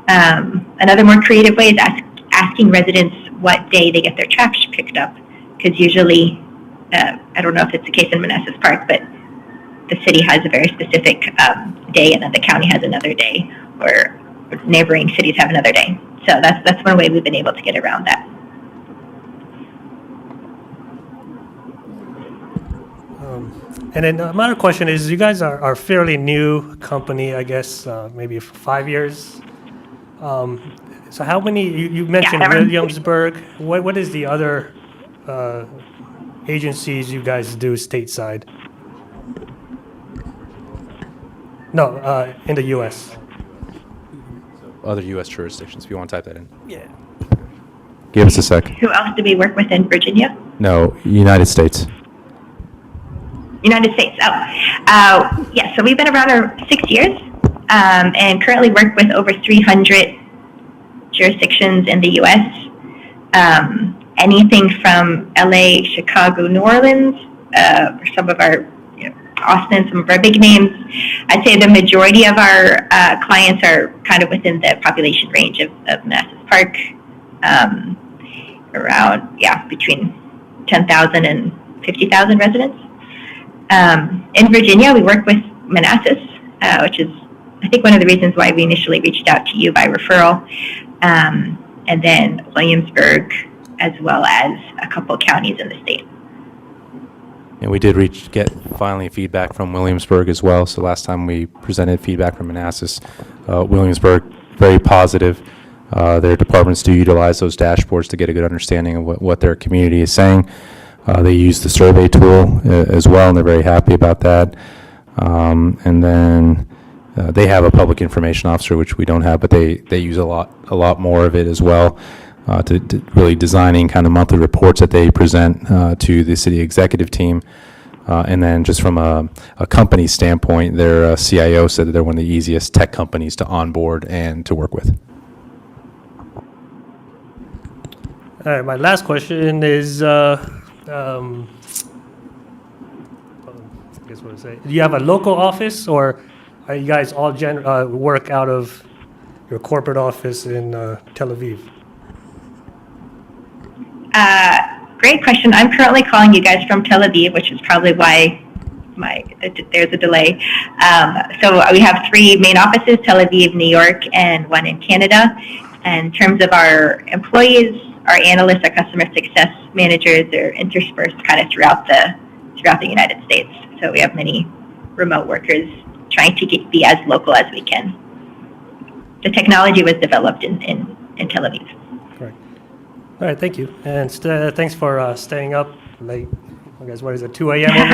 Another more creative way is asking residents what day they get their trash picked up, because usually, I don't know if it's the case in Manassas Park, but the city has a very specific day, and then the county has another day, or neighboring cities have another day. So that's one way we've been able to get around that. And then another question is, you guys are a fairly new company, I guess, maybe 5 years. So how many, you mentioned Williamsburg. What is the other agencies you guys do stateside? No, in the U.S. Other U.S. jurisdictions, if you want to type that in. Yeah. Give us a sec. Who else do we work with in Virginia? No, United States. United States. Yeah, so we've been around 6 years, and currently work with over 300 jurisdictions in the U.S. Anything from LA, Chicago, New Orleans, for some of our, Austin, some of our big names. I'd say the majority of our clients are kind of within the population range of Manassas Park, around, between 10,000 and 50,000 residents. In Virginia, we work with Manassas, which is, I think, one of the reasons why we initially reached out to you by referral, and then Williamsburg, as well as a couple of counties in the state. And we did get finally feedback from Williamsburg as well. So last time we presented feedback from Manassas, Williamsburg, very positive. Their departments do utilize those dashboards to get a good understanding of what their community is saying. They use the survey tool as well, and they're very happy about that. And then they have a public information officer, which we don't have, but they use a lot more of it as well, to really designing kind of monthly reports that they present to the city executive team. And then just from a company standpoint, their CIO said that they're one of the easiest tech companies to onboard and to work with. All right, my last question is, I guess what to say. Do you have a local office, or are you guys all work out of your corporate office in Tel Aviv? Great question. I'm currently calling you guys from Tel Aviv, which is probably why there's a delay. So we have 3 main offices, Tel Aviv, New York, and 1 in Canada. And in terms of our employees, our analysts, our customer success managers are interspersed kind of throughout the United States. So we have many remote workers trying to be as local as we can. The technology was developed in Tel Aviv. Correct. All right, thank you. And thanks for staying up late. I guess, what is it, 2 a.m. over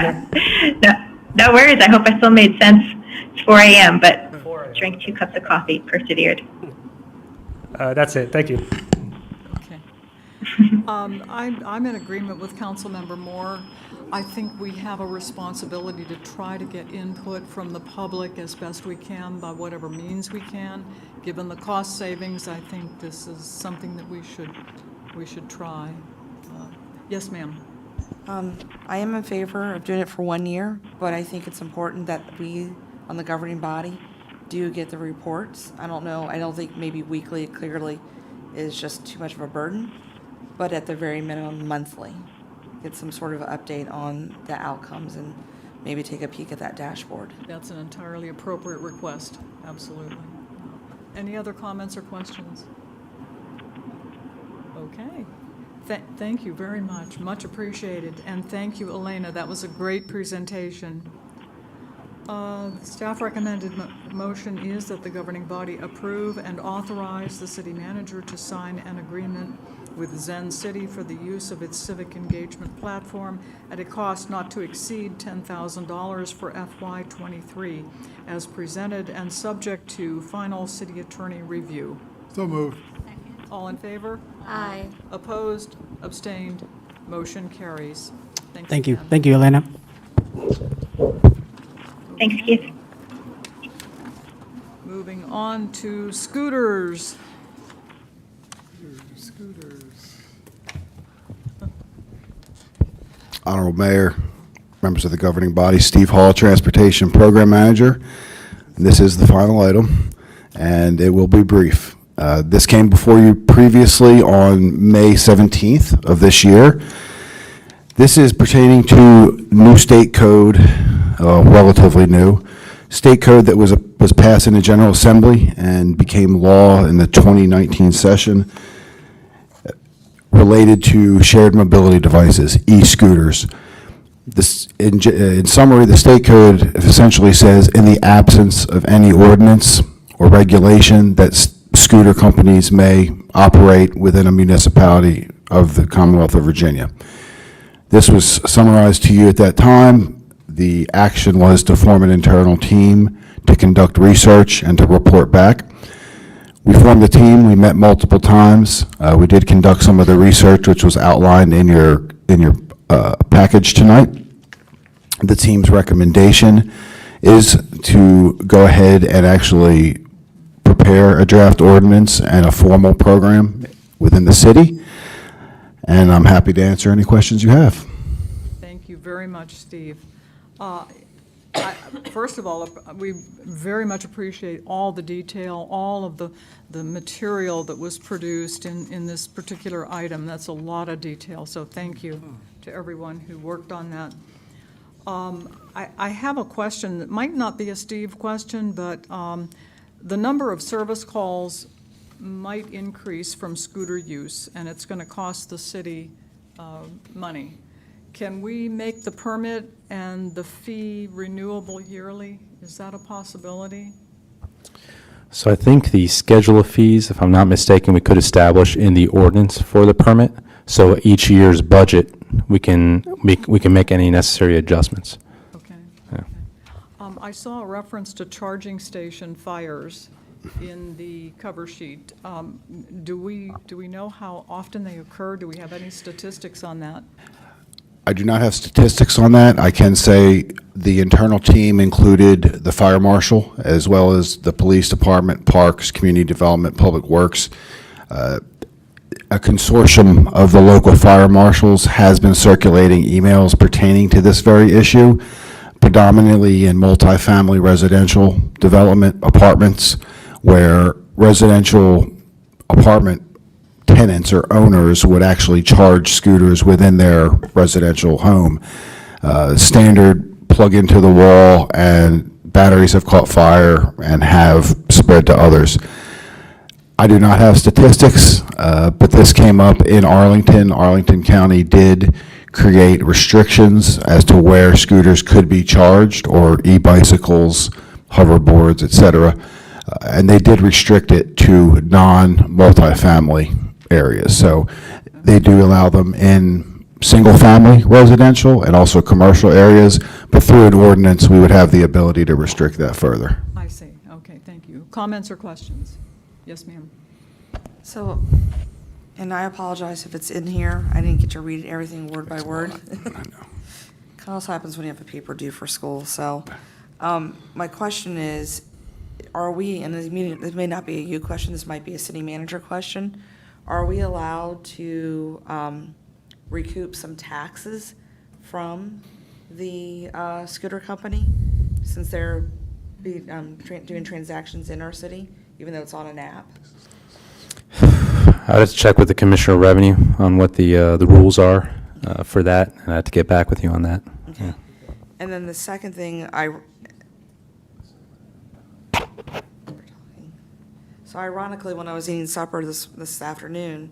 there? No worries. I hope I still made sense. It's 4 a.m., but drank 2 cups of coffee, persevered. That's it. Thank you. Okay. I'm in agreement with Councilmember Moore. I think we have a responsibility to try to get input from the public as best we can by whatever means we can. Given the cost savings, I think this is something that we should try. Yes, ma'am. I am in favor of doing it for 1 year, but I think it's important that we, on the governing body, do get the reports. I don't think maybe weekly clearly is just too much of a burden, but at the very minimum, monthly. Get some sort of update on the outcomes and maybe take a peek at that dashboard. That's an entirely appropriate request, absolutely. Any other comments or questions? Okay. Thank you very much. Much appreciated. And thank you, Elena. That was a great presentation. The staff recommended motion is that the governing body approve and authorize the city manager to sign an agreement with Zen City for the use of its civic engagement platform at a cost not to exceed $10,000 for FY23 as presented and subject to final city attorney review. So moved. All in favor? Aye. Opposed? Abstained? Motion carries. Thank you. Ken. Thank you, Elena. Thanks, Keith. Moving on to scooters. Honorable Mayor, members of the governing body, Steve Hall, Transportation Program Manager. This is the final item, and it will be brief. This came before you previously on May 17th of this year. This is pertaining to new state code, relatively new, state code that was passed in the General Assembly and became law in the 2019 session, related to shared mobility devices, e-scooters. This, in summary, the state code essentially says, in the absence of any ordinance or regulation, that scooter companies may operate within a municipality of the Commonwealth of Virginia. This was summarized to you at that time. The action was to form an internal team to conduct research and to report back. We formed a team. We met multiple times. We did conduct some of the research, which was outlined in your package tonight. The team's recommendation is to go ahead and actually prepare a draft ordinance and a formal program within the city. And I'm happy to answer any questions you have. Thank you very much, Steve. First of all, we very much appreciate all the detail, all of the material that was produced in this particular item. That's a lot of detail, so thank you to everyone who worked on that. I have a question that might not be a Steve question, but the number of service calls might increase from scooter use, and it's going to cost the city money. Can we make the permit and the fee renewable yearly? Is that a possibility? So I think the schedule of fees, if I'm not mistaken, we could establish in the ordinance for the permit. So each year's budget, we can make any necessary adjustments. Okay. Yeah. Okay. I saw a reference to charging station fires in the cover sheet. Do we know how often they occur? Do we have any statistics on that? I do not have statistics on that. I can say the internal team included the fire marshal, as well as the police department, parks, community development, public works. A consortium of the local fire marshals has been circulating emails pertaining to this very issue, predominantly in multifamily residential development apartments, where residential apartment tenants or owners would actually charge scooters within their residential home. Standard plug into the wall, and batteries have caught fire and have spread to others. I do not have statistics, but this came up in Arlington. Arlington County did create restrictions as to where scooters could be charged, or e-bicycles, hoverboards, etc. And they did restrict it to non-multifamily areas. So they do allow them in single-family residential and also commercial areas, but through an ordinance, we would have the ability to restrict that further. I see. Okay, thank you. Comments or questions? Yes, ma'am. So, and I apologize if it's in here. I didn't get to read everything word by word. Kind of also happens when you have a paper due for school. So, my question is, are we, and this may not be a you question, this might be a city manager question, are we allowed to recoup some taxes from the scooter company, since they're doing transactions in our city, even though it's on an app? I would have to check with the Commissioner of Revenue on what the rules are for that, and I have to get back with you on that. Okay. Yeah. And then the second thing, so ironically, when I was eating supper this afternoon,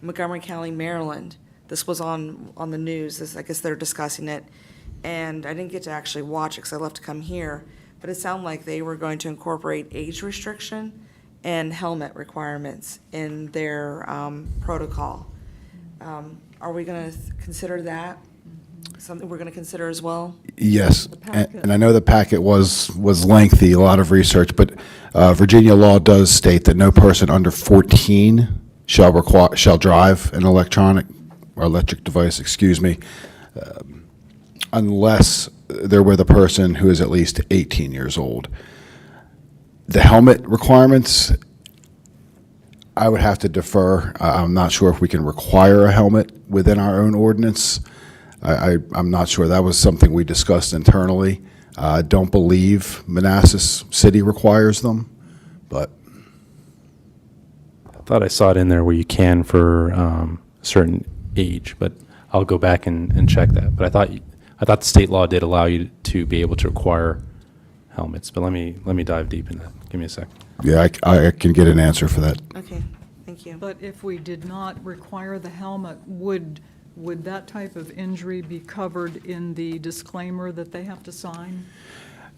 Montgomery County, Maryland. This was on the news. I guess they're discussing it. And I didn't get to actually watch it because I left to come here. But it sounded like they were going to incorporate age restriction and helmet requirements in their protocol. Are we going to consider that something we're going to consider as well? Yes, and I know the packet was lengthy, a lot of research, but Virginia law does state that no person under 14 shall drive an electric device, unless they're with a person who is at least 18 years old. The helmet requirements, I would have to defer. I'm not sure if we can require a helmet within our own ordinance. I'm not sure. That was something we discussed internally. I don't believe Manassas City requires them, but. I thought I saw it in there where you can for a certain age, but I'll go back and check that. But I thought the state law did allow you to be able to require helmets, but let me dive deep in that. Give me a sec. Yeah, I can get an answer for that. Okay, thank you. But if we did not require the helmet, would that type of injury be covered in the disclaimer that they have to sign?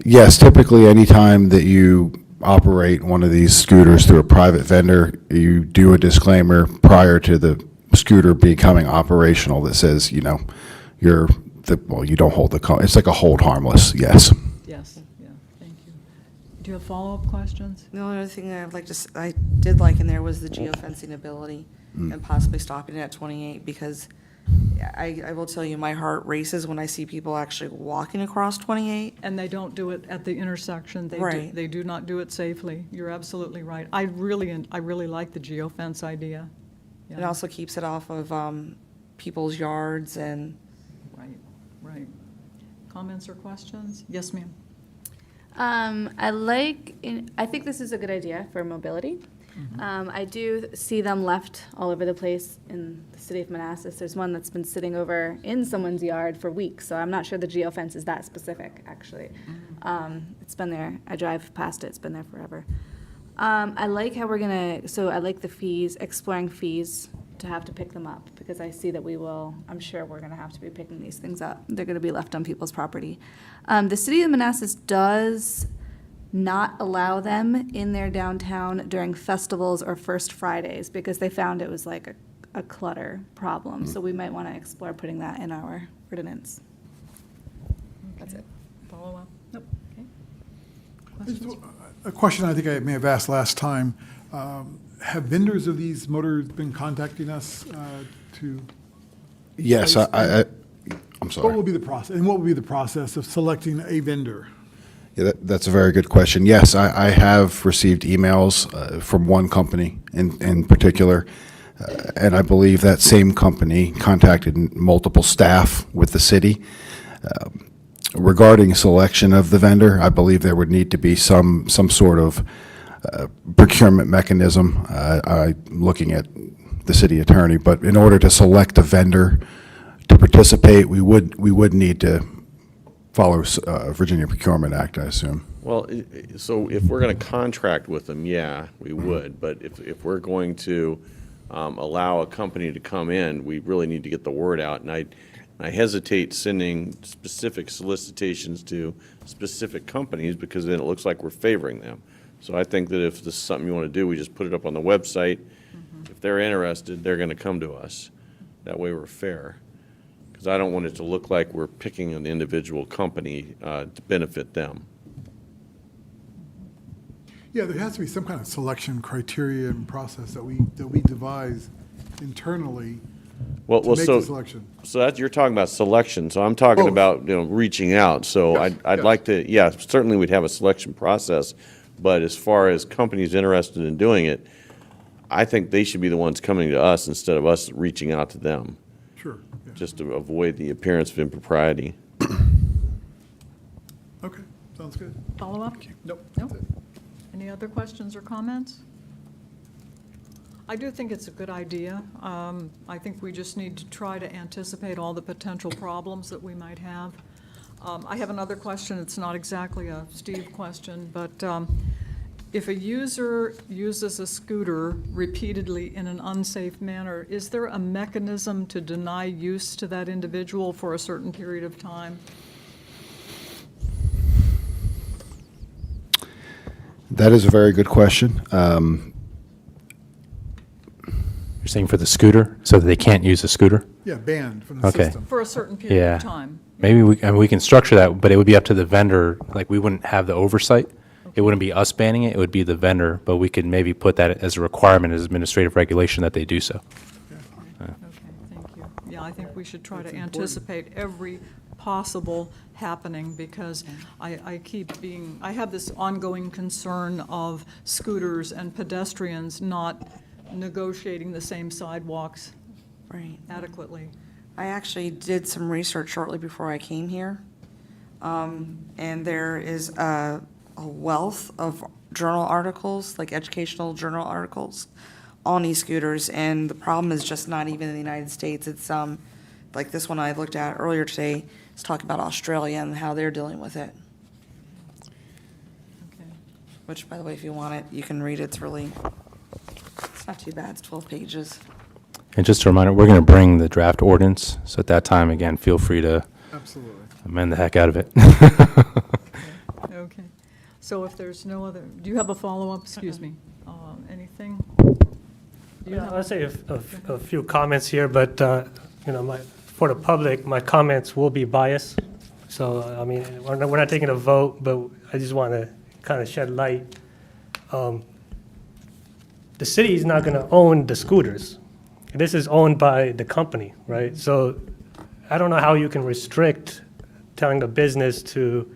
Yes, typically anytime that you operate one of these scooters through a private vendor, you do a disclaimer prior to the scooter becoming operational that says, you don't hold the car. It's like a hold harmless, yes. Yes, yeah, thank you. Do you have follow-up questions? The only other thing I did like in there was the geofencing ability and possibly stopping it at 28, because I will tell you, my heart races when I see people actually walking across 28. And they don't do it at the intersection. Right. They do not do it safely. You're absolutely right. I really like the geofence idea. It also keeps it off of people's yards and. Right. Comments or questions? Yes, ma'am. I think this is a good idea for mobility. I do see them left all over the place in the city of Manassas. There's one that's been sitting over in someone's yard for weeks, so I'm not sure the geofence is that specific, actually. It's been there. I drive past it. It's been there forever. I like how I like the fees, exploring fees to have to pick them up, because I see that I'm sure we're going to have to be picking these things up. They're going to be left on people's property. The city of Manassas does not allow them in their downtown during festivals or First Fridays, because they found it was like a clutter problem. So we might want to explore putting that in our ordinance. That's it. Follow up? Nope. Okay. Just Questions? a question I think I may have asked last time. Have vendors of these motors been contacting us to? Yes, I'm sorry. What will be the process, and what will be the process of selecting a vendor? Yeah, that's a very good question. Yes, I have received emails from one company in particular, and I believe that same company contacted multiple staff with the city. Regarding selection of the vendor, I believe there would need to be some sort of procurement mechanism. I'm looking at the city attorney, but in order to select a vendor to participate, we would need to follow Virginia Procurement Act, I assume. Well, so if we're going to contract with them, yeah, we would. But if we're going to allow a company to come in, we really need to get the word out. And I hesitate sending specific solicitations to specific companies, because then it looks like we're favoring them. So I think that if this is something you want to do, we just put it up on the website. If they're interested, they're going to come to us. That way we're fair. Because I don't want it to look like we're picking an individual company to benefit them. Yeah, there has to be some kind of selection criteria and process that we devise internally to make the selection. So that, you're talking about selection, so I'm talking about, reaching out. So Yes, I'd yes. like to, yeah, certainly we'd have a selection process, but as far as companies interested in doing it, I think they should be the ones coming to us instead of us reaching out to them, Sure. Yeah. just to avoid the appearance of impropriety. Okay, sounds good. Follow up? Nope. Nope. Any other questions or comments? I do think it's a good idea. I think we just need to try to anticipate all the potential problems that we might have. I have another question. It's not exactly a Steve question, but If a user uses a scooter repeatedly in an unsafe manner, is there a mechanism to deny use to that individual for a certain period of time? That is a very good question. You're saying for the scooter, so that they can't use a scooter? Yeah, banned from the Okay. system. For a certain period Yeah. of time? Maybe we can structure that, but it would be up to the vendor, like, we wouldn't have the oversight. It wouldn't be us banning it, it would be the vendor, but we could maybe put that as a requirement, as administrative regulation, that they do so. Okay, thank you. Yeah, I think we should try to anticipate every possible happening, because I have this ongoing concern of scooters and pedestrians not negotiating the same sidewalks Right. adequately. I actually did some research shortly before I came here, and there is a wealth of journal articles, like educational journal articles, on e-scooters, and the problem is just not even in the United States. It's like this one I looked at earlier today. It's talking about Australia and how they're dealing with it. Okay. Which, by the way, if you want it, you can read it. It's not too bad. It's 12 pages. And just a reminder, we're going to bring the draft ordinance, so at that time, again, feel free to Absolutely. amend the heck out of it. Okay. So if there's no other, do you have a follow-up? Excuse me. Anything? I'll say a few comments here, but, for the public, my comments will be biased. So, I mean, we're not taking a vote, but I just want to kind of shed light. The city is not going to own the scooters. This is owned by the company, right? So I don't know how you can restrict telling the business to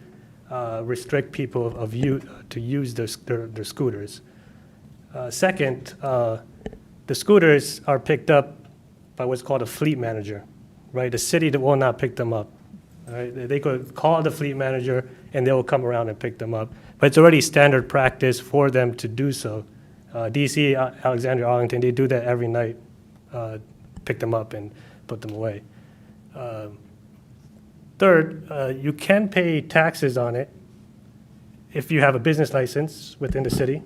restrict people to use their scooters. Second, the scooters are picked up by what's called a fleet manager, right? The city that will not pick them up. Right? They could call the fleet manager and they will come around and pick them up. But it's already standard practice for them to do so. DC, Alexandria, Arlington, they do that every night, pick them up and put them away. Third, you can pay taxes on it if you have a business license within the city,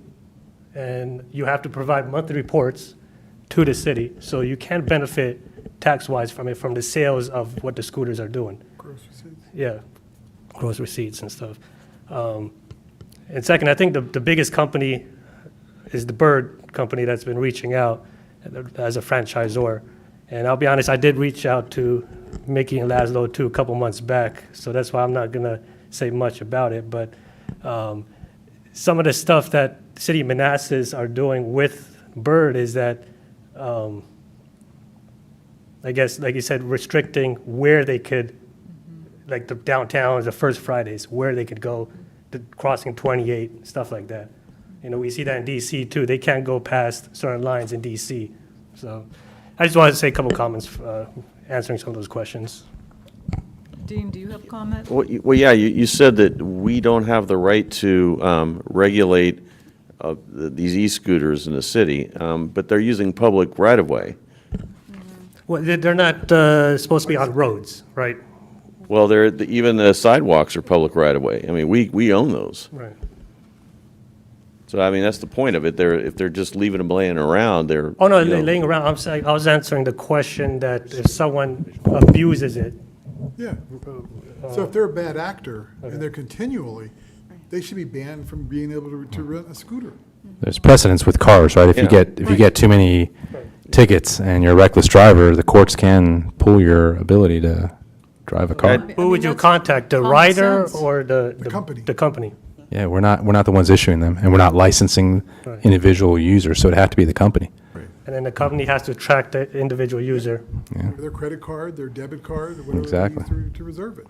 and you have to provide monthly reports to the city, so you can benefit tax-wise from it, from the sales of what the scooters are doing. Gross receipts. Yeah, gross receipts and stuff. And second, I think the biggest company is the Bird company that's been reaching out as a franchisor. And I'll be honest, I did reach out to Mickey and Laszlo too a couple months back, so that's why I'm not gonna say much about it. But some of the stuff that City of Manassas are doing with Bird is that, I guess, like you said, restricting where they could, like the downtowns, the first Fridays, where they could go, the crossing 28, stuff like that. You know, we see that in DC too. They can't go past certain lines in DC. So I just wanted to say a couple comments answering some of those questions. Dean, do you have a comment? Well, yeah, you said that we don't have the right to regulate these e-scooters in the city, but they're using public right-of-way. Well, they're not supposed to be on roads, right? Well, even the sidewalks are public right-of-way. I mean, we own those. Right. So, I mean, that's the point of it. If they're just leaving them laying around, they're... Oh, no, you know- they're laying around. I'm saying, I was answering the question that if someone abuses it. Yeah. So if they're a bad actor and they're continually, they should be banned from being able to rent a scooter. There's precedence with cars, right? If you get too many tickets and you're a reckless driver, the courts can pull your ability to drive a car. Who would you contact, the common rider sense. or the company. The company. Yeah, we're not the ones issuing them, and we're not licensing Right. individual users, so it'd have to be the company. And then the company has to track the individual user. Their credit card, their debit card, whatever Exactly. they use to reserve it.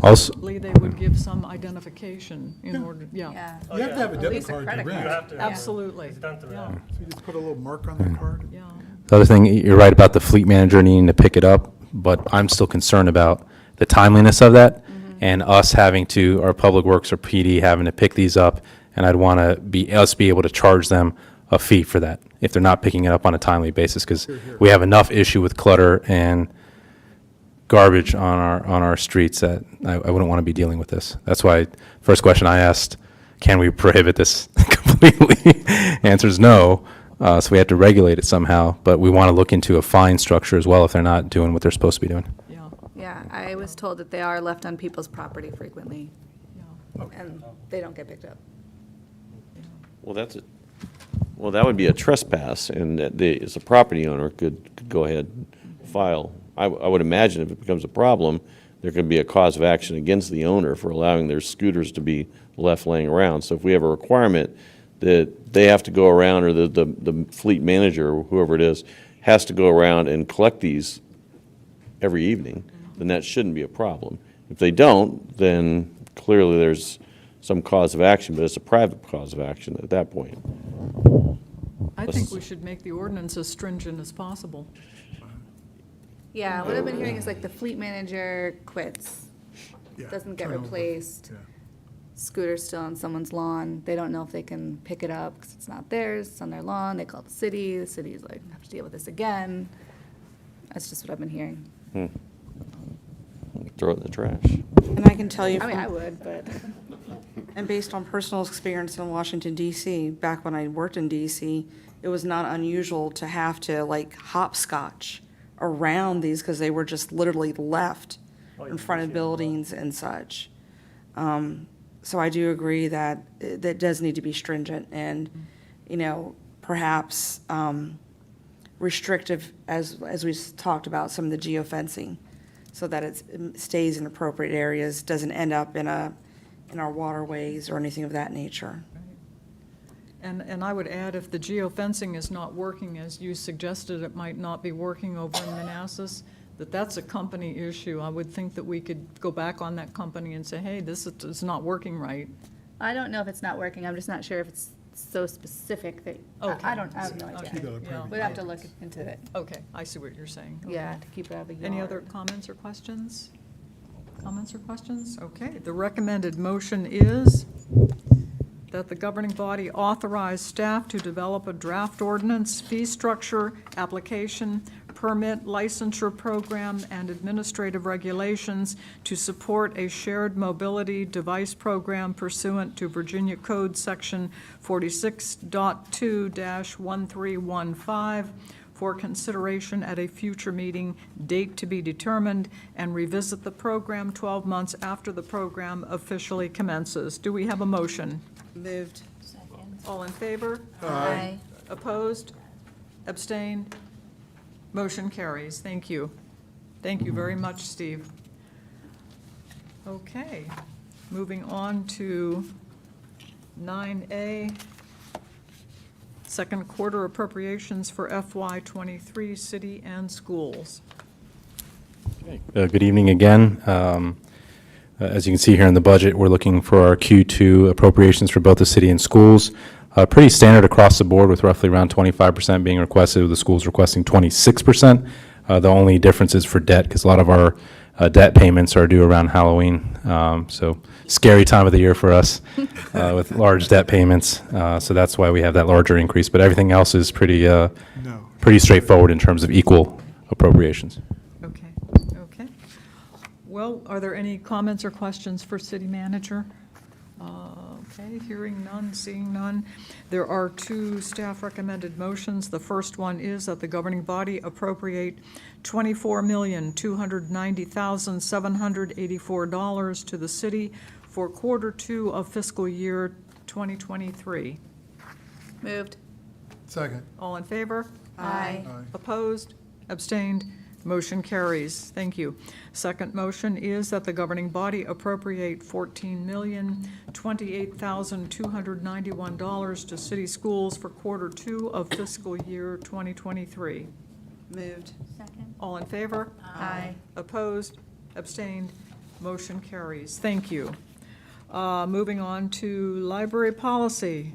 Also, Probably they would give some identification in order, yeah. You have to have a debit card to rent. Absolutely. It's done through Yeah. that. So you just put a little mark on the card. Yeah. the other thing, you're right about the fleet manager needing to pick it up, but I'm still concerned about the timeliness of that and us having to, our Public Works or PD having to pick these up, and I'd want to be able to charge them a fee for that if they're not picking it up on a timely basis, because we have enough issue with clutter and garbage on our streets that I wouldn't want to be dealing with this. That's why first question I asked can we prohibit this completely? Answer is no. So we have to regulate it somehow, but we want to look into a fine structure as well if they're not doing what they're supposed to be doing. Yeah, I was told that they are left on people's property frequently, and they don't get picked up. Well, well, that would be a trespass, and that as a property owner could go ahead and file. I would imagine if it becomes a problem, there could be a cause of action against the owner for allowing their scooters to be left laying around. So if we have a requirement that they have to go around, or the fleet manager, or whoever it is, has to go around and collect these every evening, then that shouldn't be a problem. If they don't, then clearly there's some cause of action, but it's a private cause of action at that point. I think we should make the ordinance as stringent as possible. Yeah, what I've been hearing is like the fleet manager quits, doesn't get replaced, scooter's still on someone's lawn, they don't know if they can pick it up because it's not theirs, it's on their lawn, they call the city's like, have to deal with this again. That's just what I've been hearing. Throw it in the trash. And I can tell you, I mean, I would, but. and based on personal experience in Washington DC, back when I worked in DC, it was not unusual to have to like hopscotch around these because they were just literally left in front of buildings and such. So I do agree that that does need to be stringent and, perhaps restrictive as we talked about some of the geofencing, so that it stays in appropriate areas, doesn't end up in our waterways or anything of that nature. And I would add, if the geofencing is not working, as you suggested, it might not be working over in Manassas, that's a company issue. I would think that we could go back on that company and say, hey, this is not working right. I don't know if it's not working, I'm just not sure if it's so specific that, I have no idea. Yeah. We'd have to look into it. Okay, I see what you're saying. Yeah, Okay. to keep it out of the yard. Any other comments or questions? Comments or questions? Okay, the recommended motion is that the governing body authorize staff to develop a draft ordinance, fee structure, application, permit, licensure program, and administrative regulations to support a shared mobility device program pursuant to Virginia Code Section 46.2-1315 for consideration at a future meeting, date to be determined, and revisit the program 12 months after the program officially commences. Do we have a motion? Moved. All in favor? Aye. Opposed? Abstained? Motion carries. Thank you. Thank you very much, Steve. Okay, moving on to 9A, second quarter appropriations for FY23, city and schools. Good evening again. As you can see here in the budget, we're looking for our Q2 appropriations for both the city and schools. Pretty standard across the board, with roughly around 25% being requested, with the schools requesting 26%. The only difference is for debt, because a lot of our debt payments are due around Halloween. So scary time of the year for us with large debt payments. So that's why we have that larger increase. But everything else is pretty straightforward in terms of equal appropriations. Okay, okay. Well, are there any comments or questions for city manager? Okay, hearing none, seeing none. There are two staff recommended motions. The first one is that the governing body appropriate $24,290,784 to the city for quarter two of fiscal year 2023. Moved. Second. All in favor? Aye. Opposed? Abstained? Motion carries. Thank you. Second motion is that the governing body appropriate $14,028,291 to city schools for quarter two of fiscal year 2023. Moved. Second. All in favor? Aye. Opposed? Abstained? Motion carries. Thank you. Moving on to library policy.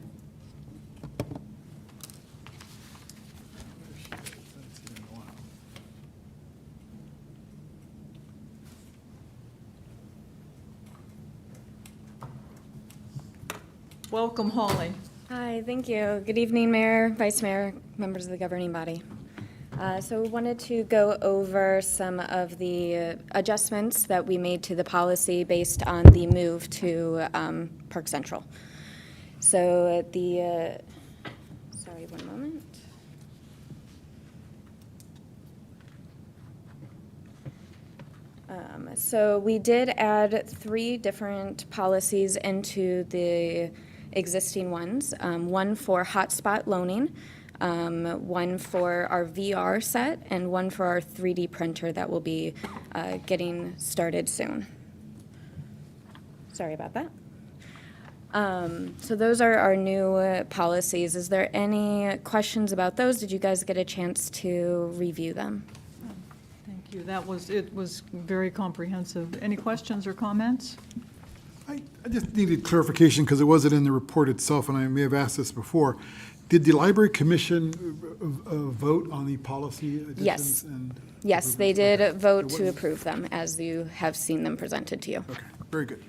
Welcome, Holly. Hi, thank you. Good evening, Mayor, Vice Mayor, members of the governing body. So we wanted to go over some of the adjustments that we made to the policy based on the move to Park Central. So sorry, one moment. So we did add 3 different policies into the existing ones. One for hotspot loaning, one for our VR set, and one for our 3D printer that will be getting started soon. Sorry about that. So those are our new policies. Is there any questions about those? Did you guys get a chance to review them? Thank you. It was very comprehensive. Any questions or comments? I just needed clarification because it wasn't in the report itself, and I may have asked this before. Did the Library Commission vote on the policy additions? Yes. And Yes, they did Okay. vote It to wasn't- approve them, as you have seen them presented to you. Okay, very good.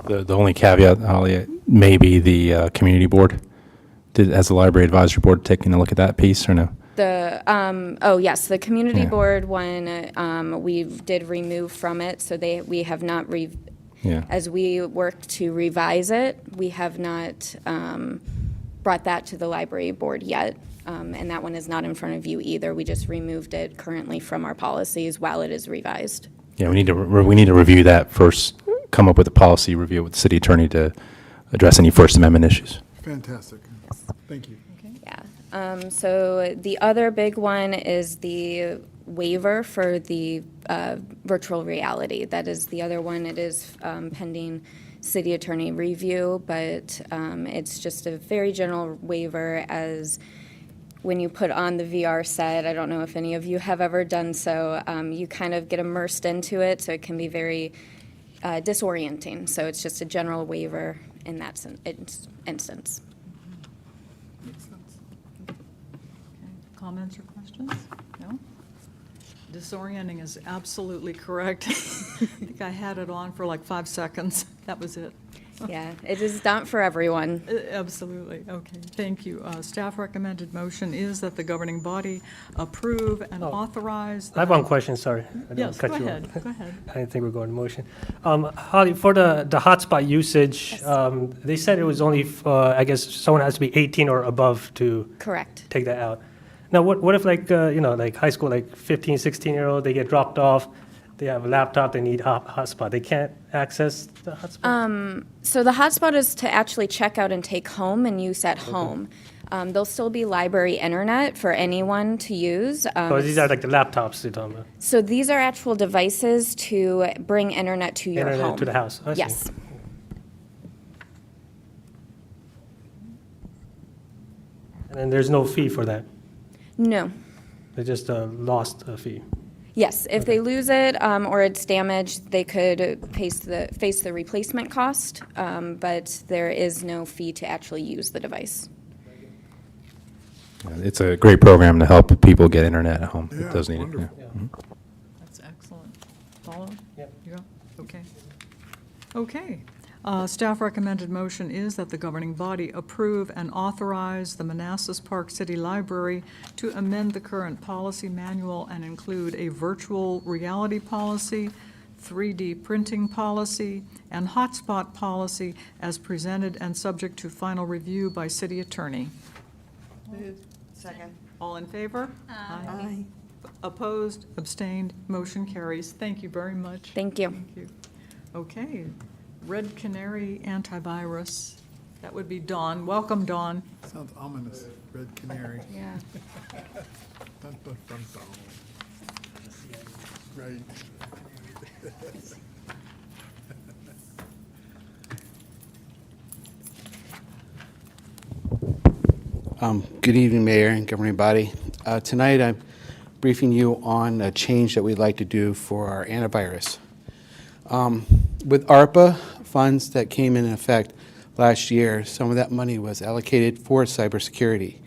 The only caveat, Holly, may be the community board. Has the library advisory board taken a look at that piece or no? Yes, the community Yeah. board one, we did remove from it, so we have not, Yeah. as we work to revise it, we have not brought that to the library board yet, and that one is not in front of you either. We just removed it currently from our policies while it is revised. Yeah, we need to review that first, come up with a policy review with the city attorney to address any First Amendment issues. Fantastic. Thank you. Yeah. So the other big one is the waiver for the virtual reality. That is the other one. It is pending city attorney review, but it's just a very general waiver as when you put on the VR set. I don't know if any of you have ever done so. You kind of get immersed into it, so it can be very disorienting. So it's just a general waiver in that instance. Comments or questions? No? Disorienting is absolutely correct. I think I had it on for like 5 seconds. That was it. Yeah, it is not for everyone. Absolutely. Okay, thank you. Staff recommended motion is that the governing body approve and authorize. I have one question, sorry. I didn't Yes, cut go you off. ahead, go ahead. I didn't think we were going to motion. Holly, for the hotspot usage, they said it was only, I guess, someone has to be 18 or above to Correct. take that out. Now, what if like, like high school, like 15, 16-year-old, they get dropped off, they have a laptop, they need hotspot, they can't access the hotspot? So the hotspot is to actually check out and take home and use at home. There'll still be library internet for anyone to use. So these are like the laptops you're talking about? So these are actual devices to bring internet to your home. Internet to the house, I see. Yes. And then there's no fee for that? No. They just lost a fee? Yes, if they lose it or it's damaged, they could face the replacement cost, but there is no fee to actually use the device. It's a great program to help people get internet at home. Yeah, It does need it. wonderful. Yeah. Mhm. That's excellent. Follow? Yep. You go? Okay. Okay. Staff recommended motion is that the governing body approve and authorize the Manassas Park City Library to amend the current policy manual and include a virtual reality policy, 3D printing policy, and hotspot policy as presented and subject to final review by city attorney. Second. All in favor? Aye. Opposed, abstained, motion carries. Thank you very much. Thank you. Thank you. Okay, Red Canary antivirus, that would be Dawn. Welcome, Dawn. Sounds ominous, Red Canary. Yeah. Dun, dun, dun, dun. Right. Good evening, Mayor and governing body. Tonight, I'm briefing you on a change that we'd like to do for our antivirus. With ARPA funds that came into effect last year, some of that money was allocated for cybersecurity.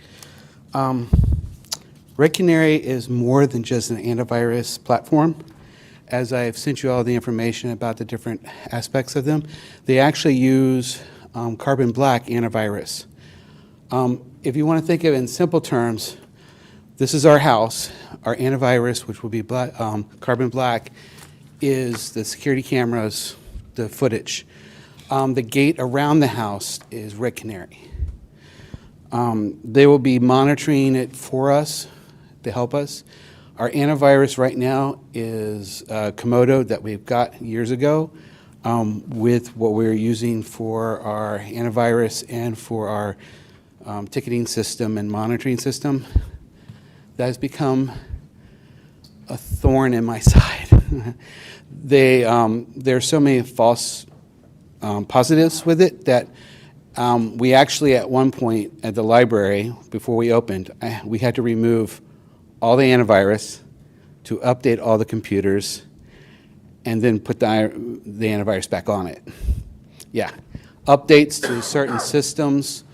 Red Canary is more than just an antivirus platform. As I've sent you all the information about the different aspects of them, they actually use carbon black antivirus. If you want to think of it in simple terms, this is our house. Our antivirus, which will be carbon black, is the security cameras, the footage. The gate around the house is Red Canary. They will be monitoring it for us to help us. Our antivirus right now is Komodo that we've got years ago with what we're using for our antivirus and for our ticketing system and monitoring system. That has become a thorn in my side. There are so many false positives with it that we actually at one point at the library, before we opened, we had to remove all the antivirus to update all the computers and then put the antivirus back on it. Yeah, updates to certain systems,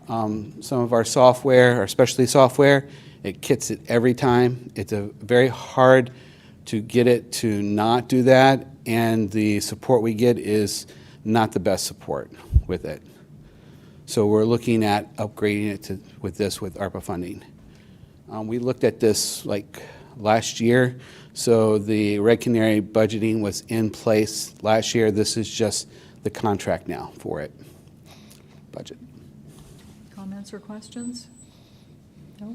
some of our software, our specialty software, it kits it every time. It's very hard to get it to not do that, and the support we get is not the best support with it. So we're looking at upgrading it with ARPA funding. We looked at this like last year, so the Red Canary budgeting was in place last year. This is just the contract now for it. Budget. Comments or questions? No?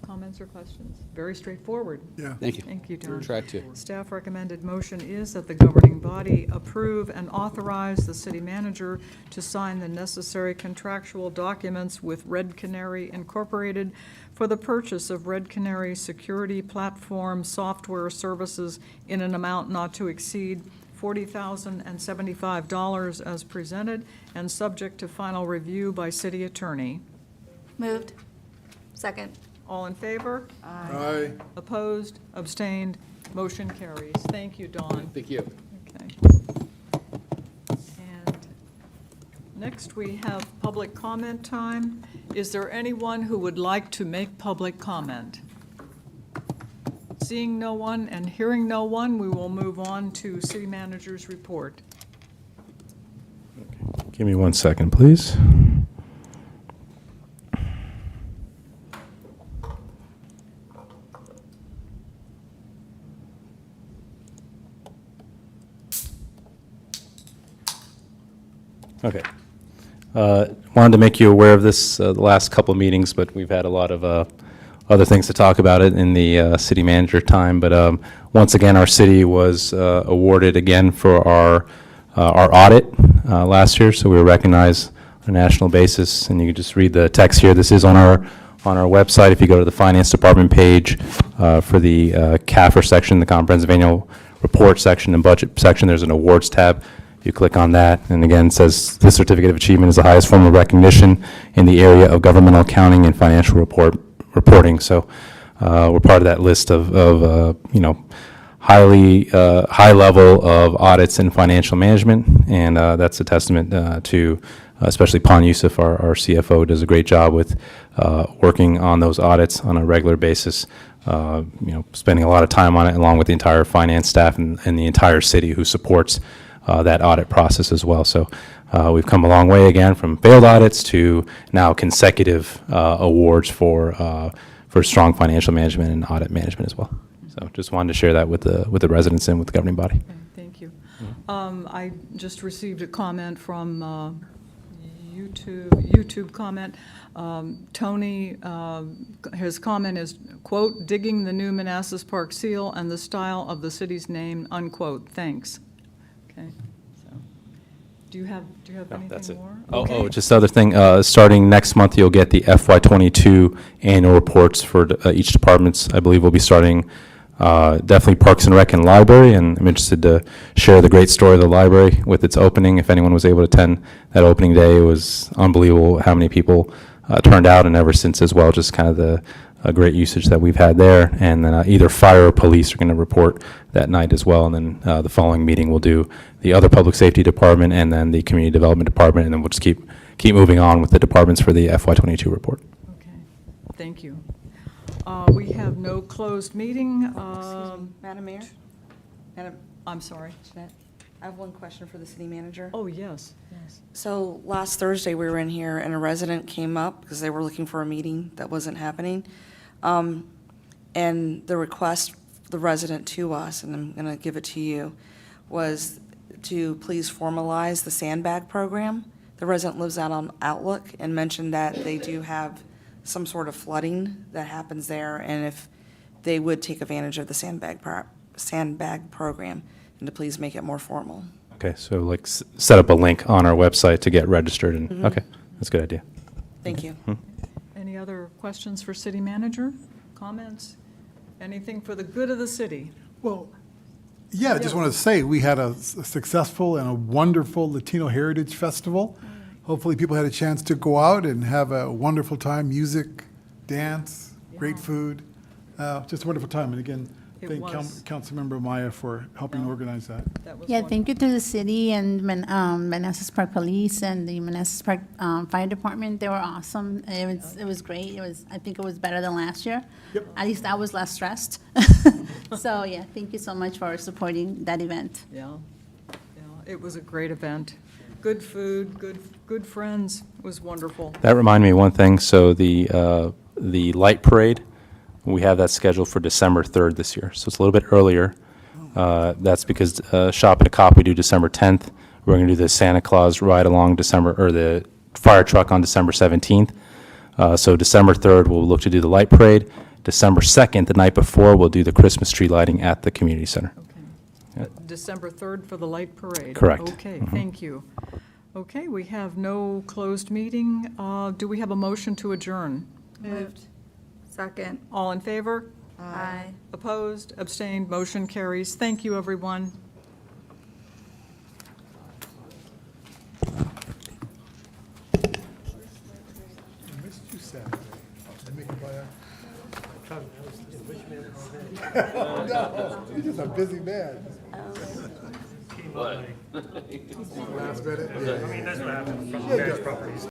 Comments or questions? Very straightforward. Yeah. Thank you. Thank you, Don. Try to. Staff recommended motion is that the governing body approve and authorize the city manager to sign the necessary contractual documents with Red Canary Incorporated for the purchase of Red Canary security platform software services in an amount not to exceed $40,075 as presented and subject to final review by city attorney. Moved. Second. All in favor? Aye. Opposed? Abstained? Motion carries. Thank you, Dawn. Thank you. Okay. And next, we have public comment time. Is there anyone who would like to make public comment? Seeing no one and hearing no one, we will move on to city manager's report. Give me 1 second, please. Okay. Wanted to make you aware of this the last couple of meetings, but we've had a lot of other things to talk about it in the city manager time. But once again, our city was awarded again for our audit last year, so we were recognized on a national basis. And you can just read the text here. This is on our website. If you go to the finance department page for the CAFR section, the comprehensive annual report section and budget section, there's an awards tab. You click on that, and again, it says this certificate of achievement is the highest form of recognition in the area of governmental accounting and financial reporting. So we're part of that list of high level of audits in financial management, and that's a testament to especially Pan Yusuf, our CFO, does a great job with working on those audits on a regular basis. Spending a lot of time on it, along with the entire finance staff and the entire city who supports that audit process as well. So we've come a long way again from failed audits to now consecutive awards for strong financial management and audit management as well. So just wanted to share that with the residents and with the governing body. Okay, thank you. I just received a comment from YouTube comment. Tony, his comment is, quote, "digging the new Manassas Park seal and the style of the city's name," unquote. Thanks. Okay, so, do you have anything that's it. more? Oh, just the other thing, starting next month, you'll get the FY22 annual reports for each departments. I believe we'll be starting definitely Parks and Rec and Library, and I'm interested to share the great story of the library with its opening. If anyone was able to attend that opening day, it was unbelievable how many people turned out, and ever since as well, just kind of the great usage that we've had there. And then either fire or police are going to report that night as well, and then the following meeting we'll do the other public safety department and then the community development department, and then we'll just keep moving on with the departments for the FY22 report. Okay, thank you. We have no closed meeting. Excuse me, Madam Mayor? I'm sorry. I have one question for the city manager. Oh, yes, yes. So last Thursday, we were in here, and a resident came up because they were looking for a meeting that wasn't happening. And the request, the resident to us, and I'm going to give it to you, was to please formalize the sandbag program. The resident lives out on Outlook and mentioned that they do have some sort of flooding that happens there, and if they would take advantage of the sandbag program, and to please make it more formal. Okay, so like set up a link on our website to get registered and, Mhm. okay, that's a good idea. Thank you. Any other questions for city manager? Comments? Anything for the good of the city? Well, yeah, I just wanted to say, we had a successful and a wonderful Latino Heritage Festival. Hopefully, people had a chance to go out and have a wonderful time, music, dance, great food, just a wonderful time. And again, It thank was. Councilmember Maya for helping organize that. Yeah, thank you to the city and Manassas Park Police and the Manassas Park Fire Department. They were awesome. It was great. I think it was better than last year. Yep. At least I was less stressed. So, yeah, thank you so much for supporting that event. Yeah, it was a great event. Good food, good friends. It was wonderful. That reminded me of one thing, so the light parade, we have that scheduled for December 3rd this year, so it's a little bit earlier. That's because Shop at a Cop we do December 10th. We're going to do the Santa Claus ride along or the fire truck on December 17th. So December 3rd, we'll look to do the light parade. December 2nd, the night before, we'll do the Christmas tree lighting at the community center. December 3rd for the light parade? Correct. Okay, thank you. Okay, we have no closed meeting. Do we have a motion to adjourn? Moved. Second. All in favor? Aye. Opposed? Abstained? Motion carries. Thank you, everyone. No, you're just a busy man. What? Last minute? I mean, that's what happened from the properties.